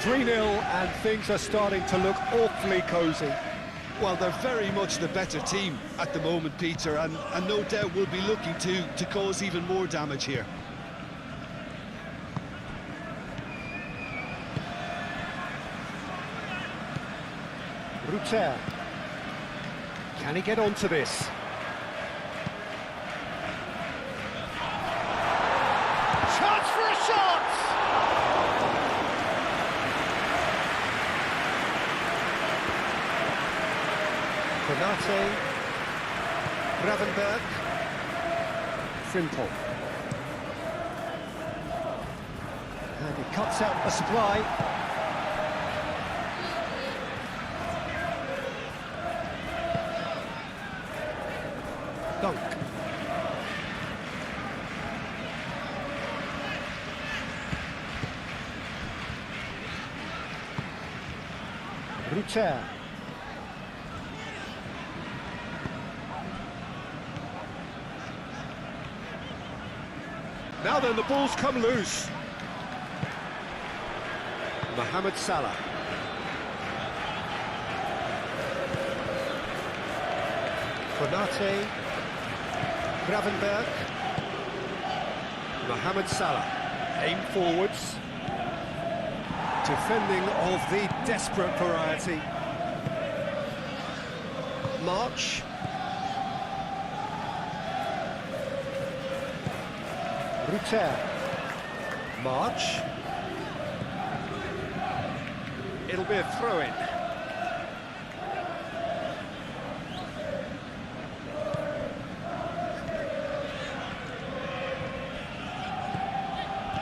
3-0 and things are starting to look awfully cosy. Well, they're very much the better team at the moment, Peter, and no doubt will be looking to cause even more damage here. Rutter. Can he get onto this? Chance for a shot! Konate. Gravenberg. Frimpong. And he cuts out a supply. Dunk. Rutter. Now then, the ball's come loose. Mohamed Salah. Konate. Gravenberg. Mohamed Salah. Aim forwards. Defending of the desperate variety. March. Rutter. March. It'll be a throw-in.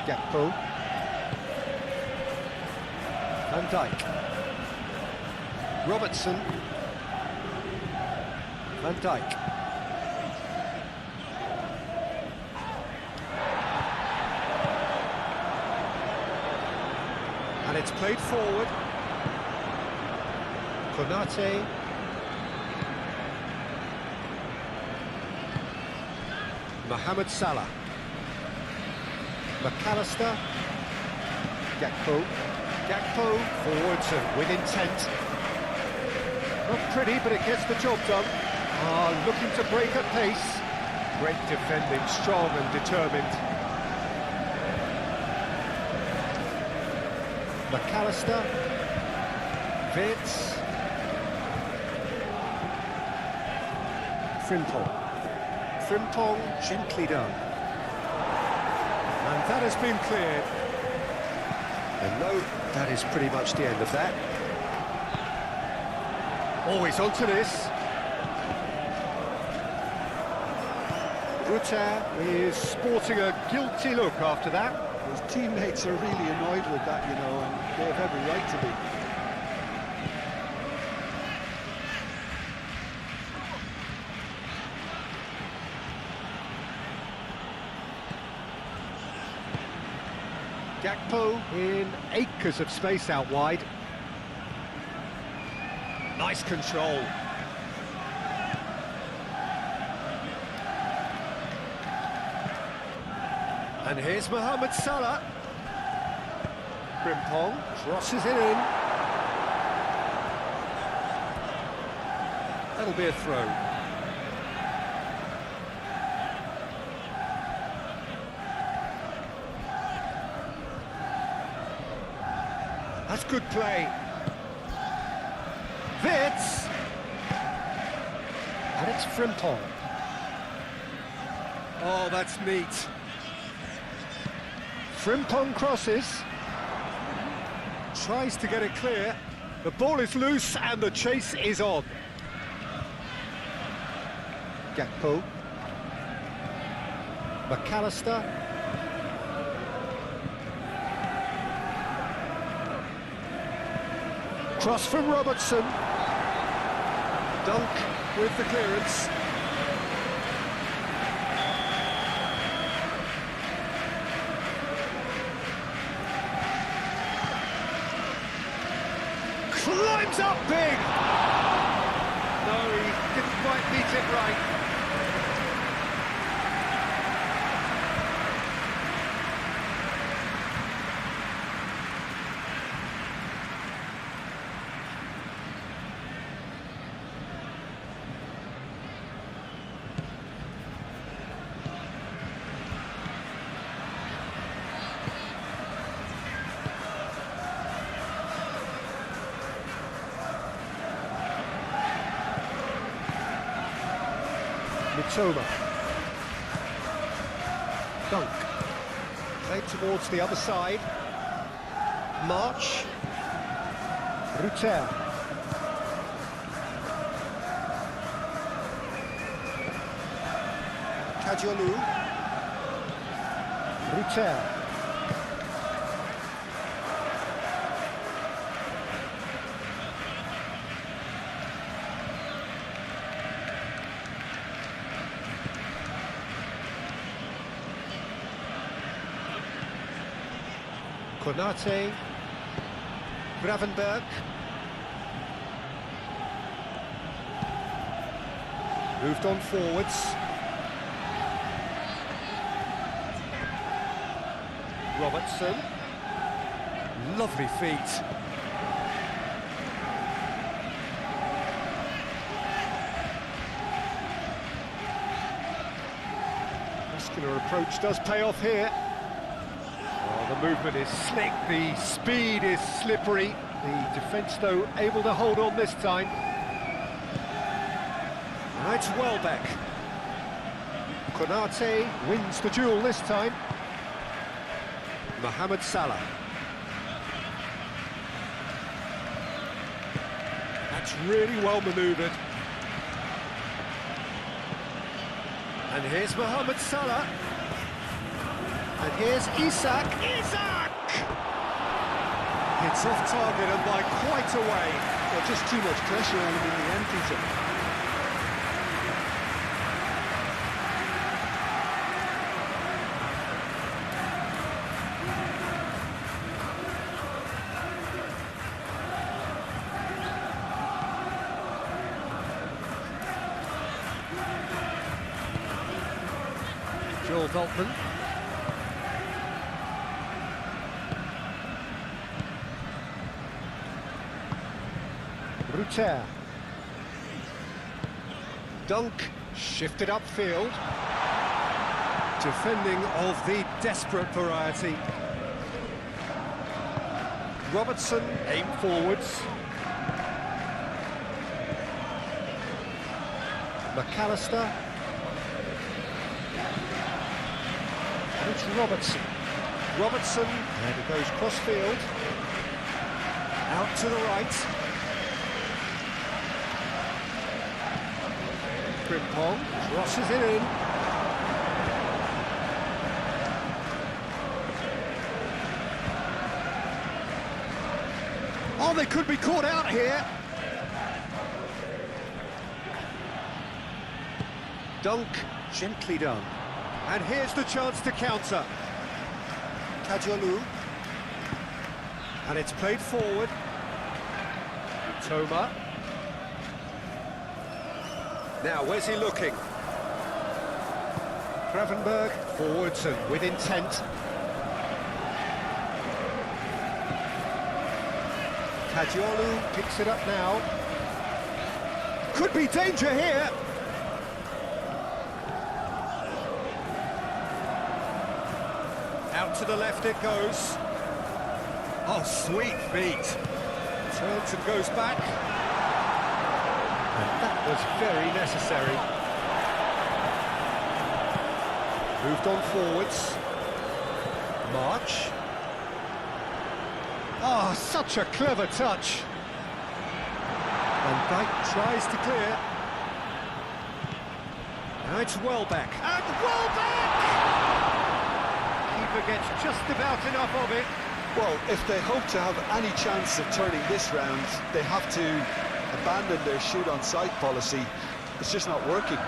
Gakpo. Van Dijk. Robertson. Van Dijk. And it's played forward. Konate. Mohamed Salah. McAllister. Gakpo. Gakpo forwards and with intent. Not pretty, but it gets the job done. Looking to break at pace. Great defending, strong and determined. McAllister. Vitz. Frimpong. Frimpong, gently done. And that has been cleared. And no, that is pretty much the end of that. Always onto this. Rutter is sporting a guilty look after that. His teammates are really annoyed with that, you know, and they have every right to be. Gakpo in acres of space out wide. Nice control. And here's Mohamed Salah. Frimpong crosses it in. That'll be a throw. That's good play. Vitz. And it's Frimpong. Oh, that's neat. Frimpong crosses. Tries to get it clear. The ball is loose and the chase is on. Gakpo. McAllister. Cross from Robertson. Dunk with the clearance. Climbs up big! No, he didn't quite beat it right. Mitoma. Dunk. Played towards the other side. March. Rutter. Kajolu. Rutter. Konate, Gravenberg, moved on forwards. Robertson, lovely feet. Muscular approach does pay off here. The movement is slick, the speed is slippery. The defence, though, able to hold on this time. Now it's Welbeck. Konate wins the duel this time. Mohamed Salah. That's really well manoeuvred. And here's Mohamed Salah. And here's Isak. Isak! It's off target and by quite a way. Well, just too much pressure on him in the end, Peter. Joel Veltman. Rutter. Dunk, shifted upfield. Defending of the desperate variety. Robertson, aim forwards. McAllister. And it's Robertson. Robertson, and it goes cross-field. Out to the right. Frimpong crosses it in. Oh, they could be caught out here. Dunk, gently done. And here's the chance to counter. Kajolu. And it's played forward. Toma. Now, where's he looking? Gravenberg, forwards and with intent. Kajolu picks it up now. Could be danger here. Out to the left it goes. Oh, sweet feet. Turns and goes back. And that was very necessary. Moved on forwards. March. Oh, such a clever touch. Van Dijk tries to clear. Now it's Welbeck. And Welbeck! Keeper gets just about enough of it. Well, if they hope to have any chance of turning this round, they have to abandon their shoot-on-sight policy. It's just not working.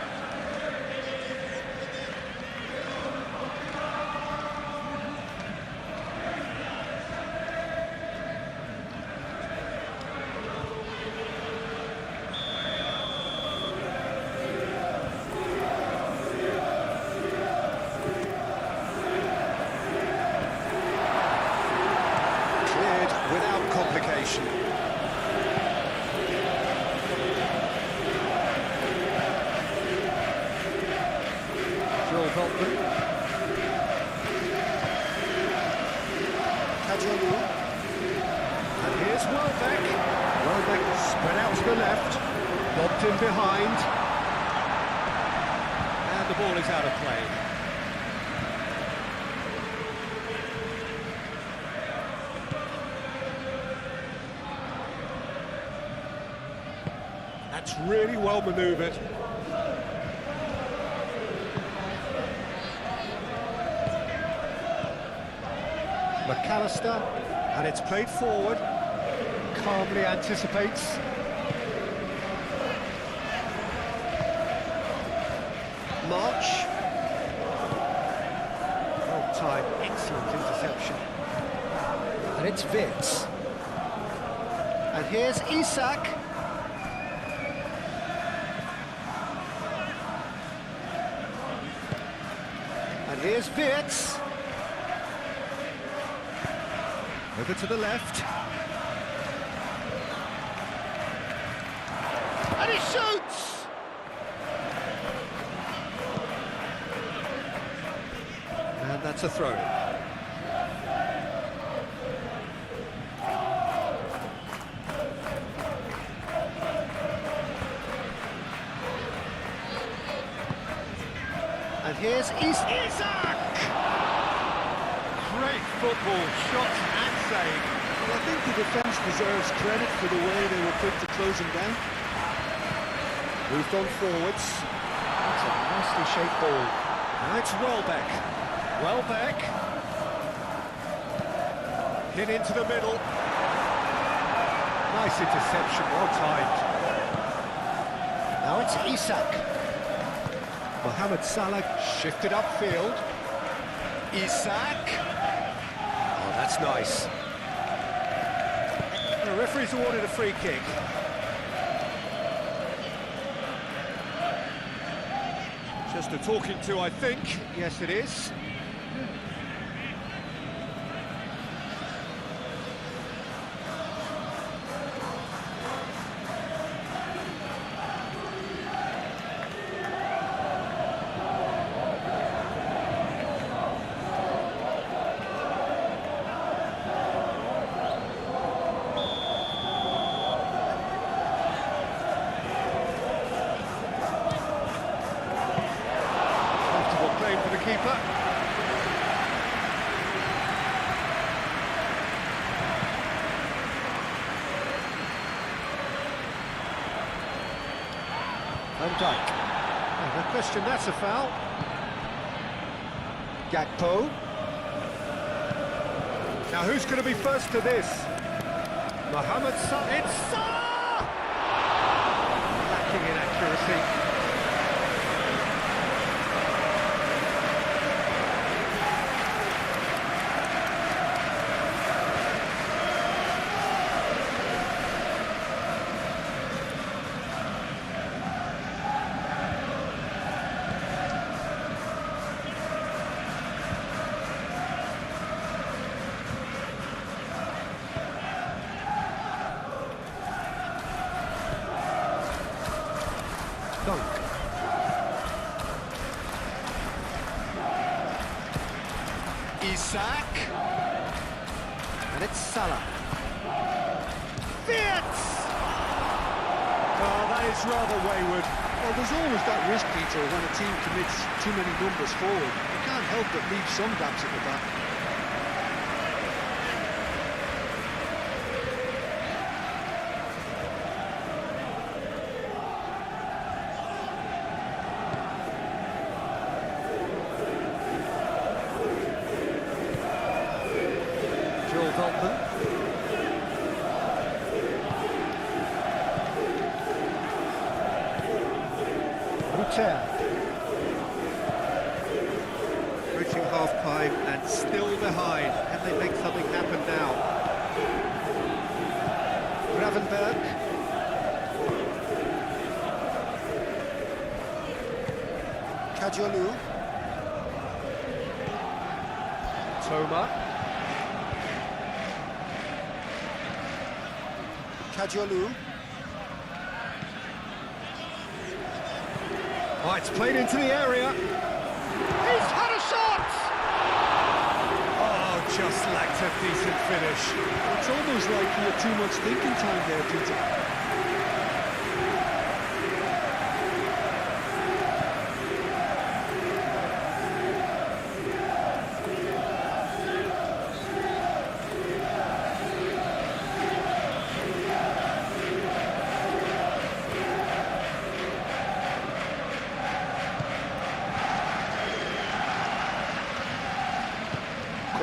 Without complication. Joel Veltman. Kajolu. And here's Welbeck. Welbeck spread out to the left. Lobbed in behind. the ball is out of play. That's really well manoeuvred. McAllister, and it's played forward. Calmly anticipates. March. Well timed, excellent interception. And it's Vitz. And here's Isak. And here's Vitz. Over to the left. And he shoots! And that's a throw-in. And here's Isak! Great football, shot and save. Well, I think the defence deserves credit for the way they were quick to close him down. Moved on forwards. That's a nicely shaped ball. Now it's Welbeck. Welbeck. Hit into the middle. Nice interception, well timed. Now it's Isak. Mohamed Salah shifted upfield. Isak. Oh, that's nice. The referee's awarded a free kick. Just a talking to, I think. Yes, it is. For the keeper. Van Dijk. Oh, no question, that's a foul. Gakpo. Now who's going to be first to this? Mohamed Salah. It's Salah! Lacking in accuracy. Dunk. Isak. And it's Salah. Vitz! Oh, that is rather wayward. Well, there's always that risk, Peter, when a team commits too many numbers forward. You can't help but leave some gaps at the back. Reaching half-time and still behind. Can they make something happen now? Gravenberg. Kajolu. Toma. Kajolu. Oh, it's played into the area. He's had a shot! Oh, just lacked a decent finish. It's almost like he had too much thinking time there, Peter.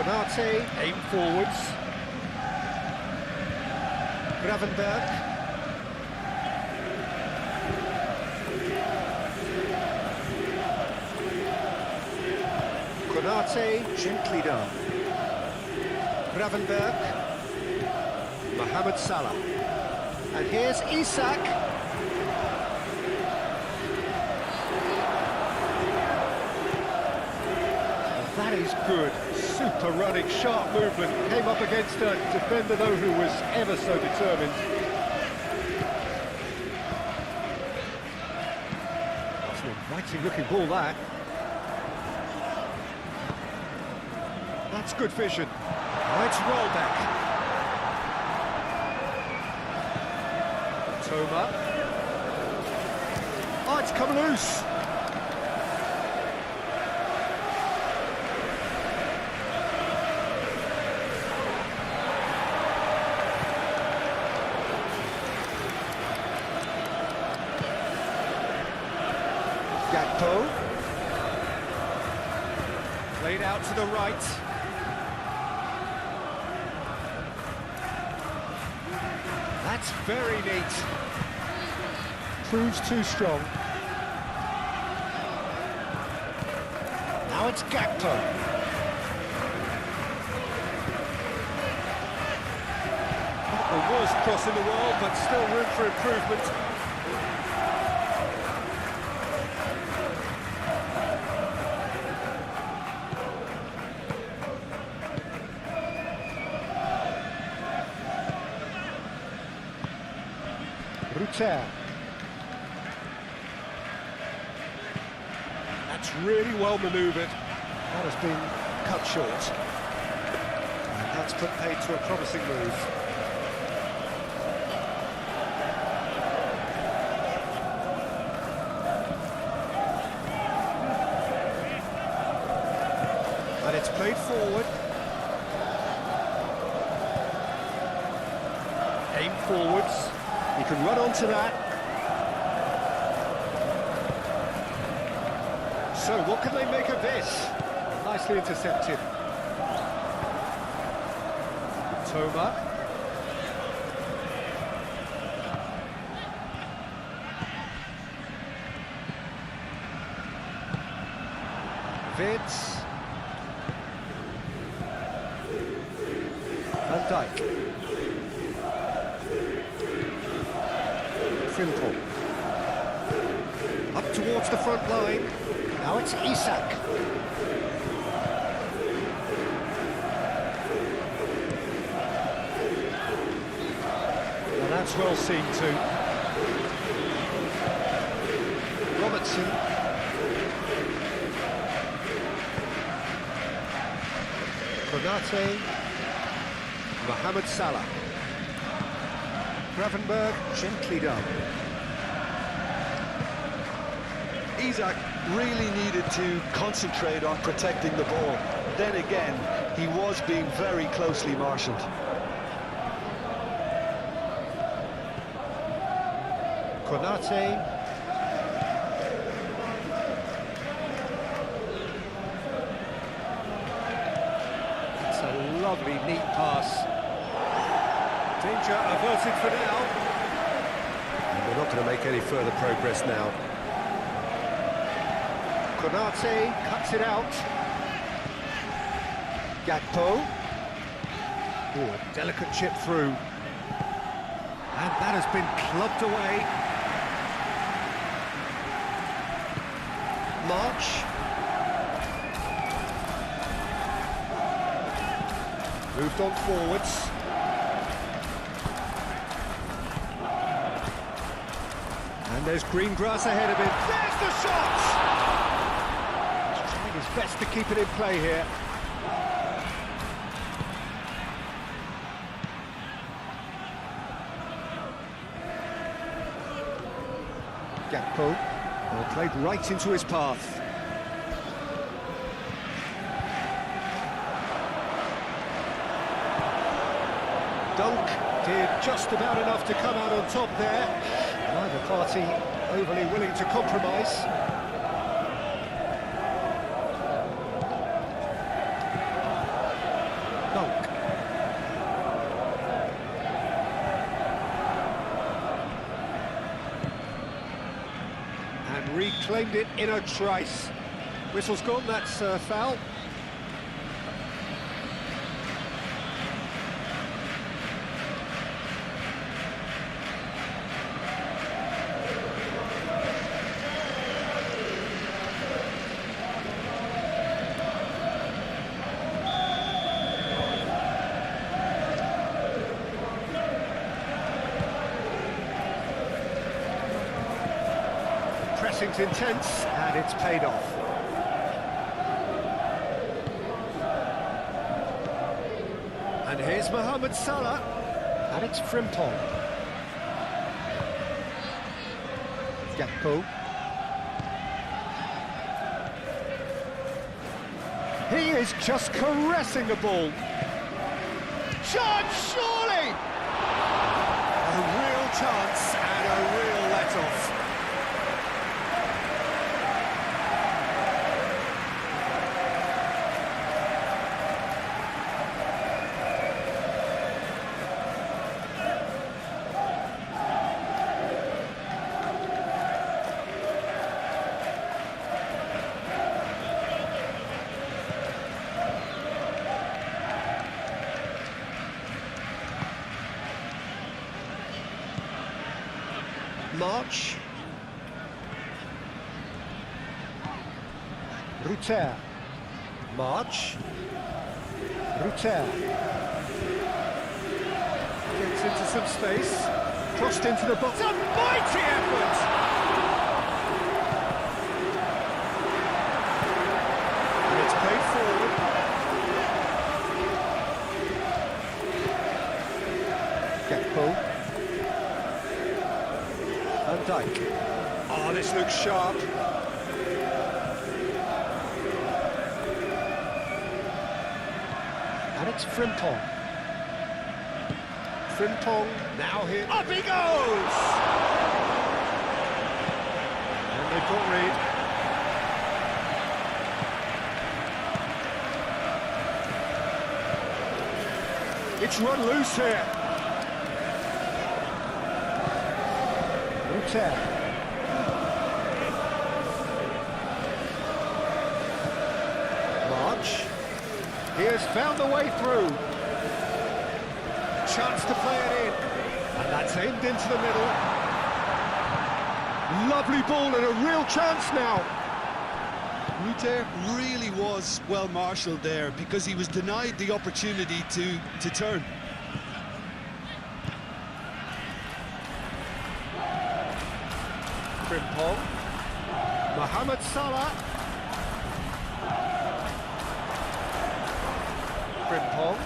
Konate, aim forwards. Gravenberg. Konate, gently done. Gravenberg. Mohamed Salah. And here's Isak. That is good. Super running, sharp movement. Came up against a defender, though, who was ever so determined. That's an inviting looking ball, that. That's good vision. Nice roll back. Toma. Oh, it's come loose. Gakpo. Played out to the right. That's very neat. Proves too strong. Now it's Gakpo. Not the worst cross in the world, but still room for improvement. Rutter. That's really well manoeuvred. That has been cut short. And that's put paid to a promising move. And it's played forward. Aim forwards. He can run onto that. So, what can they make of this? Nicely intercepted. Toma. Vids. Van Dijk. Simple. Up towards the front line. Now it's Isak. Well, that's well seen too. Robertson. Konate. Mohamed Salah. Gravenberg, gently done. Isak really needed to concentrate on protecting the ball. Then again, he was being very closely marshalled. Konate. It's a lovely, neat pass. Danger averted for now. And we're not going to make any further progress now. Konate cuts it out. Gakpo. Oh, a delicate chip through. And that has been clubbed away. March. Moved on forwards. And there's green grass ahead of him. There's the shot! He's trying his best to keep it in play here. Gakpo. Well, played right into his path. Dunk did just about enough to come out on top there. Neither party overly willing to compromise. And reclaimed it in a trice. Whistle's gone, that's foul. Pressing's intense, and it's paid off. And here's Mohamed Salah, and it's Frimpong. Gakpo. He is just caressing the ball. Chance, surely! A real chance and a real let-off. March. Ruter. March. Ruter. Gets into some space. Crossed into the box. A mighty effort! And it's played forward. Gakpo. Van Dijk. Oh, this looks sharp. And it's Frimpong. Frimpong now here. Up he goes! And they've got Reed. It's run loose here. March. He has found the way through. Chance to play it in. And that's aimed into the middle. Lovely ball and a real chance now. Ruter really was well marshalled there because he was denied the opportunity to turn. Frimpong. Mohamed Salah. Frimpong.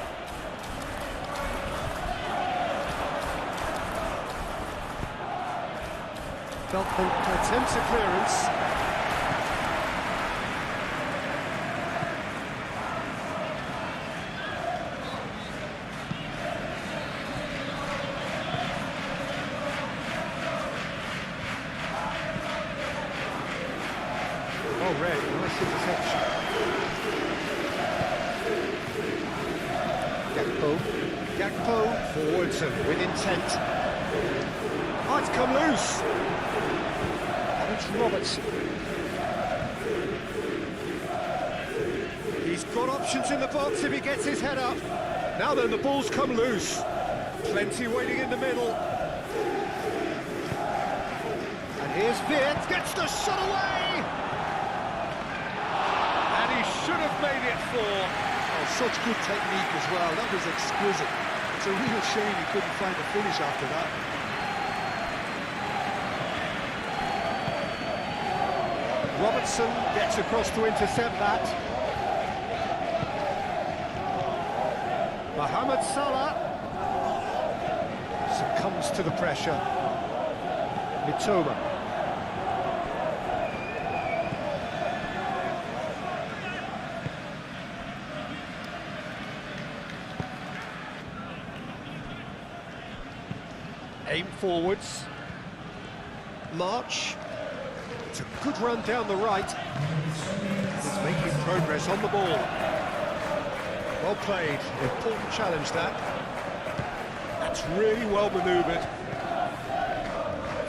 Beltman attempts a clearance. Oh, Ray, nice interception. Gakpo forwards and with intent. Oh, it's come loose. And it's Robertson. He's got options in the box if he gets his head up. Now then, the ball's come loose. Plenty waiting in the middle. And here's Viet, gets the shot away! And he should have made it 4. Oh, such good technique as well. That was exquisite. It's a real shame he couldn't find a finish after that. Robertson gets across to intercept that. Mohamed Salah succumbs to the pressure. Mitoma. Aim forwards. March. It's a good run down the right. He's making progress on the ball. Well played. Important challenge, that. That's really well manoeuvred.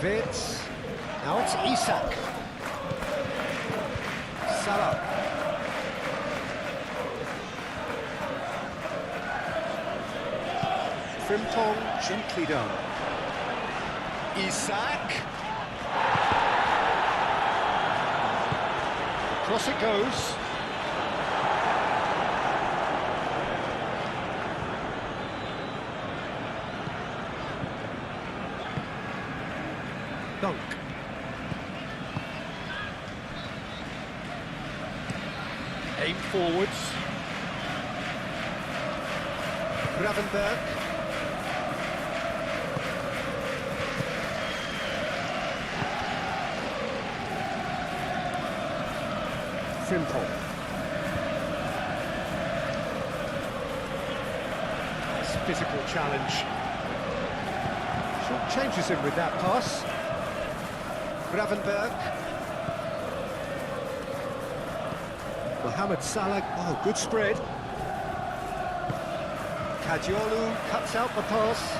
Viet. Now it's Isak. Salah. Frimpong, gently done. Isak. Across it goes. Dunk. Aim forwards. Gravenberg. Frimpong. Nice physical challenge. Short changes him with that pass. Gravenberg. Mohamed Salah. Oh, good spread. Kadiolu cuts out the pass.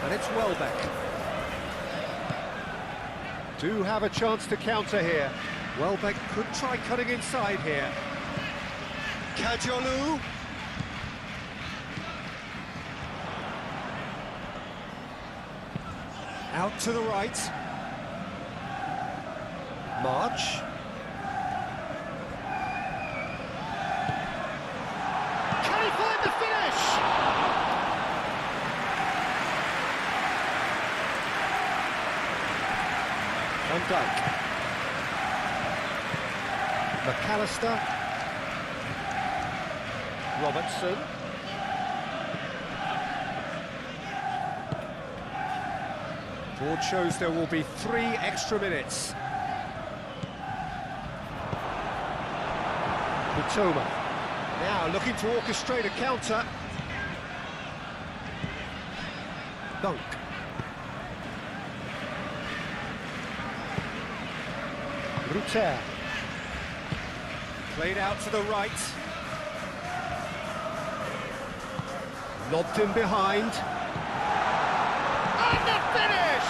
And it's Welbeck. Do have a chance to counter here. Welbeck could try cutting inside here. Kadiolu. Out to the right. March. Can he find the finish? Van Dijk. McAllister. Robertson. Board shows there will be 3 extra minutes. Mitoma. Now looking to orchestrate a counter. Dunk. Rutter. Played out to the right. Lobbed in behind. And the finish!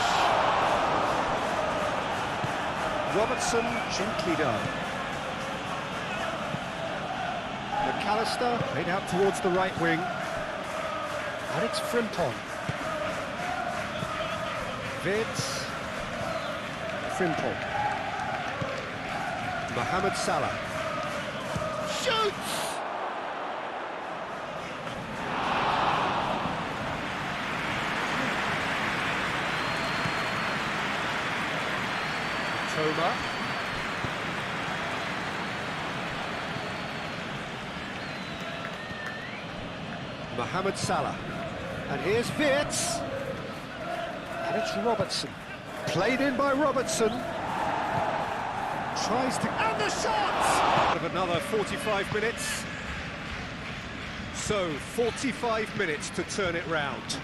Robertson, gently done. McAllister, played out towards the right wing. And it's Frimpong. Vitz. Frimpong. Mohamed Salah. Shoots! Toma. Mohamed Salah. And here's Vitz. And it's Robertson. Played in by Robertson. Tries to... And the shot! Of another 45 minutes. So, 45 minutes to turn it round.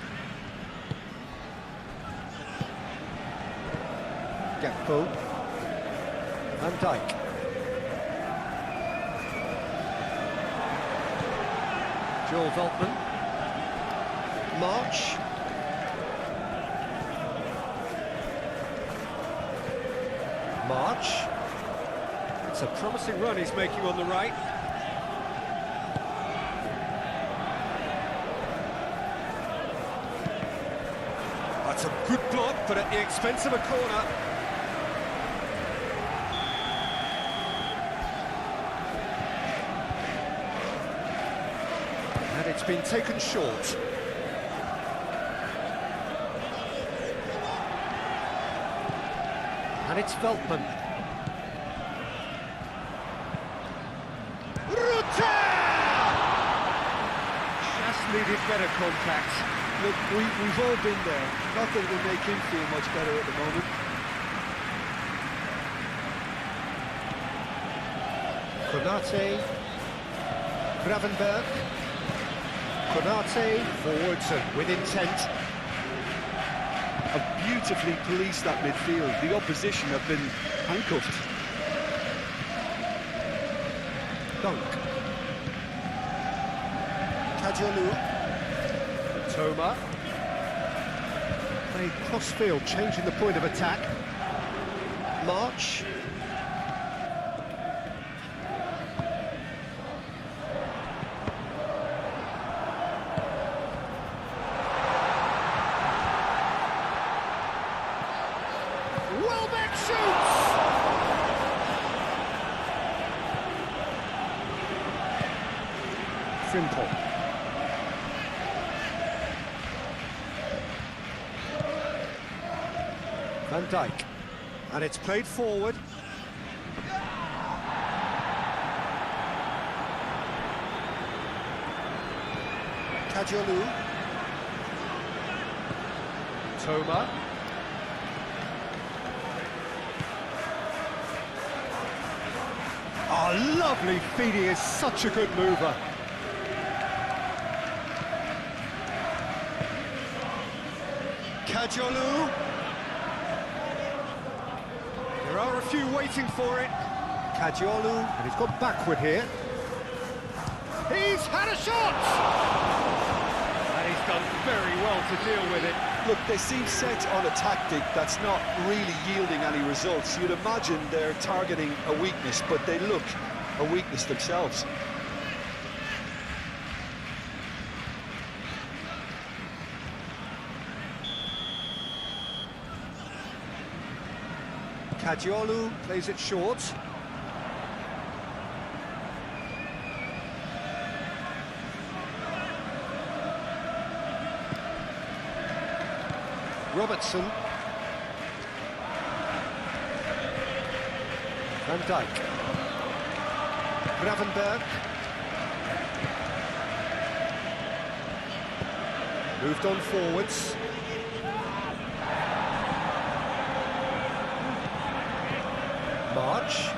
Gakpo. Van Dijk. Joel Veltman. March. March. It's a promising run he's making on the right. That's a good block, but at the expense of a corner. And it's been taken short. And it's Veltman. Just needed better contact. Look, we've all been there. Not that it'll make him feel much better at the moment. Konate. Gravenberg. Konate forwards and with intent. Have beautifully policed that midfield. The opposition have been handcuffed. Dunk. Kadiolu. Toma. Played cross-field, changing the point of attack. March. Welbeck shoots! Simple. Van Dijk. And it's played forward. Kajolu. Toma. Oh, lovely feet, he is such a good mover. Kajolu. There are a few waiting for it. Kajolu, and he's gone backward here. He's had a shot! And he's done very well to deal with it. Look, they seem set on a tactic that's not really yielding any results. You'd imagine they're targeting a weakness, but they look a weakness themselves. Kajolu plays it short. Robertson. Van Dijk. Gravenberg. Moved on forwards. March.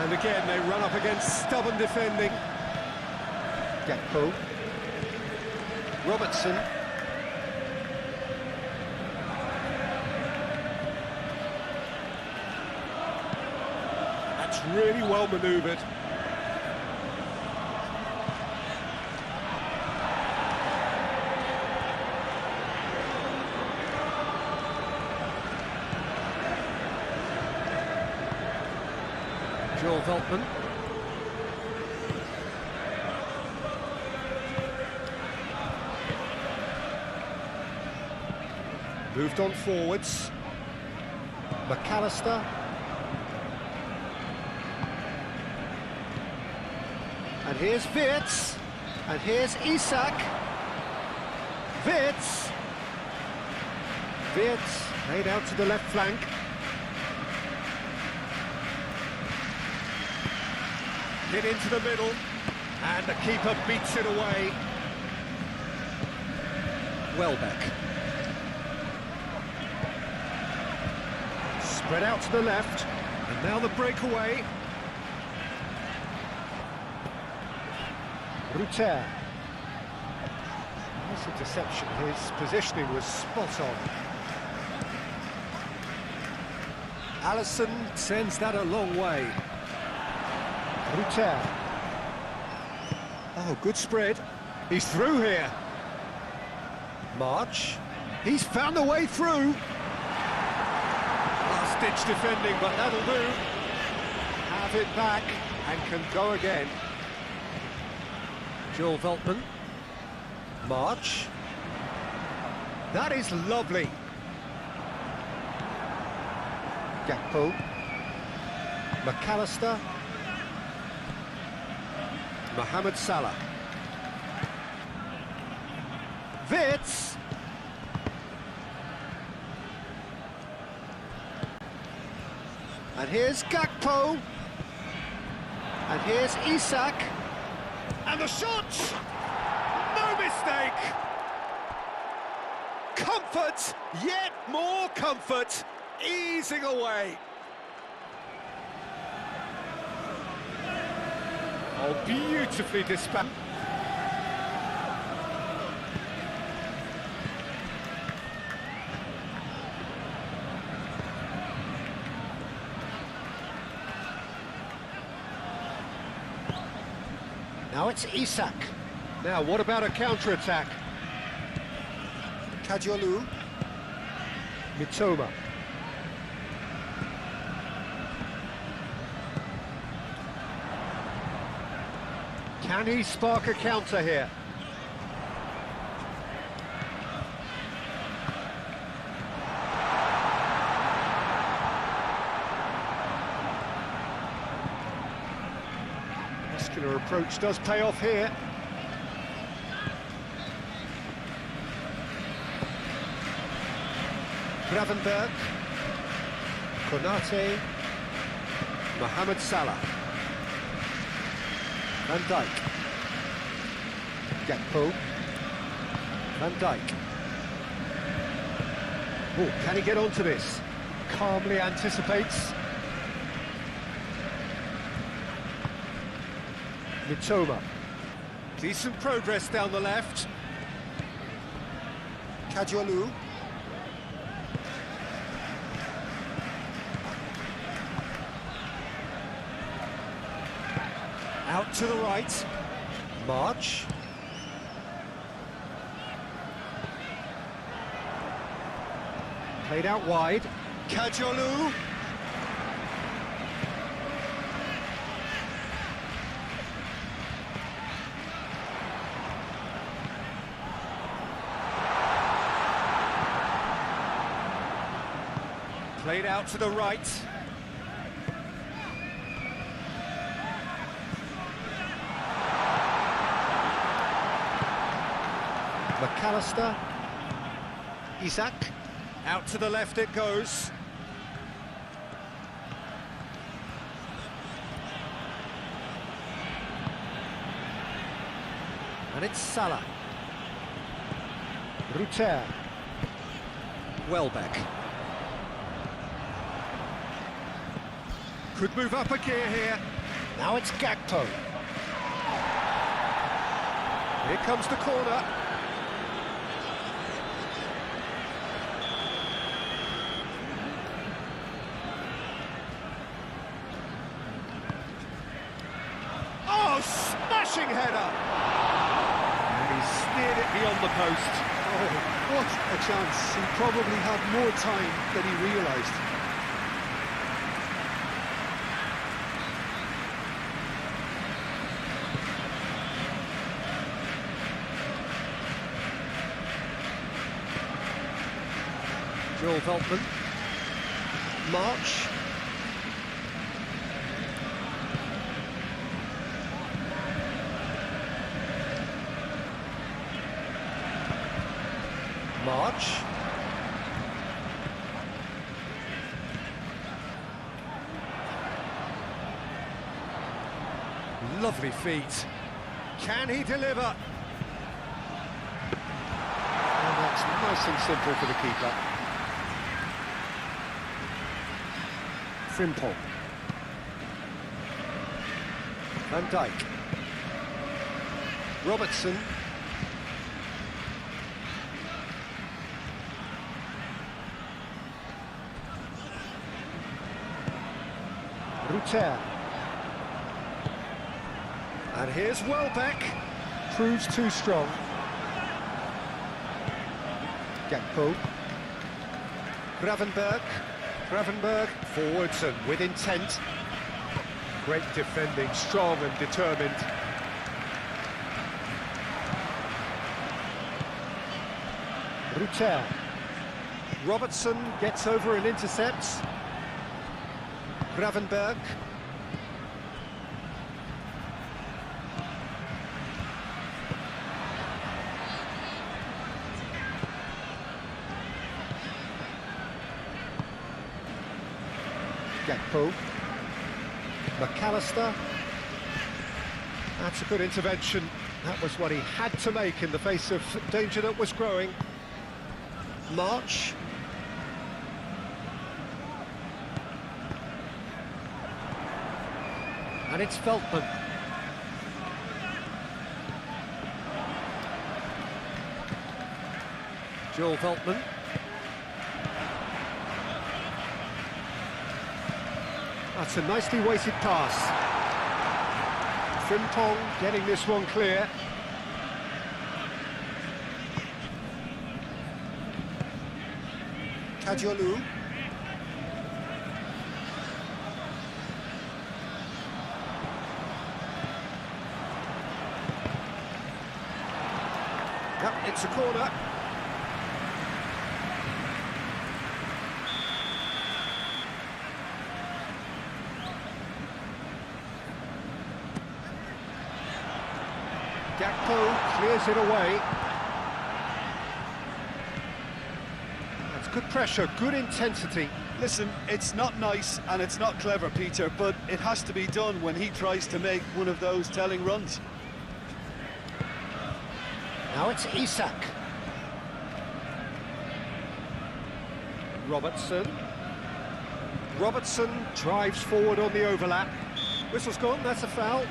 And again they run up against stubborn defending. Gakpo. Robertson. That's really well manoeuvred. Joel Veltman. Moved on forwards. McAllister. And here's Wirtz. And here's Isak. Wirtz. Wirtz laid out to the left flank. Hit into the middle, and the keeper beats it away. Welbeck. Spread out to the left, and now the breakaway. Ruter. Nice interception, his positioning was spot on. Alisson sends that a long way. Ruter. Oh, good spread. He's through here. March. He's found a way through. Last-ditch defending, but that'll do. Have it back and can go again. Joel Veltman. March. That is lovely. Gakpo. McAllister. Mohamed Salah. Wirtz. And here's Gakpo. And here's Isak. And the shot! No mistake! Comfort, yet more comfort, easing away. Oh, beautifully dispatched. Now it's Isak. Now, what about a counter-attack? Kajolu. Mitoma. Can he spark a counter here? Muscular approach does pay off here. Gravenberg, Konate, Mohamed Salah, Van Dijk, Gakpo, Van Dijk. Oh, can he get onto this? Calmly anticipates. Mitoma. Decent progress down the left. Kajolu. Out to the right. March. Played out wide. Kajolu. Played out to the right. McAllister. Isak. Out to the left it goes. And it's Salah. Ruter. Welbeck. Could move up a gear here. Now it's Gakpo. Here comes the corner. Oh, smashing header! And he steered it beyond the post. Oh, what a chance. He probably had more time than he realised. Joel Veltman. March. March. Lovely feet. Can he deliver? And that's nice and simple for the keeper. Frimpong. Van Dijk. Robertson. Ruter. And here's Welbeck. Proves too strong. Gakpo. Gravenberg forwards and with intent. Great defending, strong and determined. Ruter. Robertson gets over and intercepts. Gravenberg. Gakpo. McAllister. That's a good intervention. That was what he had to make in the face of danger that was growing. March. And it's Veltman. Joel Veltman. That's a nicely weighted pass. Frimpong getting this one clear. Kajolu. Yep, it's a corner. Gakpo clears it away. That's good pressure, good intensity. Listen, it's not nice and it's not clever, Peter, but it has to be done when he tries to make one of those telling runs. Now it's Isak. Robertson. Robertson drives forward on the overlap. Whistle's gone, that's a foul.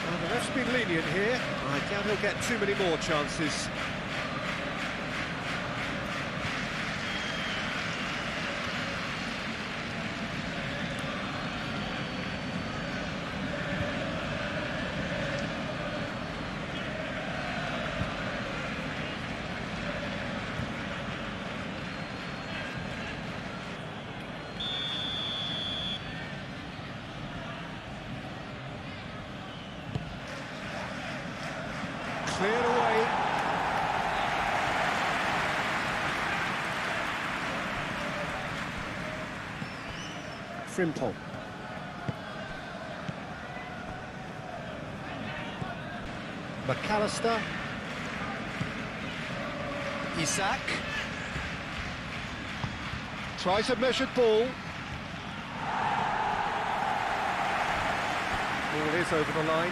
Well, the ref's been lenient here. I doubt he'll get too many more chances. Cleared away. Frimpong. McAllister. Isak. Tries a measured ball. Ball is over the line.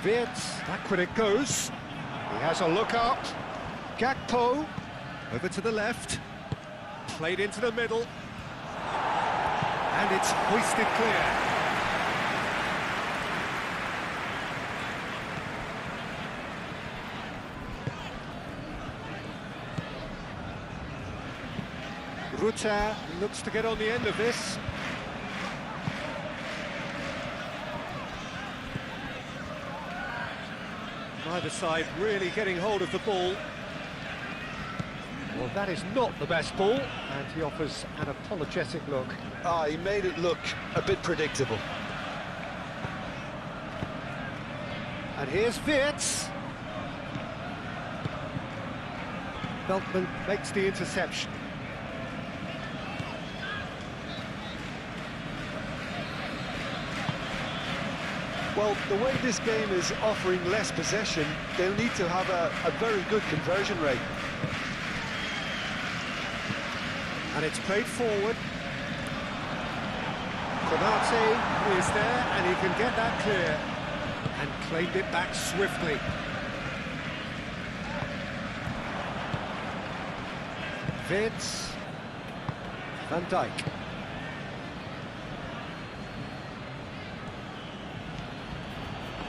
Wirtz, back when it goes. He has a look up. Gakpo, over to the left. Played into the middle. And it's hoisted clear. Rutter looks to get on the end of this. Either side really getting hold of the ball. Well, that is not the best ball, and he offers an apologetic look. He made it look a bit predictable. And here's Wirtz. Veltman makes the interception. Well, the way this game is offering less possession, they'll need to have a very good conversion rate. And it's played forward. Konate is there, and he can get that clear. And claimed it back swiftly. Wirtz. Van Dijk.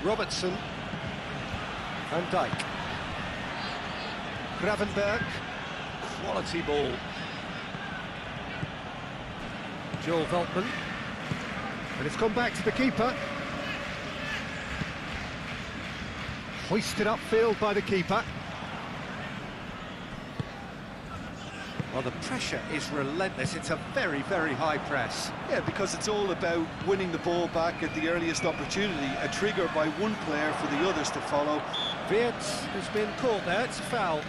Robertson. Van Dijk. Gravenberg. Quality ball. Joel Veltman. And it's gone back to the keeper. Hoisted upfield by the keeper. Well, the pressure is relentless. It's a very, very high press. Yeah, because it's all about winning the ball back at the earliest opportunity, a trigger by one player for the others to follow. Wirtz has been caught there, it's a foul.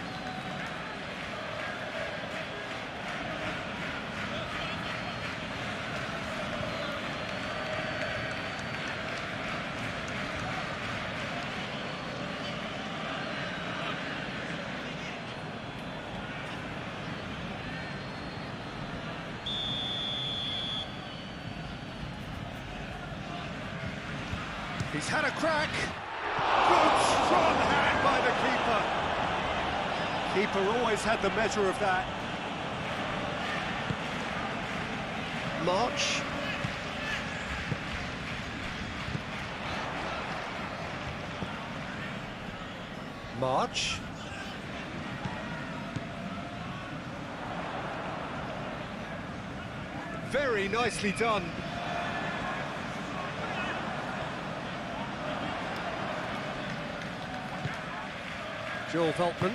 He's had a crack. Good strong hand by the keeper. Keeper always had the measure of that. March. March. Very nicely done. Joel Veltman.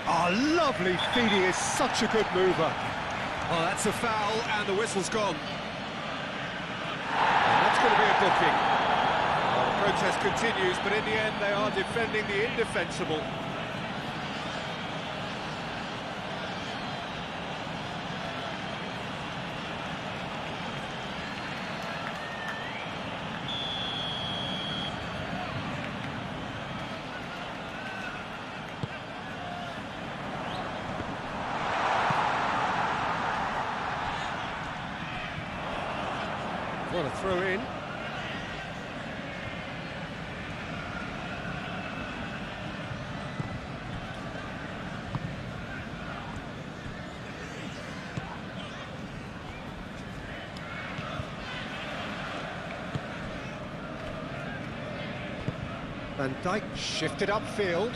Oh, lovely feed, he is such a good mover. Oh, that's a foul, and the whistle's gone. And that's going to be a booking. Well, the protest continues, but in the end they are defending the indefensible. What a throw in. Van Dijk shifted upfield.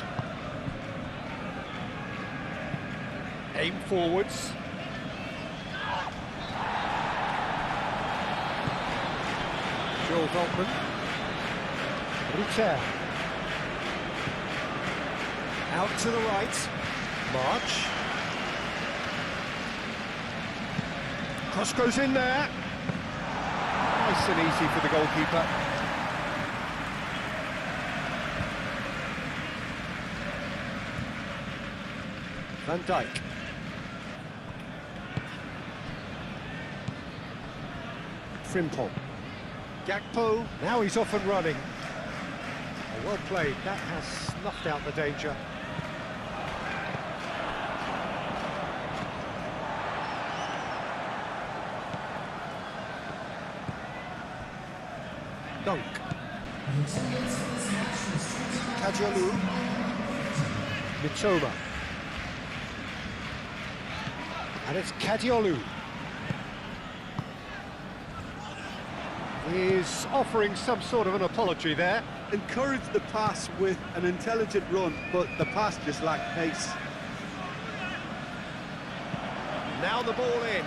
Aim forwards. Joel Veltman. Rutter. Out to the right. March. Cross goes in there. Nice and easy for the goalkeeper. Van Dijk. Frimpong. Gakpo, now he's off and running. Oh, well played, that has snuffed out the danger. Dunk. Kajalu. Mitoma. And it's Kadiolu. He's offering some sort of an apology there. Encouraged the pass with an intelligent run, but the pass just lacked pace. Now the ball in.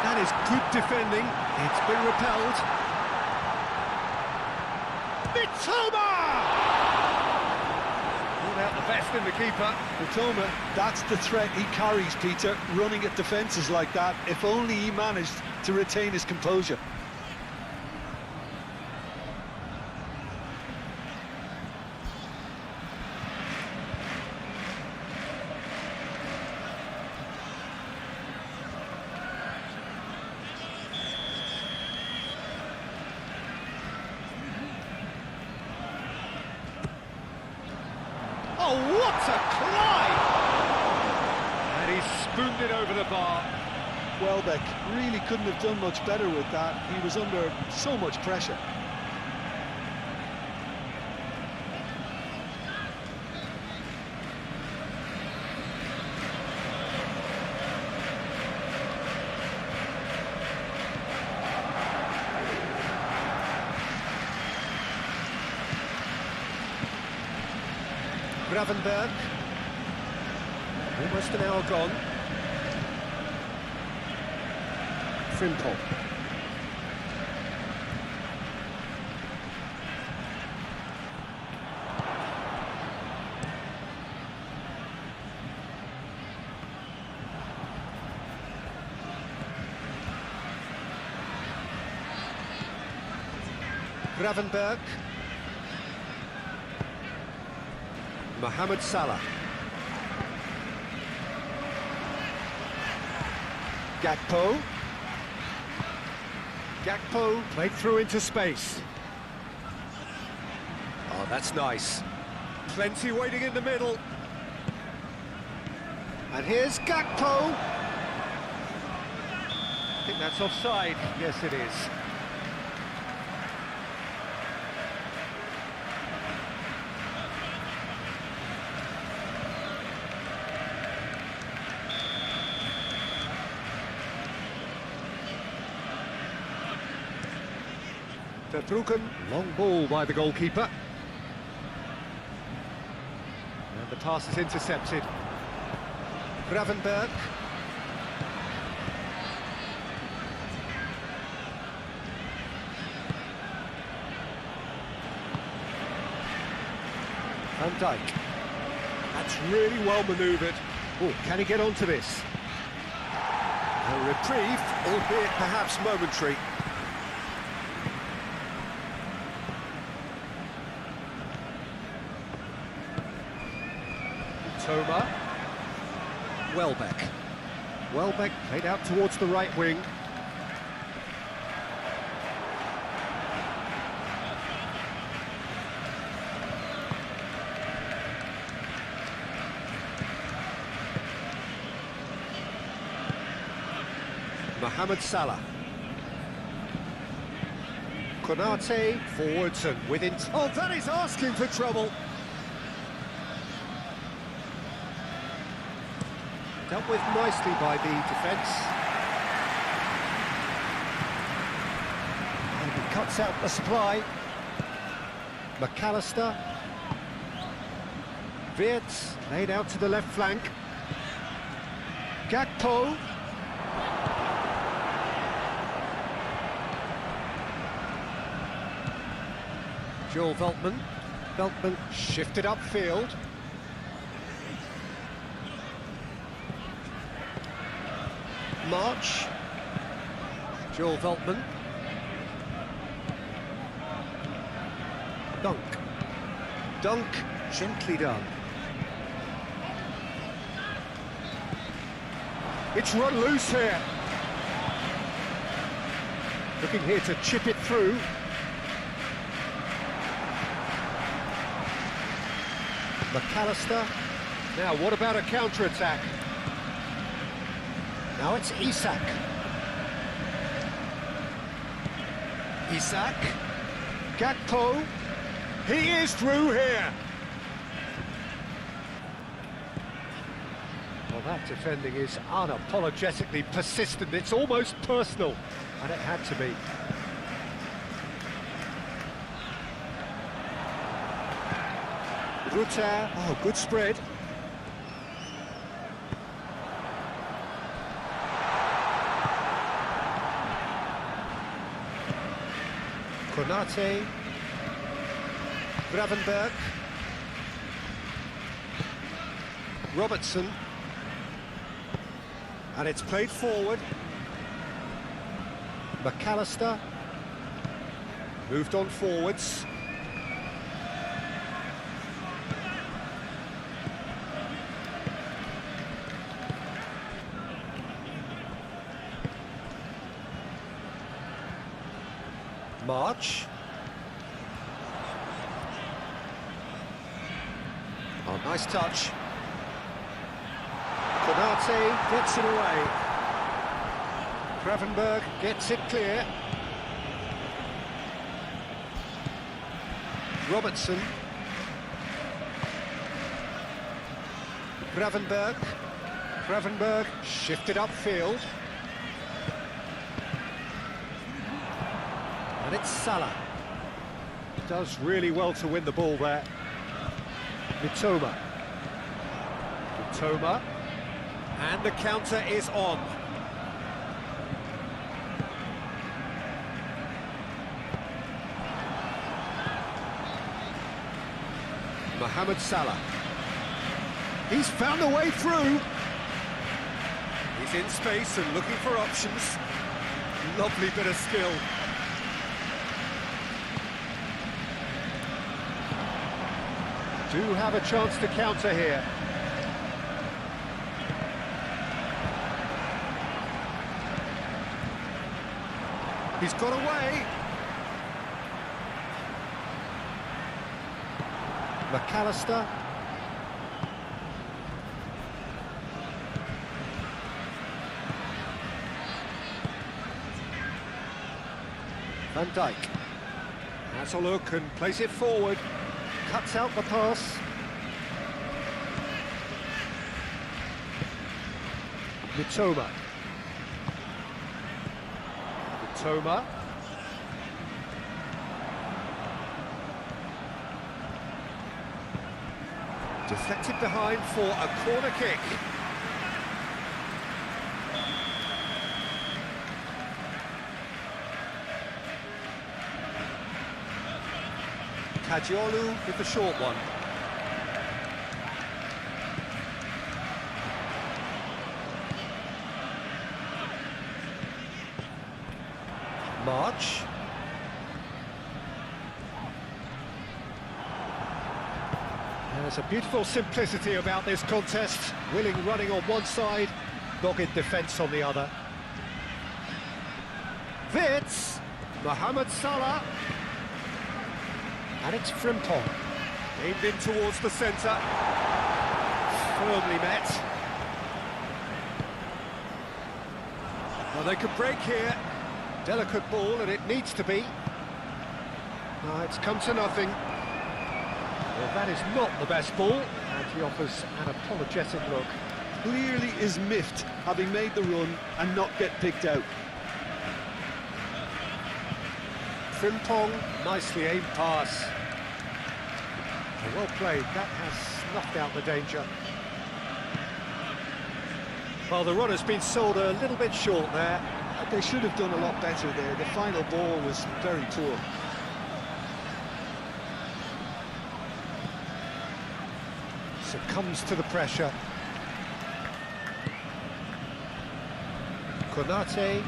That is good defending. It's been repelled. Mitoma! Pulled out the best in the keeper. Mitoma, that's the threat he carries, Peter, running at defences like that. If only he managed to retain his composure. Oh, what a climb! And he's spooned it over the bar. Welbeck really couldn't have done much better with that. He was under so much pressure. Gravenberg. Almost an hour gone. Frimpong. Gravenberg. Mohamed Salah. Gakpo. Gakpo played through into space. Oh, that's nice. Plenty waiting in the middle. And here's Gakpo. I think that's offside. Yes, it is. Verbruggen, long ball by the goalkeeper. And the pass is intercepted. Gravenberg. Van Dijk. That's really well manoeuvred. Oh, can he get onto this? A reprieve, albeit perhaps momentary. Mitoma. Welbeck. Welbeck played out towards the right wing. Mohamed Salah. Konate forwards and within. Oh, that is asking for trouble. Dealt with nicely by the defence. And he cuts out the supply. McAllister. Wirtz laid out to the left flank. Gakpo. Joel Veltman. Veltman shifted upfield. March. Joel Veltman. Dunk. Dunk, gently done. It's run loose here. Looking here to chip it through. McAllister. Now, what about a counter-attack? Now it's Isak. Isak. Gakpo. He is through here. Well, that defending is unapologetically persistent. It's almost personal, and it had to be. Rutter. Oh, good spread. Konate. Gravenberg. Robertson. And it's played forward. McAllister. Moved on forwards. March. Oh, nice touch. Konate gets it away. Gravenberg gets it clear. Robertson. Gravenberg. Gravenberg shifted upfield. And it's Salah. Does really well to win the ball there. Mitoma. Mitoma. And the counter is on. Mohamed Salah. He's found a way through. He's in space and looking for options. Lovely bit of skill. Do have a chance to counter here. He's got away. McAllister. Van Dijk. Has a look and plays it forward. Cuts out the pass. Mitoma. Mitoma. Deflected behind for a corner kick. Kajiolu with the short one. March. There's a beautiful simplicity about this contest. Willing running on one side, dogged defence on the other. Wits, Mohamed Salah. And it's Frimpong. Aimed in towards the centre. Firmly met. Well, they could break here. Delicate ball, and it needs to be. It's come to nothing. Well, that is not the best ball, and he offers an apologetic look. Clearly is miffed, having made the run and not get picked out. Frimpong, nicely aimed pass. Well played, that has snuffed out the danger. Well, the run has been sold a little bit short there. They should have done a lot better there. The final ball was very poor. Succumbs to the pressure. Konate.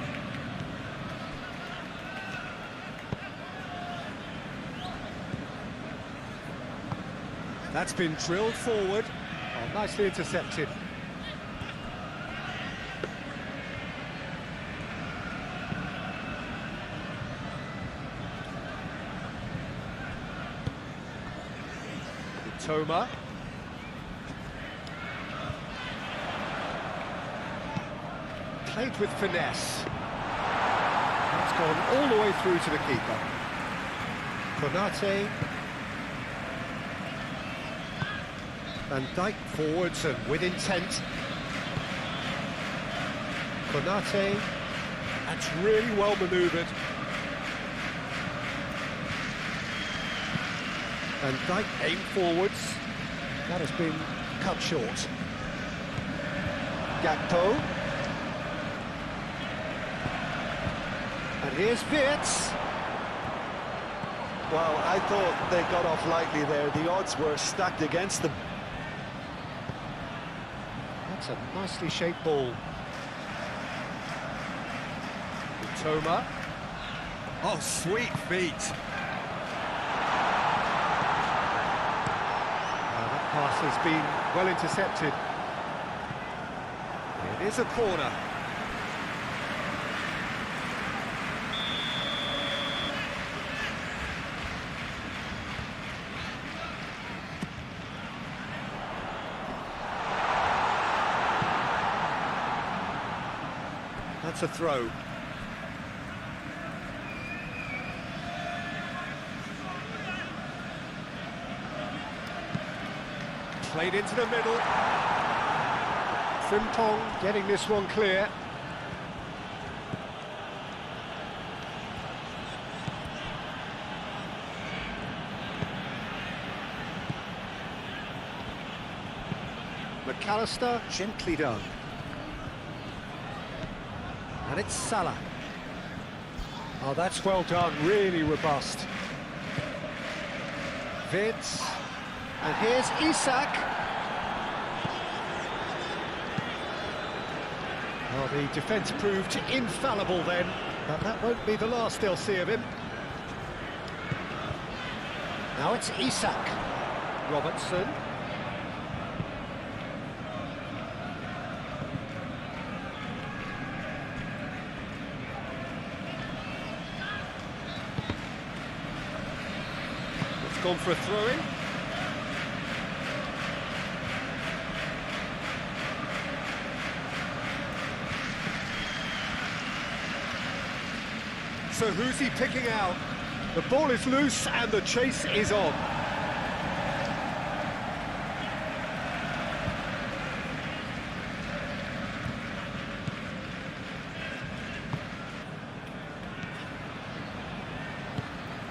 That's been drilled forward. Oh, nicely intercepted. Toma. Played with finesse. That's gone all the way through to the keeper. Konate. Van Dijk forwards and with intent. Konate. That's really well manoeuvred. Van Dijk aimed forwards. That has been cut short. Gakpo. And here's Wits. Well, I thought they got off lightly there. The odds were stacked against them. That's a nicely shaped ball. Toma. Oh, sweet feet. That pass has been well intercepted. It is a corner. That's a throw. Played into the middle. Frimpong getting this one clear. McAllister, gently done. And it's Salah. Oh, that's well done, really robust. Wits. And here's Isak. Well, the defence proved infallible then, but that won't be the last they'll see of him. Now it's Isak. Robertson. It's gone for a throw-in. So who's he picking out? The ball is loose and the chase is on.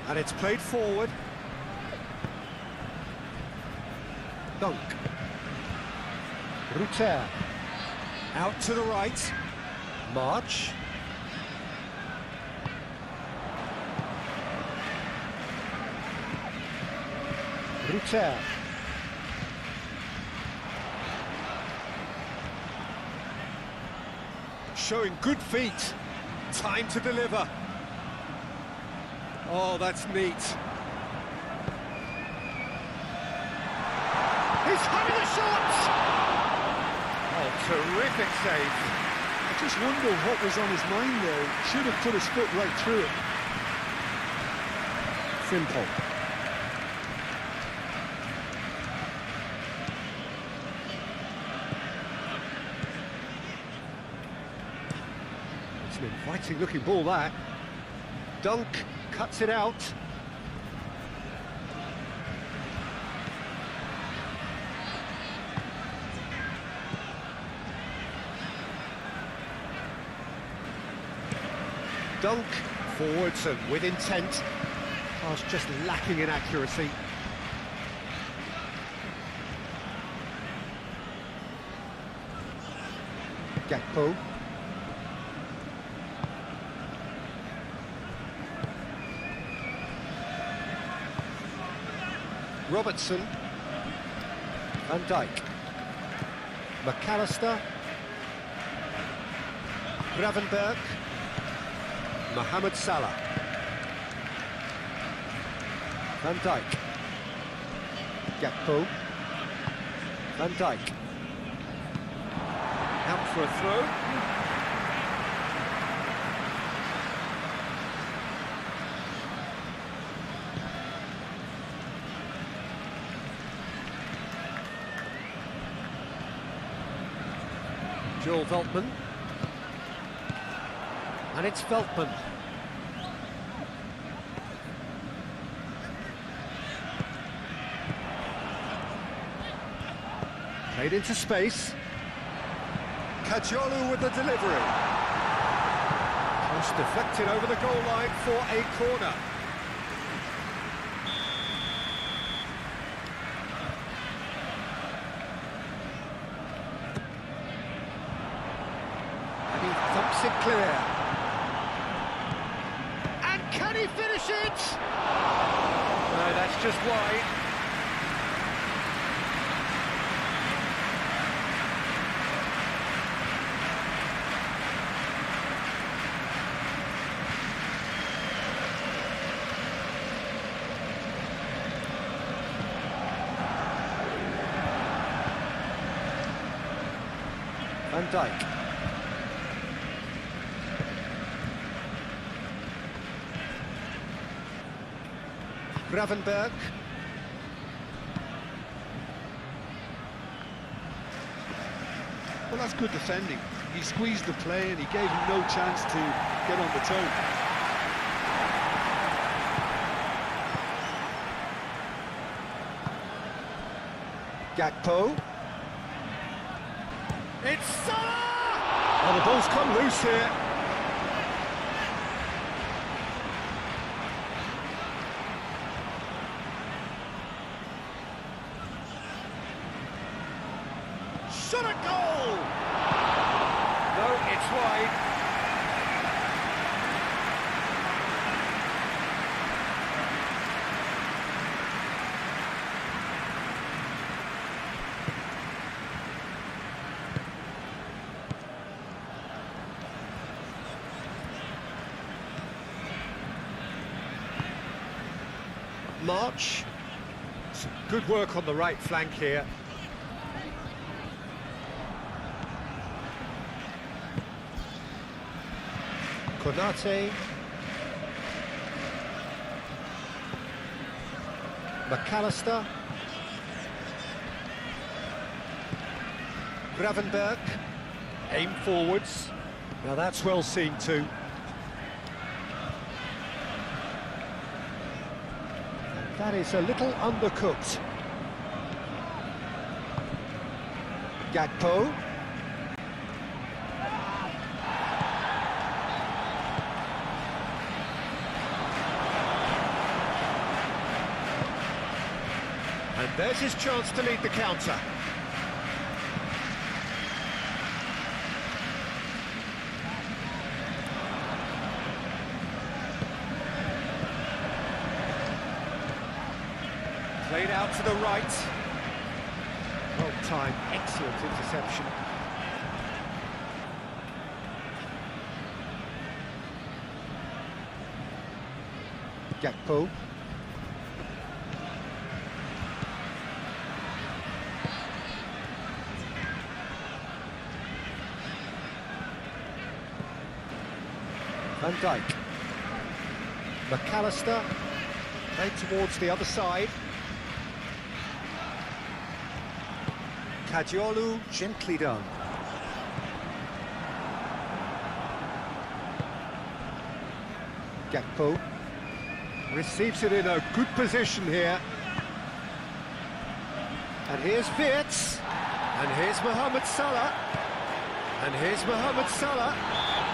And it's played forward. Dunk. Rutter. Out to the right. March. Rutter. Showing good feet. Time to deliver. Oh, that's neat. He's having a shot! Oh, terrific save. I just wonder what was on his mind there. Should have put his foot right through it. Simple. It's an inviting looking ball, that. Dunk cuts it out. Dunk forwards and with intent. Pass just lacking in accuracy. Gakpo. Robertson. Van Dijk. McAllister. Gravenberg. Mohamed Salah. Van Dijk. Gakpo. Van Dijk. Out for a throw. Joel Veltman. And it's Veltman. Played into space. Kajolu with the delivery. Cross deflected over the goal line for a corner. And he thumps it clear. And can he finish it? No, that's just wide. Van Dijk. Gravenberg. Well, that's good defending. He squeezed the play and he gave him no chance to get on the toe. Gakpo. It's Salah! Oh, the ball's come loose here. Shot a goal! No, it's wide. March. Some good work on the right flank here. Konate. McAllister. Gravenberg. Aim forwards. Now that's well seen too. That is a little undercooked. Gakpo. And there's his chance to lead the counter. Played out to the right. Well timed, excellent interception. Gakpo. Van Dijk. McAllister. Played towards the other side. Kadiolu, gently done. Gakpo. Receives it in a good position here. And here's Wirtz. And here's Mohamed Salah. And here's Mohamed Salah.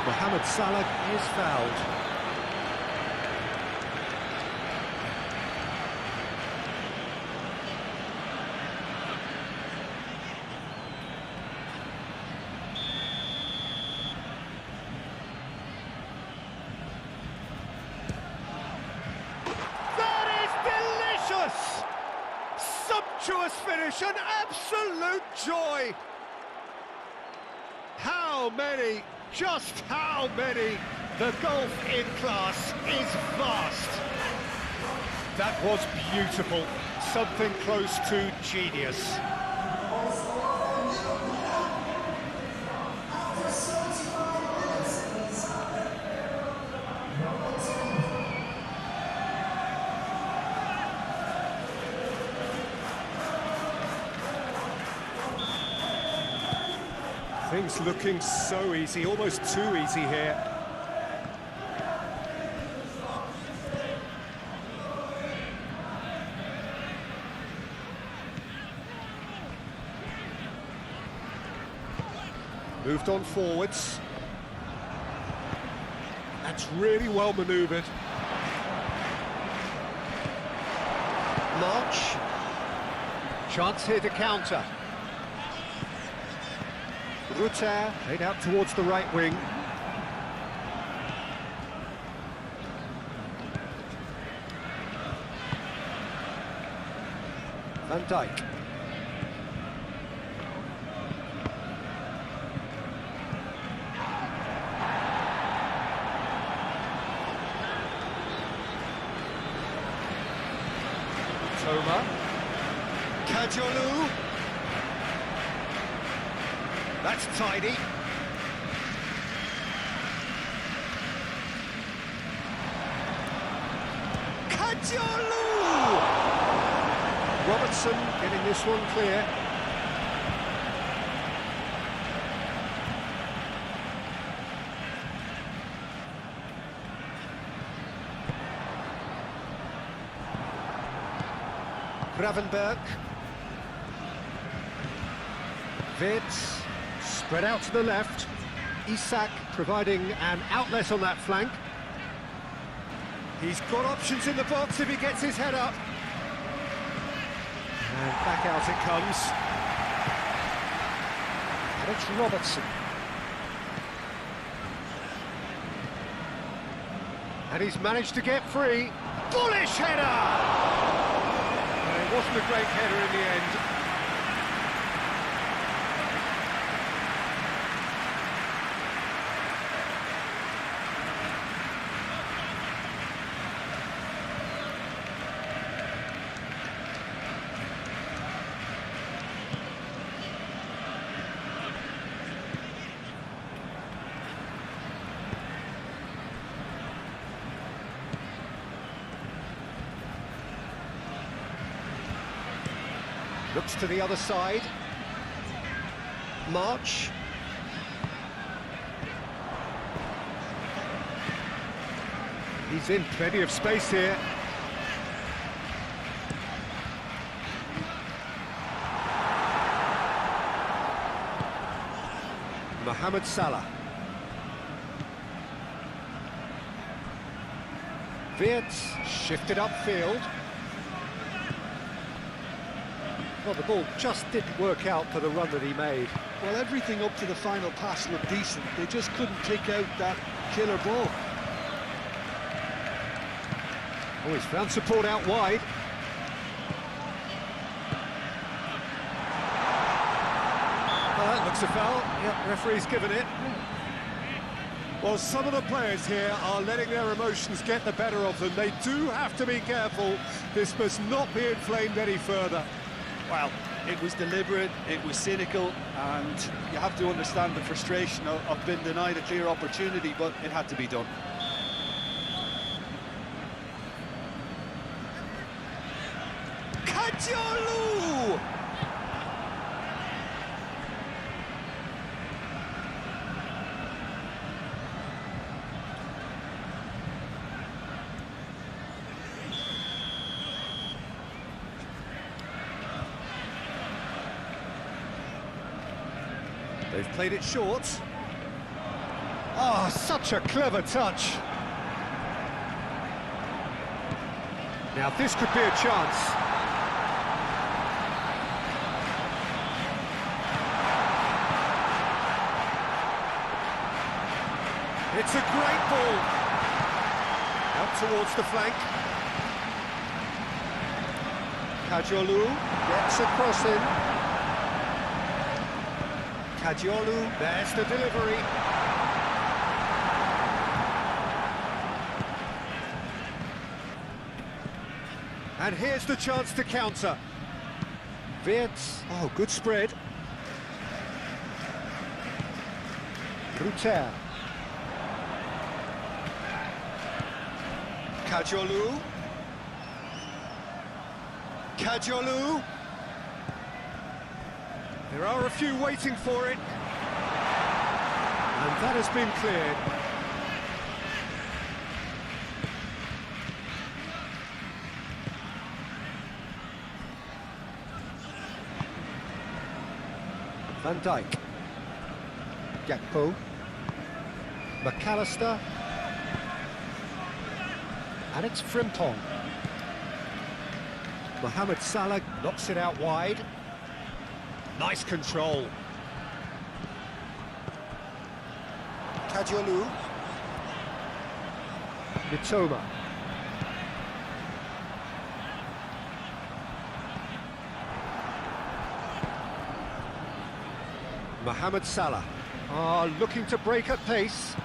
Mohamed Salah is fouled. Sumptuous finish, an absolute joy. How many, just how many? The golf in class is vast. That was beautiful, something close to genius. Things looking so easy, almost too easy here. Moved on forwards. That's really well manoeuvred. March. Chance here to counter. Rutter, played out towards the right wing. Van Dijk. Toma. Kadiolu. That's tidy. Kadiolu! Robertson getting this one clear. Gravenberg. Wirtz. Spread out to the left. Isak providing an outlet on that flank. He's got options in the box if he gets his head up. And back out it comes. And it's Robertson. And he's managed to get free. Bullish header! Well, it wasn't a great header in the end. Looks to the other side. March. He's in plenty of space here. Mohamed Salah. Wirtz shifted upfield. Well, the ball just didn't work out for the run that he made. Well, everything up to the final pass looked decent. They just couldn't pick out that killer ball. Oh, he's found support out wide. Oh, that looks a foul. Yep, referee's given it. Well, some of the players here are letting their emotions get the better of them. They do have to be careful. This must not be inflamed any further. Well, it was deliberate, it was cynical, and you have to understand the frustration of being denied a clear opportunity, but it had to be done. They've played it short. Oh, such a clever touch. Now this could be a chance. It's a great ball. Out towards the flank. Kajolu gets a cross in. Kajolu, there's the delivery. And here's the chance to counter. Wirtz, oh, good spread. Ruter. Kajolu. Kajolu. There are a few waiting for it. And that has been cleared. Van Dijk. Gakpo. McAllister. And it's Frimpong. Mohamed Salah knocks it out wide. Nice control. Kajolu. Mitoma. Mohamed Salah. Looking to break at pace.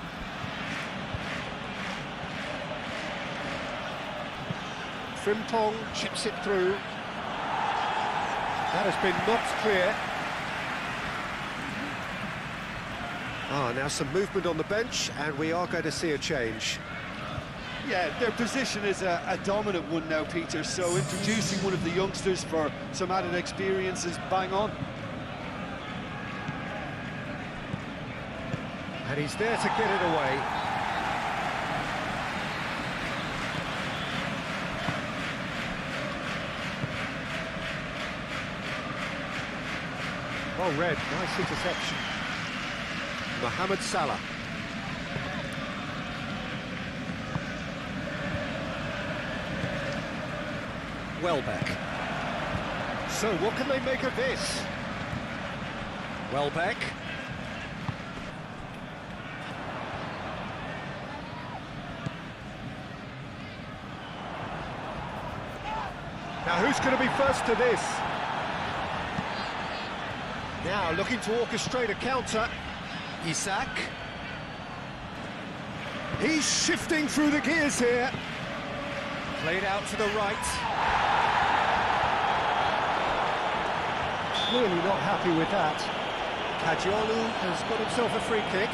Frimpong chips it through. That has been knocked clear. Now some movement on the bench, and we are going to see a change. Yeah, their position is a dominant one now, Peter, so introducing one of the youngsters for some added experience is bang on. And he's there to get it away. Well read, nice interception. Mohamed Salah. Welbeck. So what can they make of this? Welbeck. Now who's going to be first to this? Now looking to orchestrate a counter. Isak. He's shifting through the gears here. Played out to the right. Clearly not happy with that. Kajolu has got himself a free kick.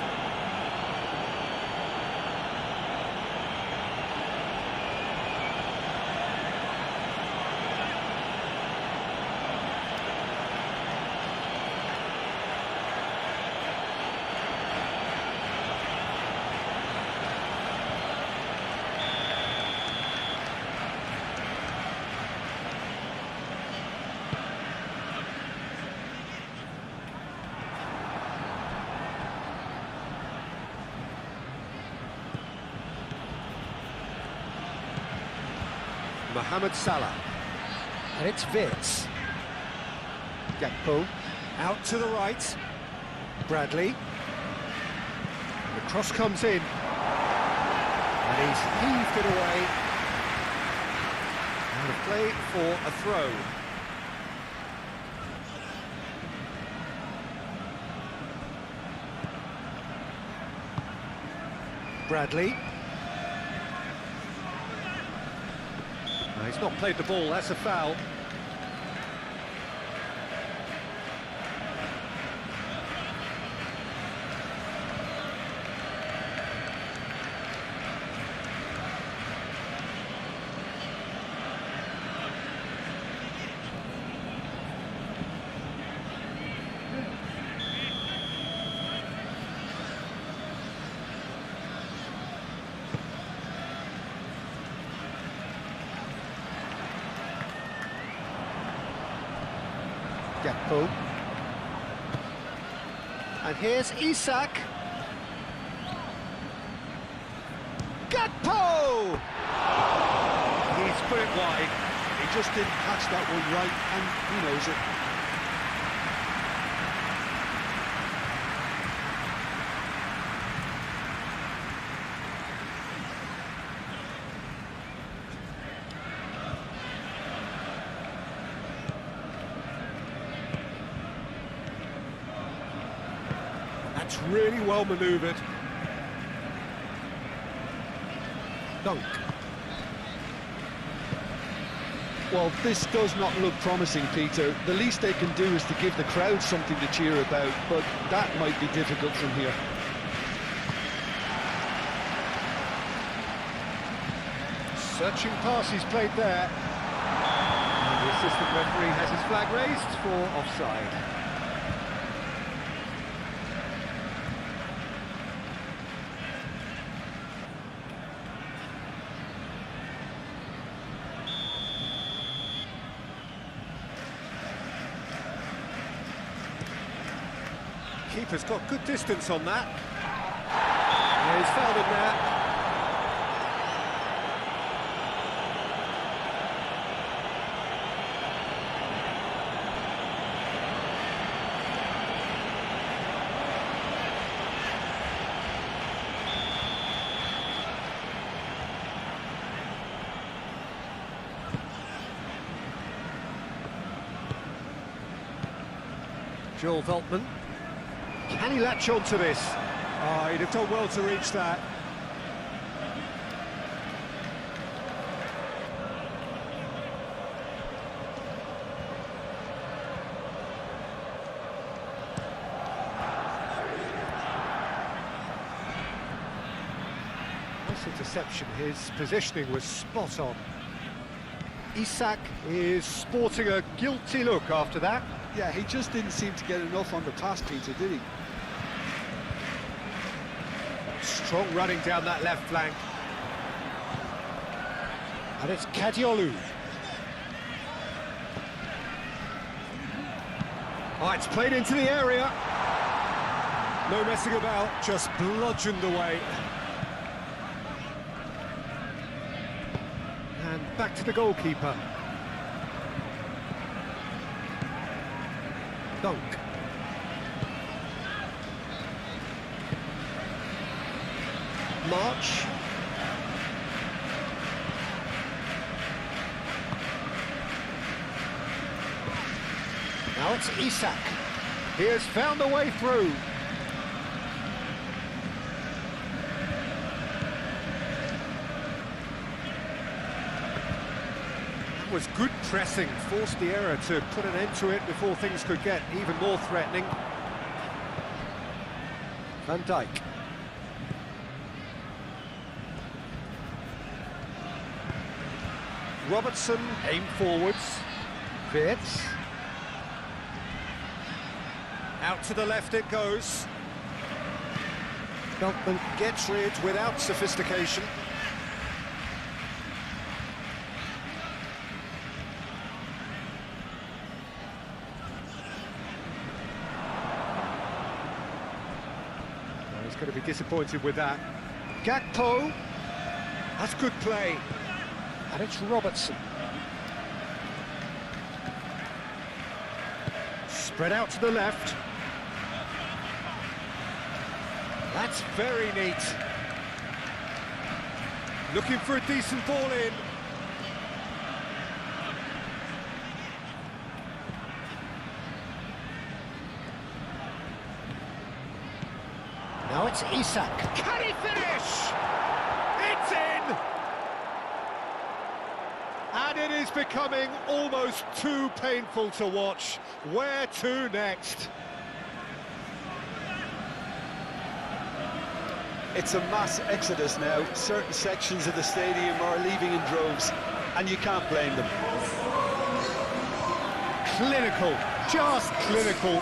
Mohamed Salah. And it's Wirtz. Gakpo. Out to the right. Bradley. The cross comes in. And he's heaved it away. And a play for a throw. Bradley. He's not played the ball, that's a foul. Gakpo. And here's Isak. Gakpo! He's put it wide. He just didn't catch that one right, and he knows it. That's really well manoeuvred. Dunk. Well, this does not look promising, Peter. The least they can do is to give the crowd something to cheer about, but that might be difficult from here. Searching pass he's played there. And the assistant referee has his flag raised for offside. Keeper's got good distance on that. Yeah, he's fouled him there. Joel Veltman. Can he latch on to this? Oh, he'd have done well to reach that. Nice interception. His positioning was spot on. Isak is sporting a guilty look after that. Yeah, he just didn't seem to get enough on the pass, Peter, did he? Strong running down that left flank. And it's Kadiolu. Oh, it's played into the area. No messing about, just bludgeoned away. And back to the goalkeeper. Dunk. March. Now it's Isak. He has found a way through. That was good pressing, forced the error to put an end to it before things could get even more threatening. Van Dijk. Robertson aimed forwards. Wirtz. Out to the left it goes. Veltman gets rid without sophistication. He's going to be disappointed with that. Gakpo. That's good play. And it's Robertson. Spread out to the left. That's very neat. Looking for a decent ball in. Now it's Isak. Can he finish? It's in! And it is becoming almost too painful to watch. Where to next? It's a mass exodus now. Certain sections of the stadium are leaving in droves, and you can't blame them. Clinical, just clinical.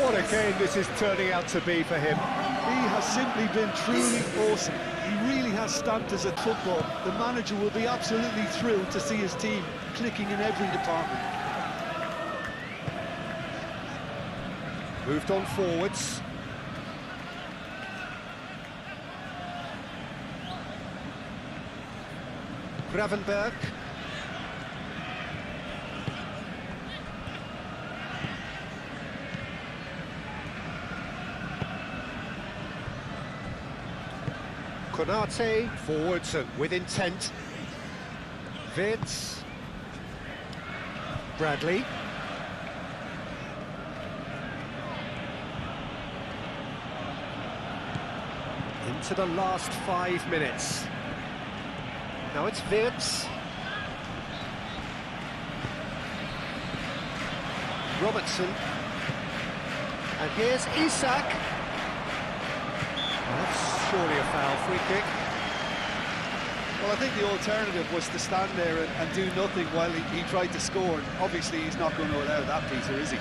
What a game this is turning out to be for him. He has simply been truly awesome. He really has stamped us at football. The manager will be absolutely thrilled to see his team clicking in every department. Moved on forwards. Gravenberg. Konate forwards and with intent. Wirtz. Bradley. Into the last 5 minutes. Now it's Wirtz. Robertson. And here's Isak. Well, that's surely a foul, free kick. Well, I think the alternative was to stand there and do nothing while he tried to score. Obviously, he's not going to allow that, Peter, is he?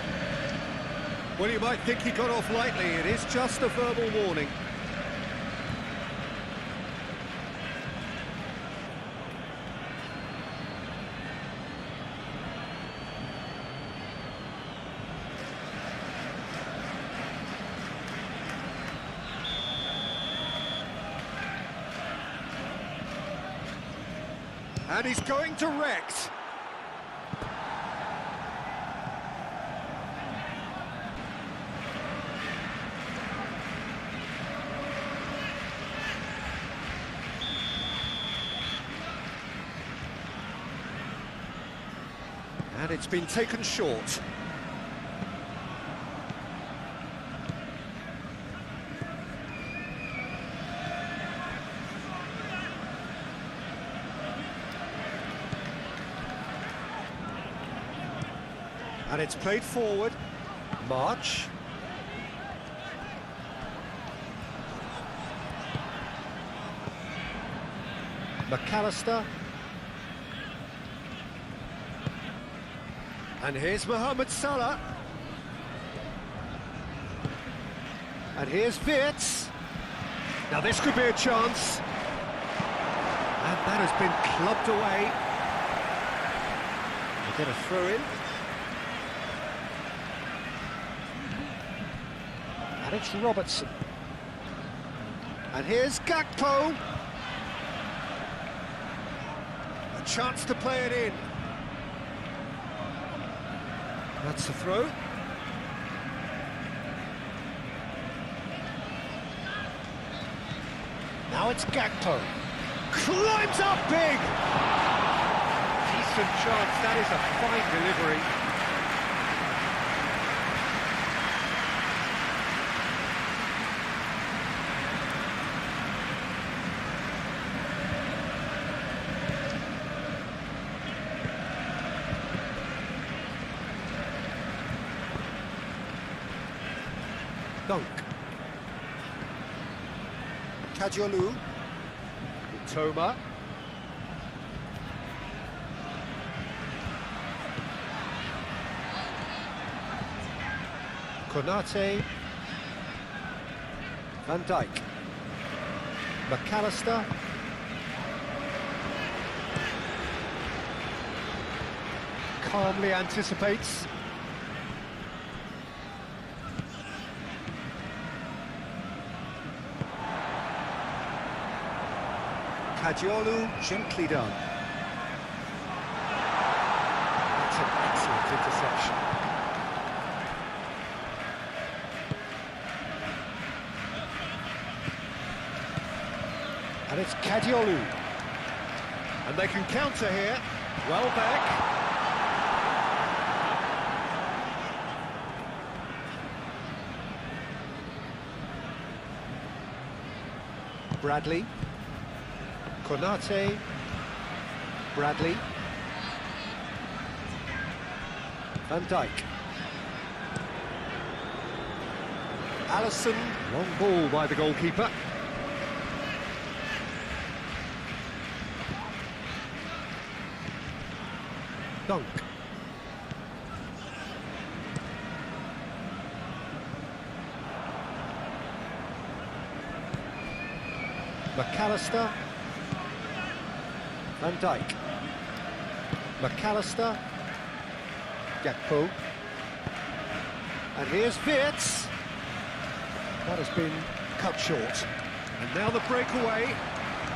Well, you might think he got off lightly. It is just a verbal warning. And he's going direct. And it's been taken short. And it's played forward. March. McAllister. And here's Mohamed Salah. And here's Wirtz. Now this could be a chance. And that has been clubbed away. They get a throw in. And it's Robertson. And here's Gakpo. A chance to play it in. That's the throw. Now it's Gakpo. Climbs up big! Decent chance, that is a fine delivery. Dunk. Kajolu. Toma. Konate. Van Dijk. McAllister. Calmly anticipates. Kajolu, gently done. That's an excellent interception. And it's Kajolu. And they can counter here. Well back. Bradley. Konate, Bradley, Van Dijk, Alisson, long ball by the goalkeeper. Dunk. McAllister. Van Dijk. McAllister. Gakpo. And here's Wirtz. That has been cut short. And now the breakaway.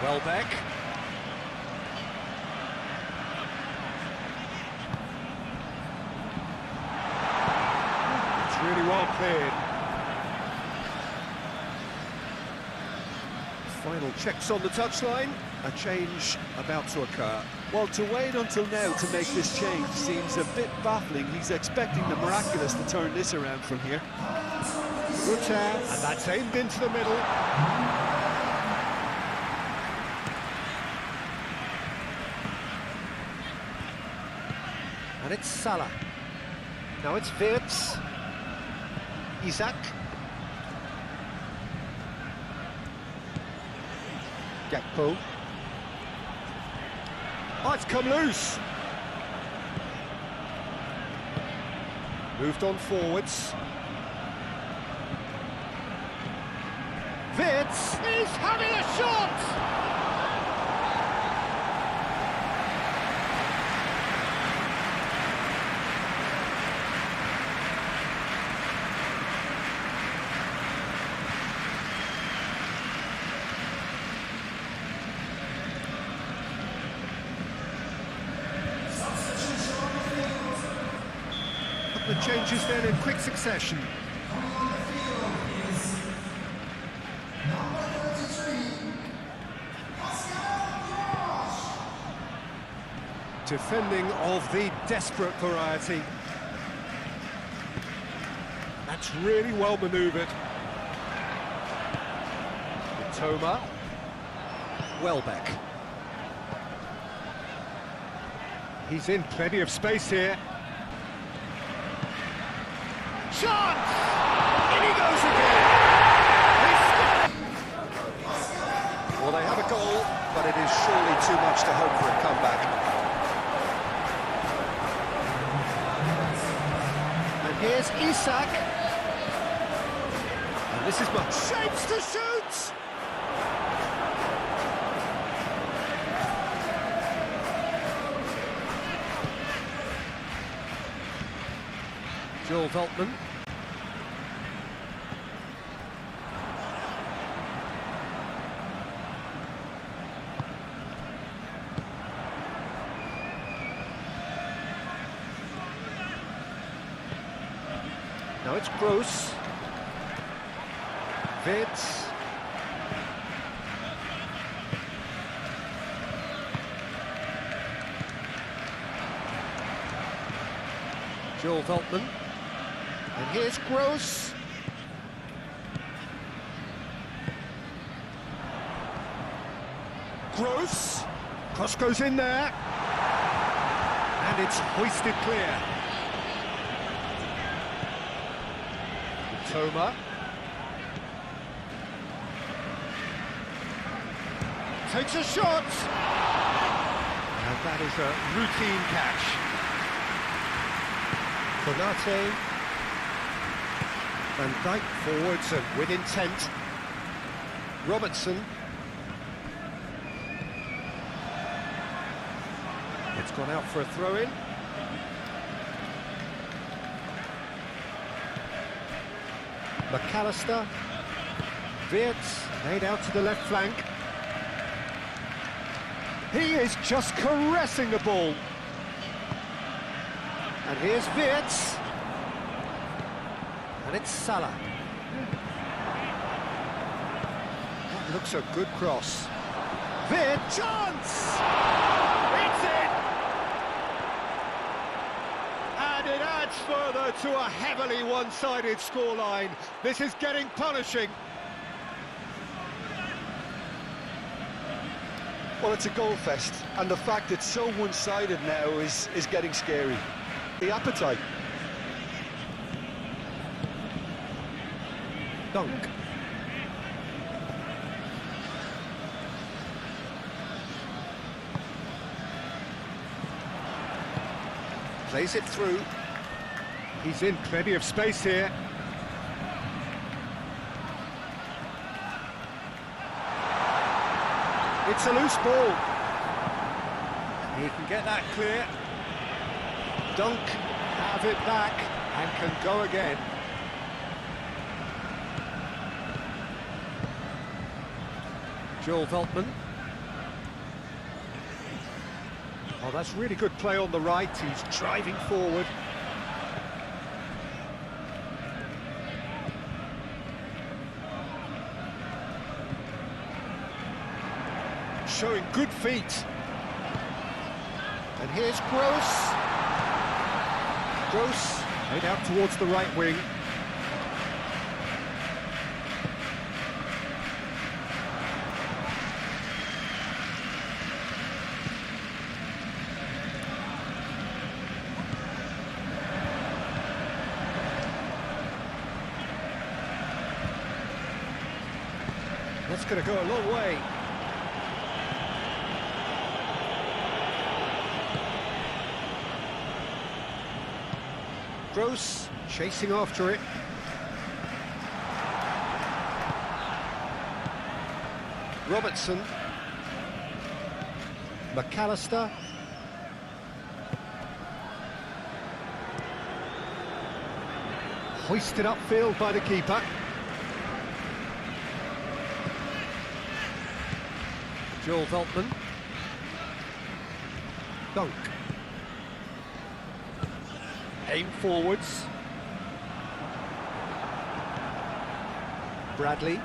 Welbeck. cleared. Final checks on the touchline. A change about to occur. Well, to wait until now to make this change seems a bit baffling. He's expecting the miraculous to turn this around from here. Good and that's aimed into the middle. And it's Salah. Now it's Wirtz. Isak. Gakpo. Oh, it's come loose. Moved on forwards. Wirtz is having a shot! The changes then in quick succession. Defending of the desperate variety. That's really well manoeuvred. Toma. Welbeck. He's in plenty of space here. Chance! In he goes again! Well, they have a goal, but it is surely too much to hope for a comeback. And here's Isak. And this is much shapes to shoot! Joel Veltman. Now it's Gross. Wirtz. Joel Veltman. And here's Gross. Gross. Cross goes in there. And it's hoisted clear. Toma. Takes a shot. And that is a routine catch. Konate. Van Dijk forwards and with intent. Robertson. It's gone out for a throw-in. McAllister. Wirtz laid out to the left flank. He is just caressing the ball. And here's Wirtz. And it's Salah. That looks a good cross. Wirtz, chance! It's in! And it adds further to a heavily one-sided scoreline. This is getting punishing. Well, it's a goal fest, and the fact it's so one-sided now is getting scary. The appetite. Dunk. Plays it through. He's in plenty of space here. It's a loose ball. He can get that clear. Dunk, have it back, and can go again. Joel Veltman. Oh, that's really good play on the right. He's driving forward. showing good feet. And here's Gross. Gross, made out towards the right wing. That's going to go a long way. Gross chasing after it. Robertson. McAllister. Hoisted upfield by the keeper. Joel Veltman. Dunk. Aim forwards. Bradley.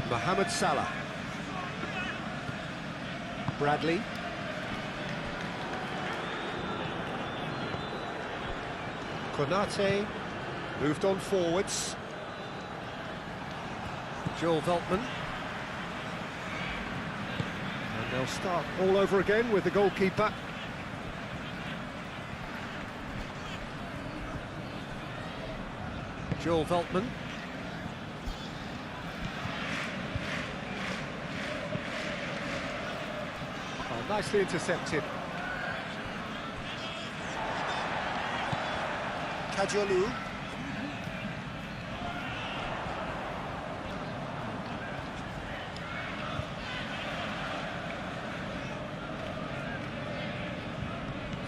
Mohamed Salah. Bradley. Konate. Moved on forwards. Joel Veltman. And they'll start all over again with the goalkeeper. Joel Veltman. Oh, nicely intercepted. Kajolu.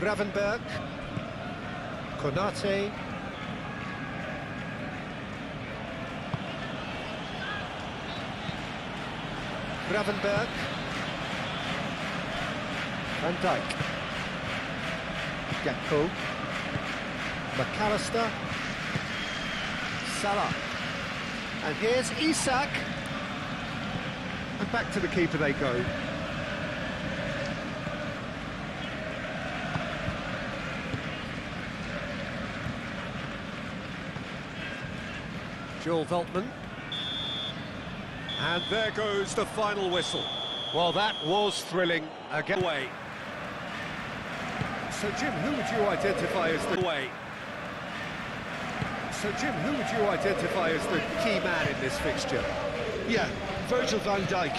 Gravenberg. Konate. Gravenberg. Van Dijk. Gakpo. McAllister. Salah. And here's Isak. And back to the keeper they go. Joel Veltman. And there goes the final whistle. Well, that was thrilling. Again. Away. So, Jim, who would you identify as the way? So, Jim, who would you identify as the key man in this fixture? Yeah, Virgil van Dijk.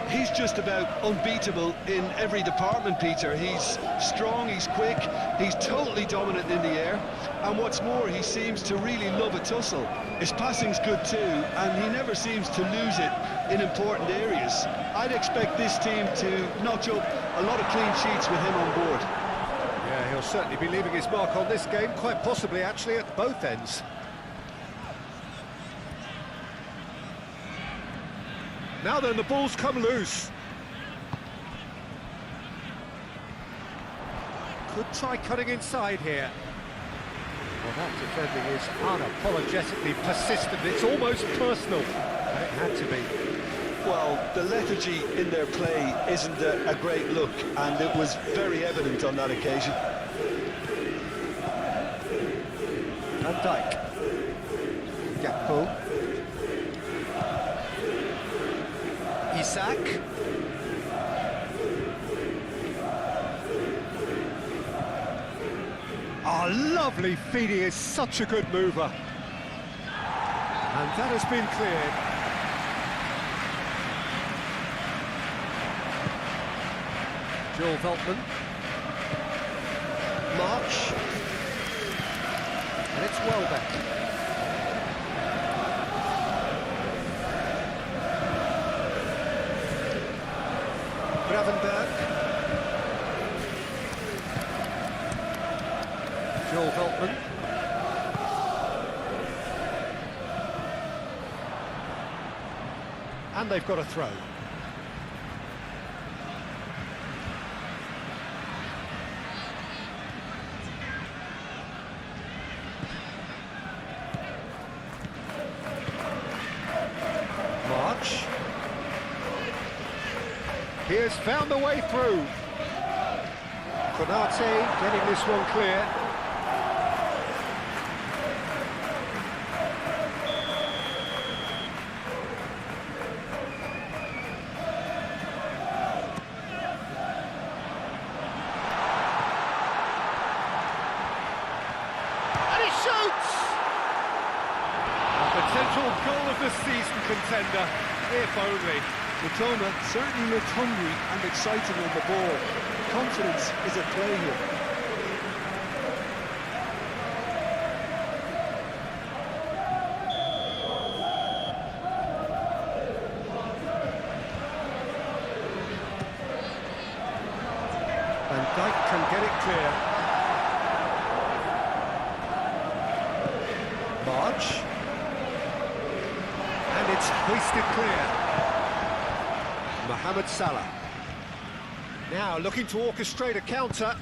He's just about unbeatable in every department, Peter. He's strong, he's quick, he's totally dominant in the air, and what's more, he seems to really love a tussle. His passing's good too, and he never seems to lose it in important areas. I'd expect this team to notch up a lot of clean sheets with him on board. Yeah, he'll certainly be leaving his mark on this game, quite possibly actually at both ends. Now then, the ball's come loose. Could try cutting inside here. Well, that defending is unapologetically persistent. It's almost personal. And it had to be. Well, the lethargy in their play isn't a great look, and it was very evident on that occasion. Van Dijk. Gakpo. Isak. Oh, lovely feed. He is such a good mover. And that has been cleared. Joel Veltman. March. And it's Welbeck. Gravenberg. Joel Veltman. And they've got a throw. March. He has found the way through. Konate getting this one clear. And he shoots! A potential goal of the season contender, if only. Matoma certainly looked hungry and excited on the ball. Confidence is at play here. Van Dijk can get it clear. March. And it's hoisted clear. Mohamed Salah. Now looking to orchestrate a counter.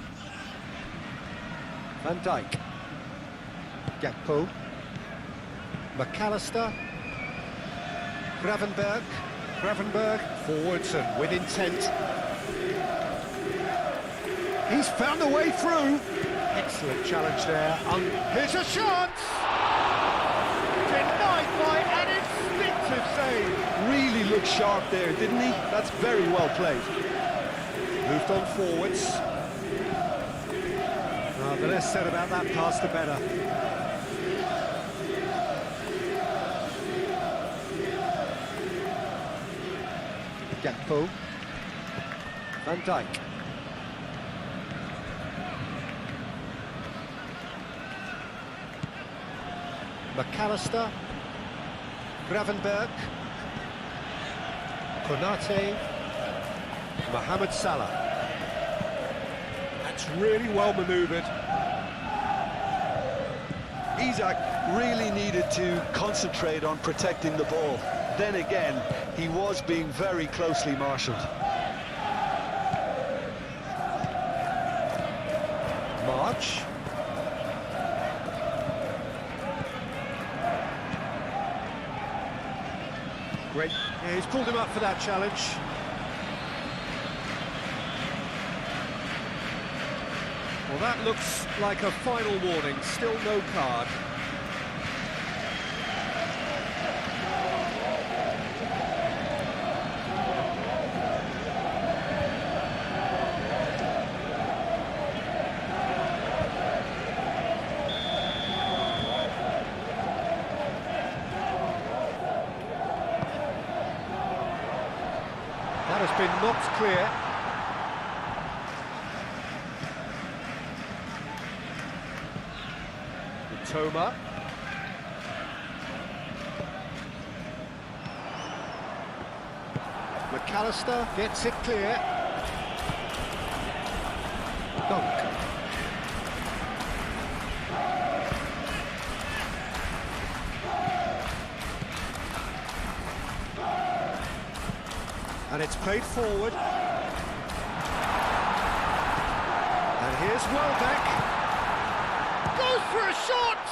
Van Dijk. Gakpo. McAllister. Gravenberg forwards and with intent. He's found a way through. Excellent challenge there. Here's a chance! Denied by an instinctive save. Really looked sharp there, didn't he? That's very well played. Moved on forwards. The less said about that pass, the better. Gakpo. Van Dijk. McAllister. Gravenberg. Konate. Mohamed Salah. That's really well manoeuvred. Isak really needed to concentrate on protecting the ball. Then again, he was being very closely marshalled. March. Great. Yeah, he's pulled him up for that challenge. Well, that looks like a final warning. Still no card. That has been knocked clear. Toma. McAllister gets it clear. Dunk. And it's played forward. And here's Welbeck. Goes for a shot!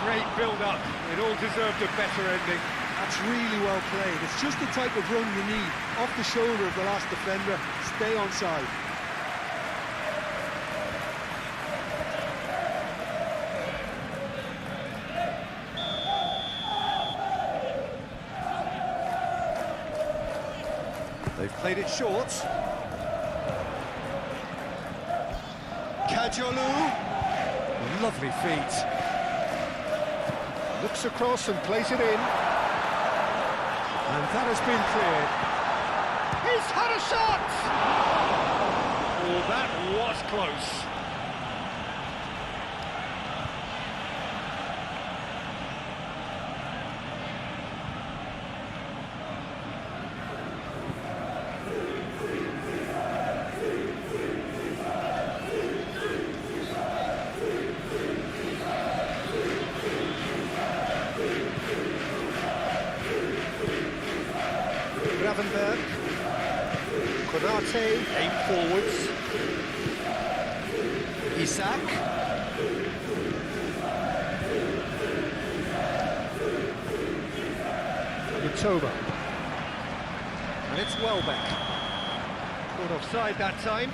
Great build-up. It all deserved a better ending. That's really well played. It's just the type of run you need. Off the shoulder of the last defender, stay onside. They've played it short. Kajolu. Lovely feet. Looks across and plays it in. And that has been cleared. He's had a shot! Oh, that was close. Gravenberg. Konate, aim forwards. Isak. Matoma. And it's Welbeck. Caught offside that time.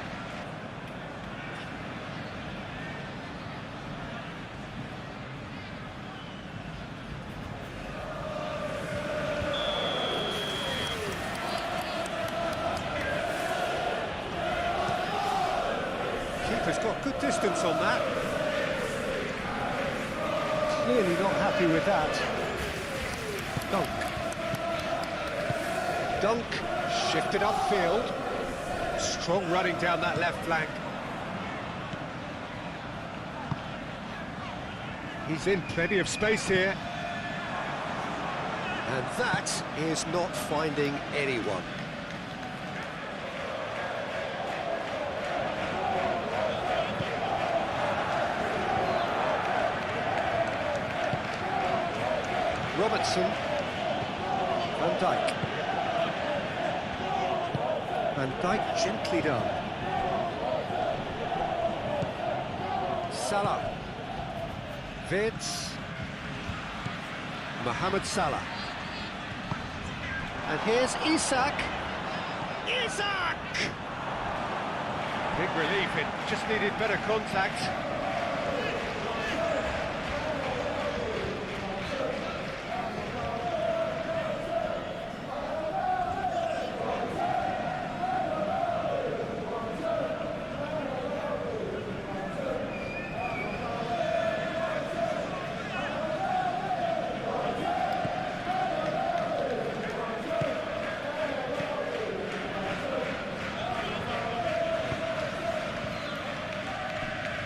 Keeper's got good distance on that. Clearly not happy with that. Dunk, shifted upfield. Strong running down that left flank. He's in plenty of space here. And that is not finding anyone. Robertson. Van Dijk. Van Dijk gently done. Salah. Vids. Mohamed Salah. And here's Isak. Isak! Big relief, it just needed better contact.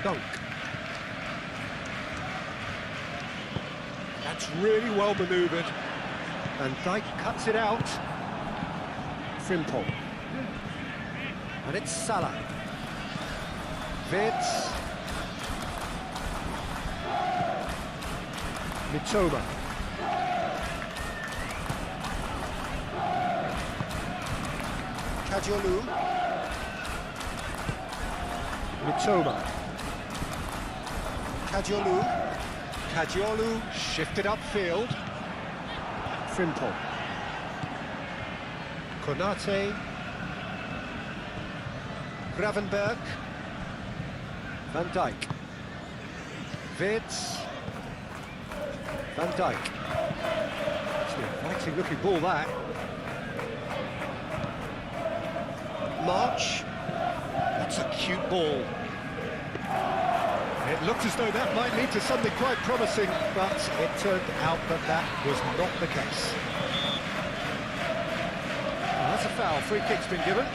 Dunk. That's really well manoeuvred. And Dijk cuts it out. Frimpong. And it's Salah. Vids. Mitoma. Kadiolu. Mitoma. Kadiolu shifted upfield. Frimpong. Konate. Gravenberg. Van Dijk. Vids. Van Dijk. It's an inviting looking ball, that. March. That's a cute ball. It looked as though that might lead to something quite promising, but it turned out that that was not the case. Well, that's a foul. Free kick's been given.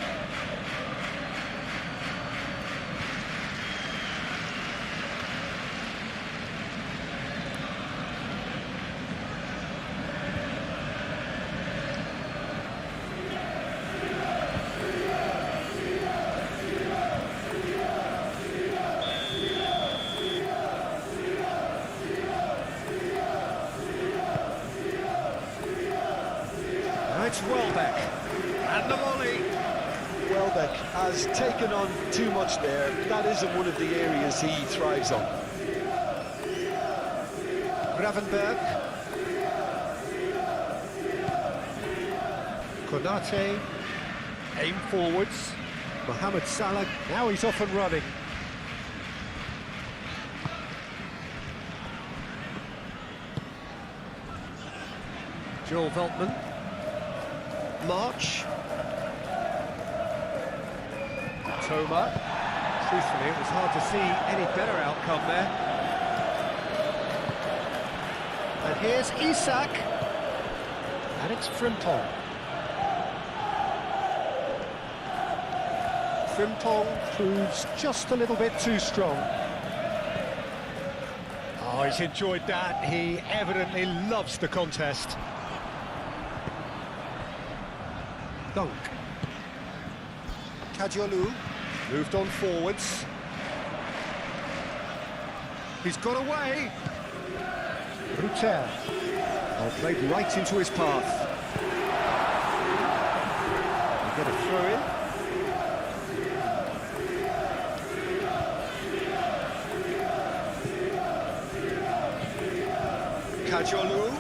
It's Welbeck, and the volley. Welbeck has taken on too much there. That isn't one of the areas he thrives on. Gravenberg. Konate. Aim forwards. Mohamed Salah, now he's off and running. Joel Veltman. March. Toma. Truthfully, it was hard to see any better outcome there. And here's Isak. And it's Frimpong. Frimpong proves just a little bit too strong. Oh, he's enjoyed that. He evidently loves the contest. Dunk. Kadiolu moved on forwards. He's got away. Ruter. Oh, played right into his path. We get a throw in. Kadiolu.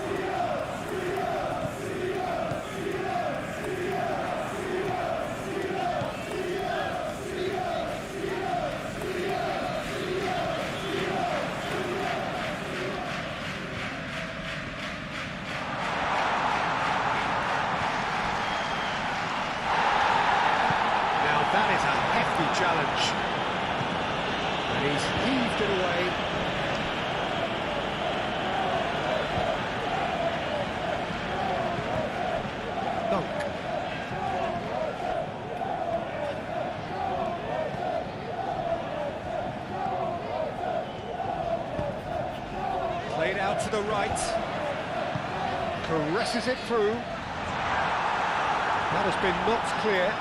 And he's heaved it away. Dunk. Played out to the right. Caresses it through. That has been knocked clear.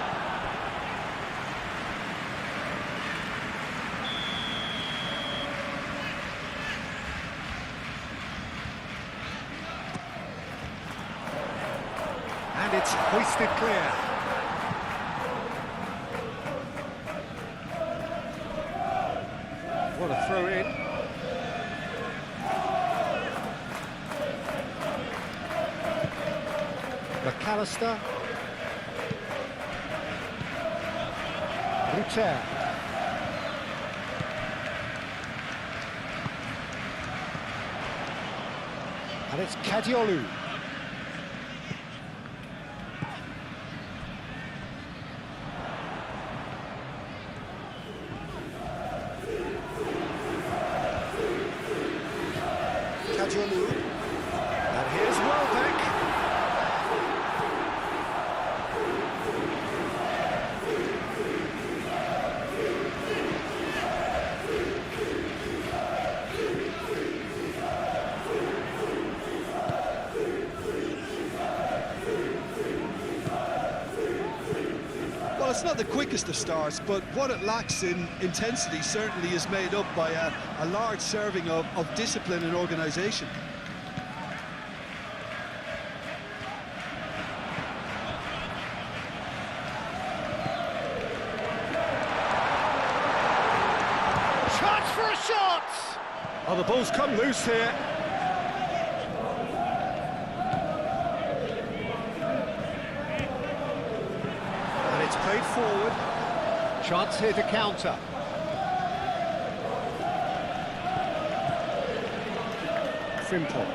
And it's hoisted clear. What a throw in. McAllister. Ruter. And it's Kadiolu. Kadiolu. And here's Welbeck. Well, it's not the quickest of starts, but what it lacks in intensity certainly is made up by a large serving of discipline and organisation. Chance for a shot! Oh, the ball's come loose here. And it's played forward. Chance here to counter. Frimpong.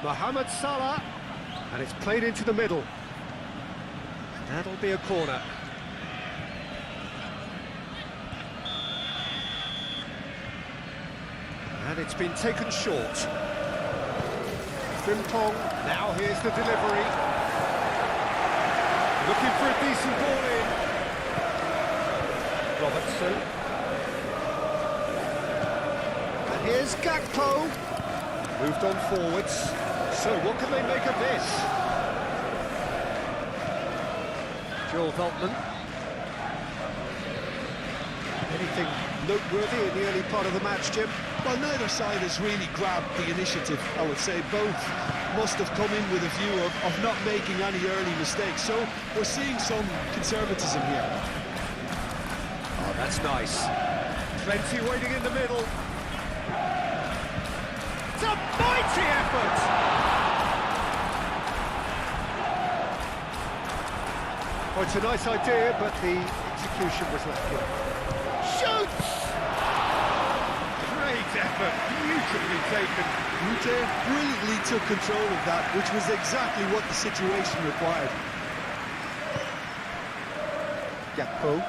Mohamed Salah. And it's played into the middle. That'll be a corner. And it's been taken short. Frimpong, now here's the delivery. Looking for a decent ball in. Robertson. And here's Gakpo. Moved on forwards. So what can they make of this? Joel Veltman. Anything noteworthy in the early part of the match, Jim? Well, neither side has really grabbed the initiative, I would say. Both must have come in with a view of not making any early mistakes. So we're seeing some conservatism here. Oh, that's nice. Plenty waiting in the middle. It's a mighty effort! Oh, it's a nice idea, but the execution was lacking. Shoots! Great effort, beautifully taken. Ruter brilliantly took control of that, which was exactly what the situation required. Gakpo.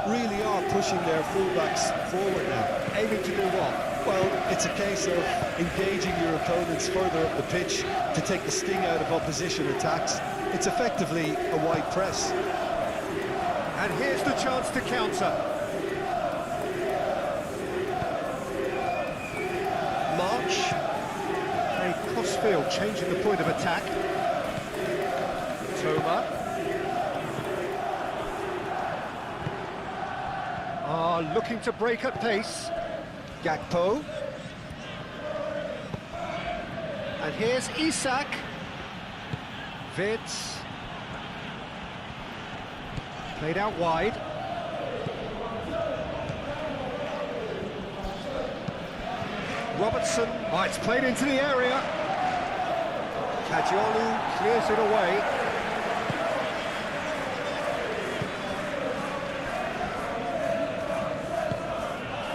Really are pushing their fullbacks forward now. Aiming to do what? Well, it's a case of engaging your opponents further up the pitch to take the sting out of opposition attacks. It's effectively a wide press. And here's the chance to counter. March. A crossfield, changing the point of attack. Toma. Looking to break at pace. Gakpo. And here's Isak. Vitz. Played out wide. Robertson. Oh, it's played into the area. Kadiolu clears it away.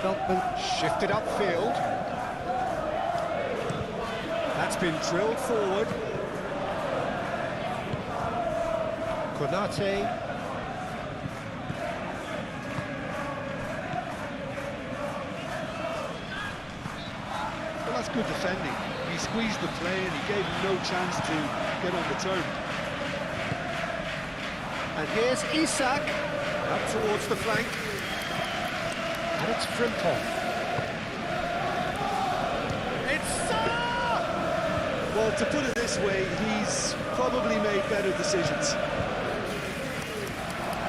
Veltman shifted upfield. That That's been drilled forward. Konate. Well, that's good defending. He squeezed the play and he gave him no chance to get on the turn. And here's Isak, up towards the flank. And it's Frimpong. It's Salah! Well, to put it this way, he's probably made better decisions.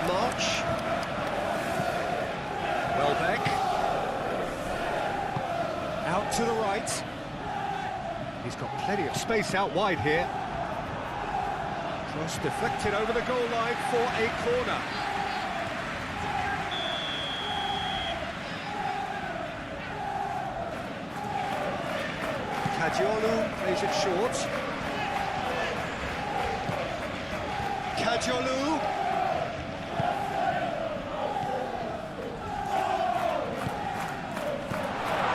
March. Welbeck. Out to the right. He's got plenty of space out wide here. Cross deflected over the goal line for a corner. Kadiolu plays it short. Kadiolu.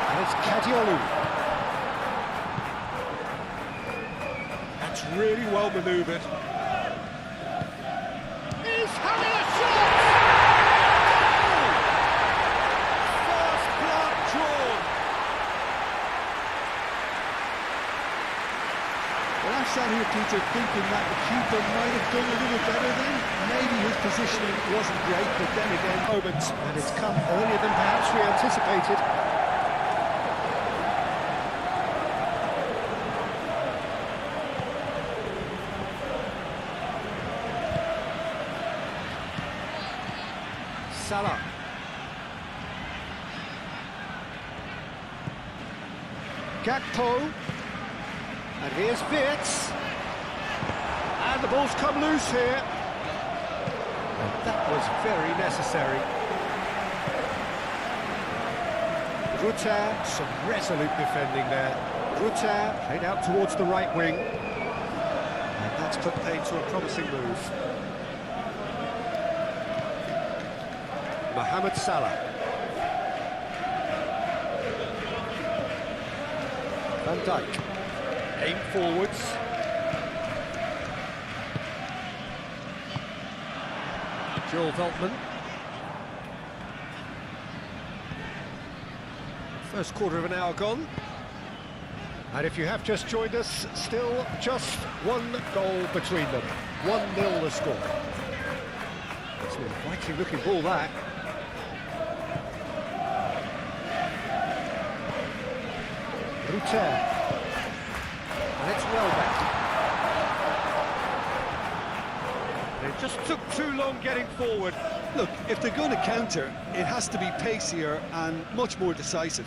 And it's Kadiolu. That's really well manoeuvred. He's having a shot! First blood drawn. Well, I've sat here, Peter, thinking that the keeper might have done a little better then. Maybe his positioning wasn't great, but then again... Moment, and it's come earlier than perhaps we anticipated. Salah. Gakpo. And here's Wirtz. And the ball's come loose here. And that was very necessary. Rutter, some resolute defending there. Rutter played out towards the right wing. And that's put paid to a promising move. Mohamed Salah. Van Dijk. Aim forwards. Joel Veltman. First quarter of an hour gone. And if you have just joined us, still just one goal between them. 1-0 the score. It's an inviting looking ball, that. Rutter. And it's Welbeck. It just took too long getting forward. Look, if they're going to counter, it has to be pacier and much more decisive.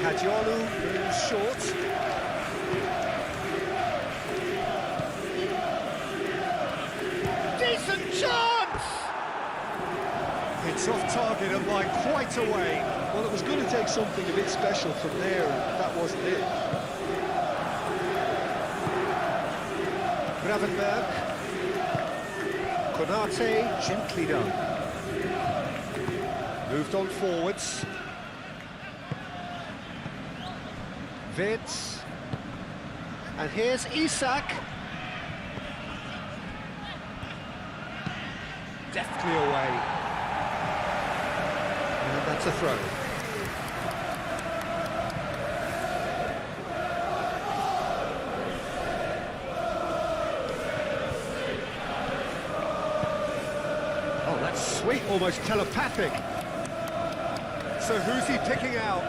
Kadiolu moves short. Decent chance! It's off target and by quite a way. Well, it was going to take something a bit special from there, and that wasn't it. Gravenberg. Konate, gently done. Moved on forwards. Wirtz. And here's Isak. Deftly away. And that's a throw. Oh, that's sweet, almost telepathic. So who's he picking out?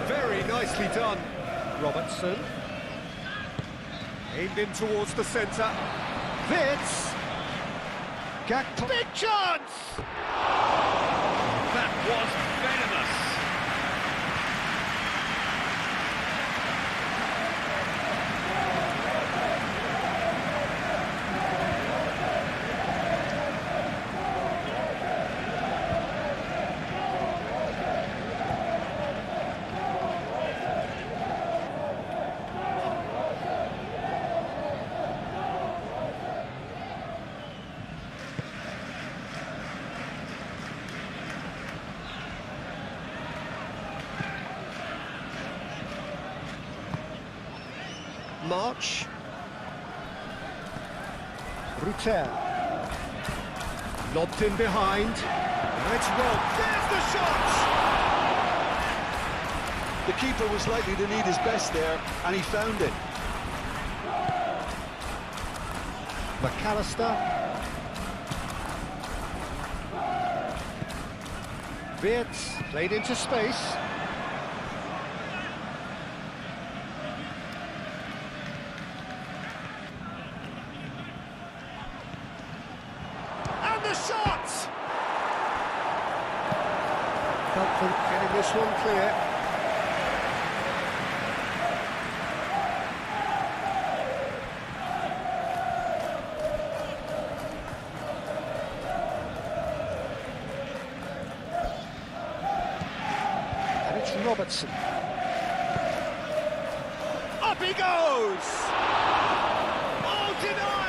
Very nicely done. Robertson. Aimed in towards the centre. Wirtz. Gakpo. Big chance! That was venomous. march. Ruter. Lobbed in behind. It's robbed. There's the shot! The keeper was likely to need his best there, and he found it. McAllister. Wirtz played into space. And the shot! Helpful getting this one clear. Robertson. Up he goes! Oh, denied!